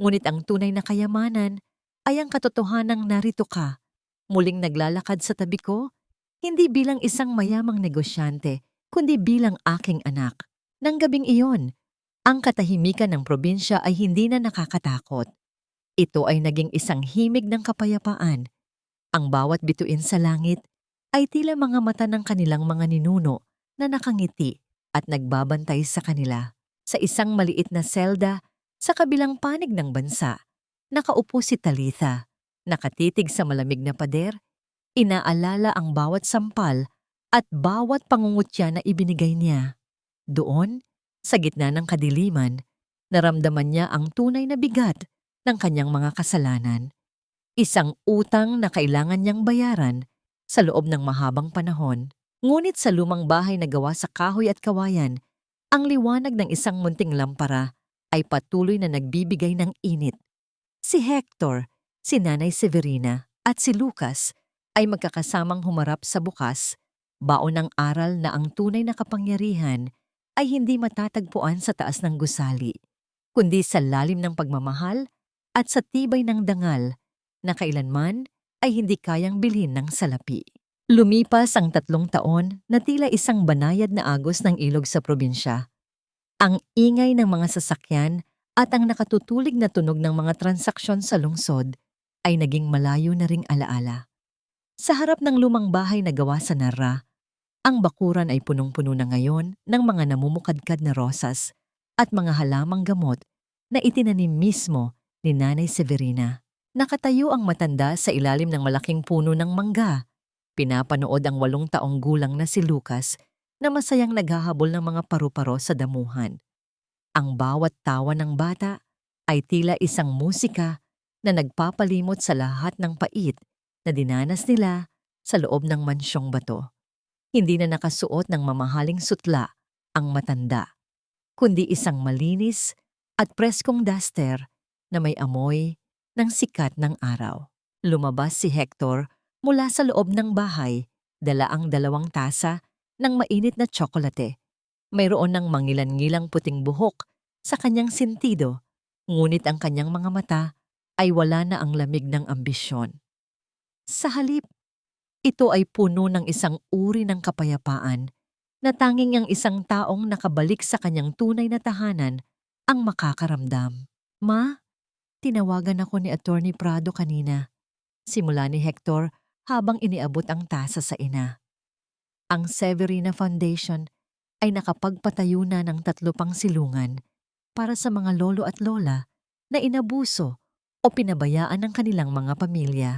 Ngunit ang tunay na kayamanan ay ang katotohanang narito ka, muling naglalakad sa tabi ko, hindi bilang isang mayamang negosyante, kundi bilang aking anak. Nang gabing iyon, ang katahimikan ng probinsya ay hindi na nakakatakot. Ito ay naging isang himig ng kapayapaan. Ang bawat bituin sa langit ay tila mga mata ng kanilang mga ninuno na nakangiti at nagbabantay sa kanila. Sa isang maliit na selda sa kabilang panig ng bansa, nakaupo si Talitha, nakatitig sa malamig na pader, inaalala ang bawat sampal at bawat pangungutya na ibinigay niya. Doon, sa gitna ng kadiliman, naramdaman niya ang tunay na bigat ng kanyang mga kasalanan. Isang utang na kailangan niyang bayaran sa loob ng mahabang panahon. Ngunit sa lumang bahay na gawa sa kahoy at kawayan, ang liwanag ng isang munting lampara ay patuloy na nagbibigay ng init. Si Hector, si Nanay Severina at si Lucas ay magkakasamang humarap sa bukas, baon ng aral na ang tunay na kapangyarihan ay hindi matatagpuan sa taas ng gusali, kundi sa lalim ng pagmamahal at sa tibay ng dangal na kailanman ay hindi kayang bilhin ng salapi. Lumipas ang 3 taon na tila isang banayad na agos ng ilog sa probinsya. Ang ingay ng mga sasakyan at ang nakatutulig na tunog ng mga transaksyon sa lungsod ay naging malayo na ring alaala. Sa harap ng lumang bahay na gawa sa narra, ang bakuran ay punong-puno na ngayon ng mga namumukadkad na rosas at mga halamang gamot na itinanim mismo ni Nanay Severina. Nakatayo ang matanda sa ilalim ng malaking puno ng mangga. Pinapanood ang 8 taong gulang na si Lucas na masayang naghahabol ng mga paru-paro sa damuhan. Ang bawat tawa ng bata ay tila isang musika na nagpapalimot sa lahat ng pait na dinanas nila sa loob ng mansyong bato. Hindi na nakasuot ng mamahaling sutla ang matanda, kundi isang malinis at preskong duster na may amoy ng sikat ng araw. Lumabas si Hector mula sa loob ng bahay, dala ang 2 tasa ng mainit na tsokolate. Mayroon ng mangilan-ngilang puting buhok sa kanyang sentido, ngunit ang kanyang mga mata ay wala na ang lamig ng ambisyon. Sa halip, ito ay puno ng isang uri ng kapayapaan na tanging ang isang taong nakabalik sa kanyang tunay na tahanan ang makakaramdam. Ma, tinawagan ako ni Attorney Prado kanina. Simula ni Hector habang iniabot ang tasa sa ina. Ang Severina Foundation ay nakapagpatayo na ng 3 pang silungan para sa mga lolo at lola na inabuso o pinabayaan ng kanilang mga pamilya.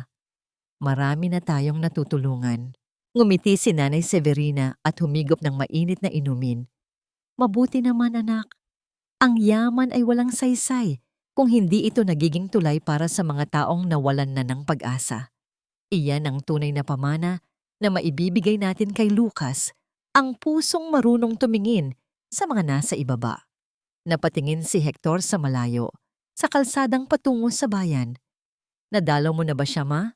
Marami na tayong natutulungan. Ngumiti si Nanay Severina at humigop ng mainit na inumin. Mabuti naman anak. Ang yaman ay walang saysay kung hindi ito nagiging tulay para sa mga taong nawalan na ng pag-asa. Iyan ang tunay na pamana na maibibigay natin kay Lucas, ang pusong marunong tumingin sa mga nasa ibaba. Napatingin si Hector sa malayo, sa kalsadang patungo sa bayan. Nadalaw mo na ba siya, Ma?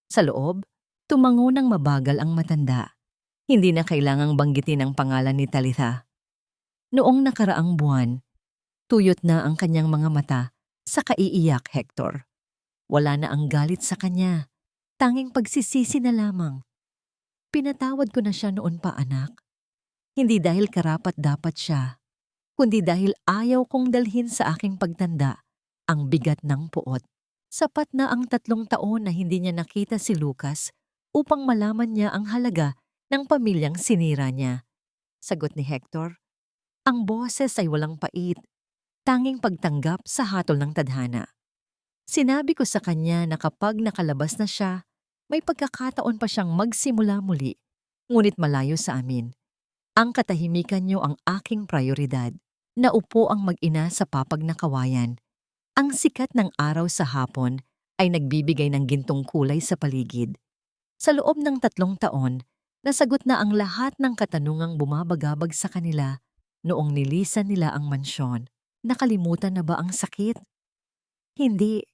Sa loob, tumango ng mabagal ang matanda. Hindi na kailangang banggitin ang pangalan ni Talitha. Noong nakaraang buwan, tuyot na ang kanyang mga mata sa kaiiyak, Hector. Wala na ang galit sa kanya. tanging pagsisisi na lamang. Pinatawad ko na siya noon pa, anak. Hindi dahil karapat-dapat siya, kundi dahil ayaw kong dalhin sa aking pagtanda ang bigat ng puot. Sapat na ang 3 taon na hindi niya nakita si Lucas upang malaman niya ang halaga ng pamilyang sinira niya. Sagot ni Hector, ang boses ay walang pait, tanging pagtanggap sa hatol ng tadhana. Sinabi ko sa kanya na kapag nakalabas na siya, may pagkakataon pa siyang magsimula muli, ngunit malayo sa amin. Ang katahimikan niyo ang aking prioridad. Naupo ang mag-ina sa papag na kawayan. Ang sikat ng araw sa hapon ay nagbibigay ng gintong kulay sa paligid. Sa loob ng 3 taon, nasagot na ang lahat ng katanungang bumabagabag sa kanila noong nilisan nila ang mansyon. Nakalimutan na ba ang sakit? Hindi.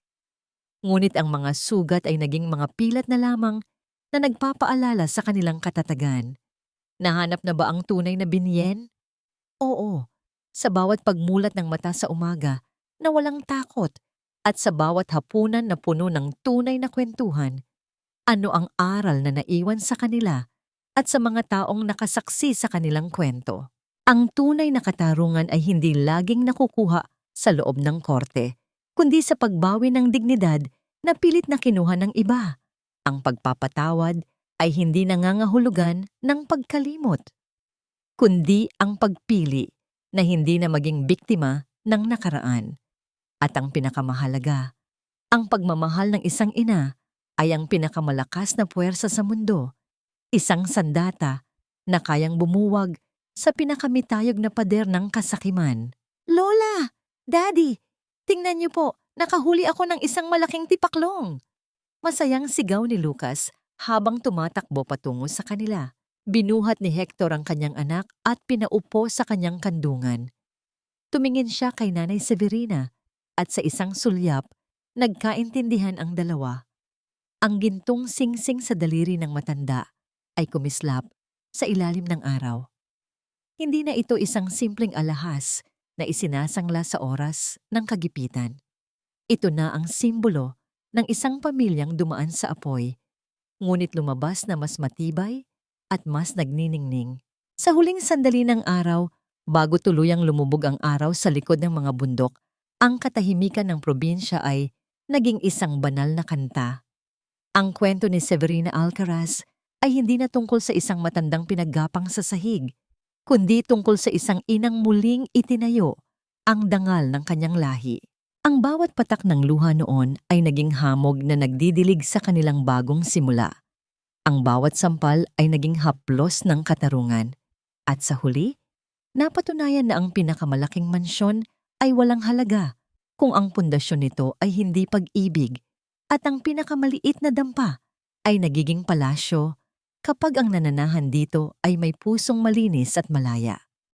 Ngunit ang mga sugat ay naging mga pilat na lamang na nagpapaalala sa kanilang katatagan. Nahanap na ba ang tunay na binyen? Oo. Sa bawat pagmulat ng mata sa umaga na walang takot at sa bawat hapunan na puno ng tunay na kwentuhan, ano ang aral na naiwan sa kanila at sa mga taong nakasaksi sa kanilang kwento. Ang tunay na katarungan ay hindi laging nakukuha sa loob ng korte, kundi sa pagbawi ng dignidad na pilit na kinuha ng iba. Ang pagpapatawad ay hindi nangangahulugan ng pagkalimot, kundi ang pagpili na hindi na maging biktima ng nakaraan. At ang pinakamahalaga, ang pagmamahal ng isang ina ay ang pinakamalakas na puwersa sa mundo, isang sandata na kayang bumuwag sa pinakamitayog na pader ng kasakiman. Lola! Daddy! Tingnan niyo po, nakahuli ako ng isang malaking tipaklong! Masayang sigaw ni Lucas habang tumatakbo patungo sa kanila. Binuhat ni Hector ang kanyang anak at pinaupo sa kanyang kandungan. Tumingin siya kay Nanay Severina at sa isang sulyap, nagkaintindihan ang dalawa. Ang gintong singsing sa daliri ng matanda ay kumislap sa ilalim ng araw. Hindi na ito isang simpleng alahas na isinasangla sa oras ng kagipitan. Ito na ang simbolo ng isang pamilyang dumaan sa apoy, ngunit lumabas na mas matibay at mas nagniningning. Sa huling sandali ng araw, bago tuluyang lumubog ang araw sa likod ng mga bundok, ang katahimikan ng probinsya ay naging isang banal na kanta. Ang kwento ni Severina Alcaraz ay hindi na tungkol sa isang matandang pinaggapang sa sahig, kundi tungkol sa isang inang muling itinayo ang dangal ng kanyang lahi. Ang bawat patak ng luha noon ay naging hamog na nagdidilig sa kanilang bagong simula. Ang bawat sampal ay naging haplos ng katarungan. At sa huli, napatunayan na ang pinakamalaking mansyon ay walang halaga kung ang pundasyon nito ay hindi pag-ibig at ang pinakamaliit na dampa ay nagiging palasyo kapag ang nananahan dito ay may pusong malinis at malaya.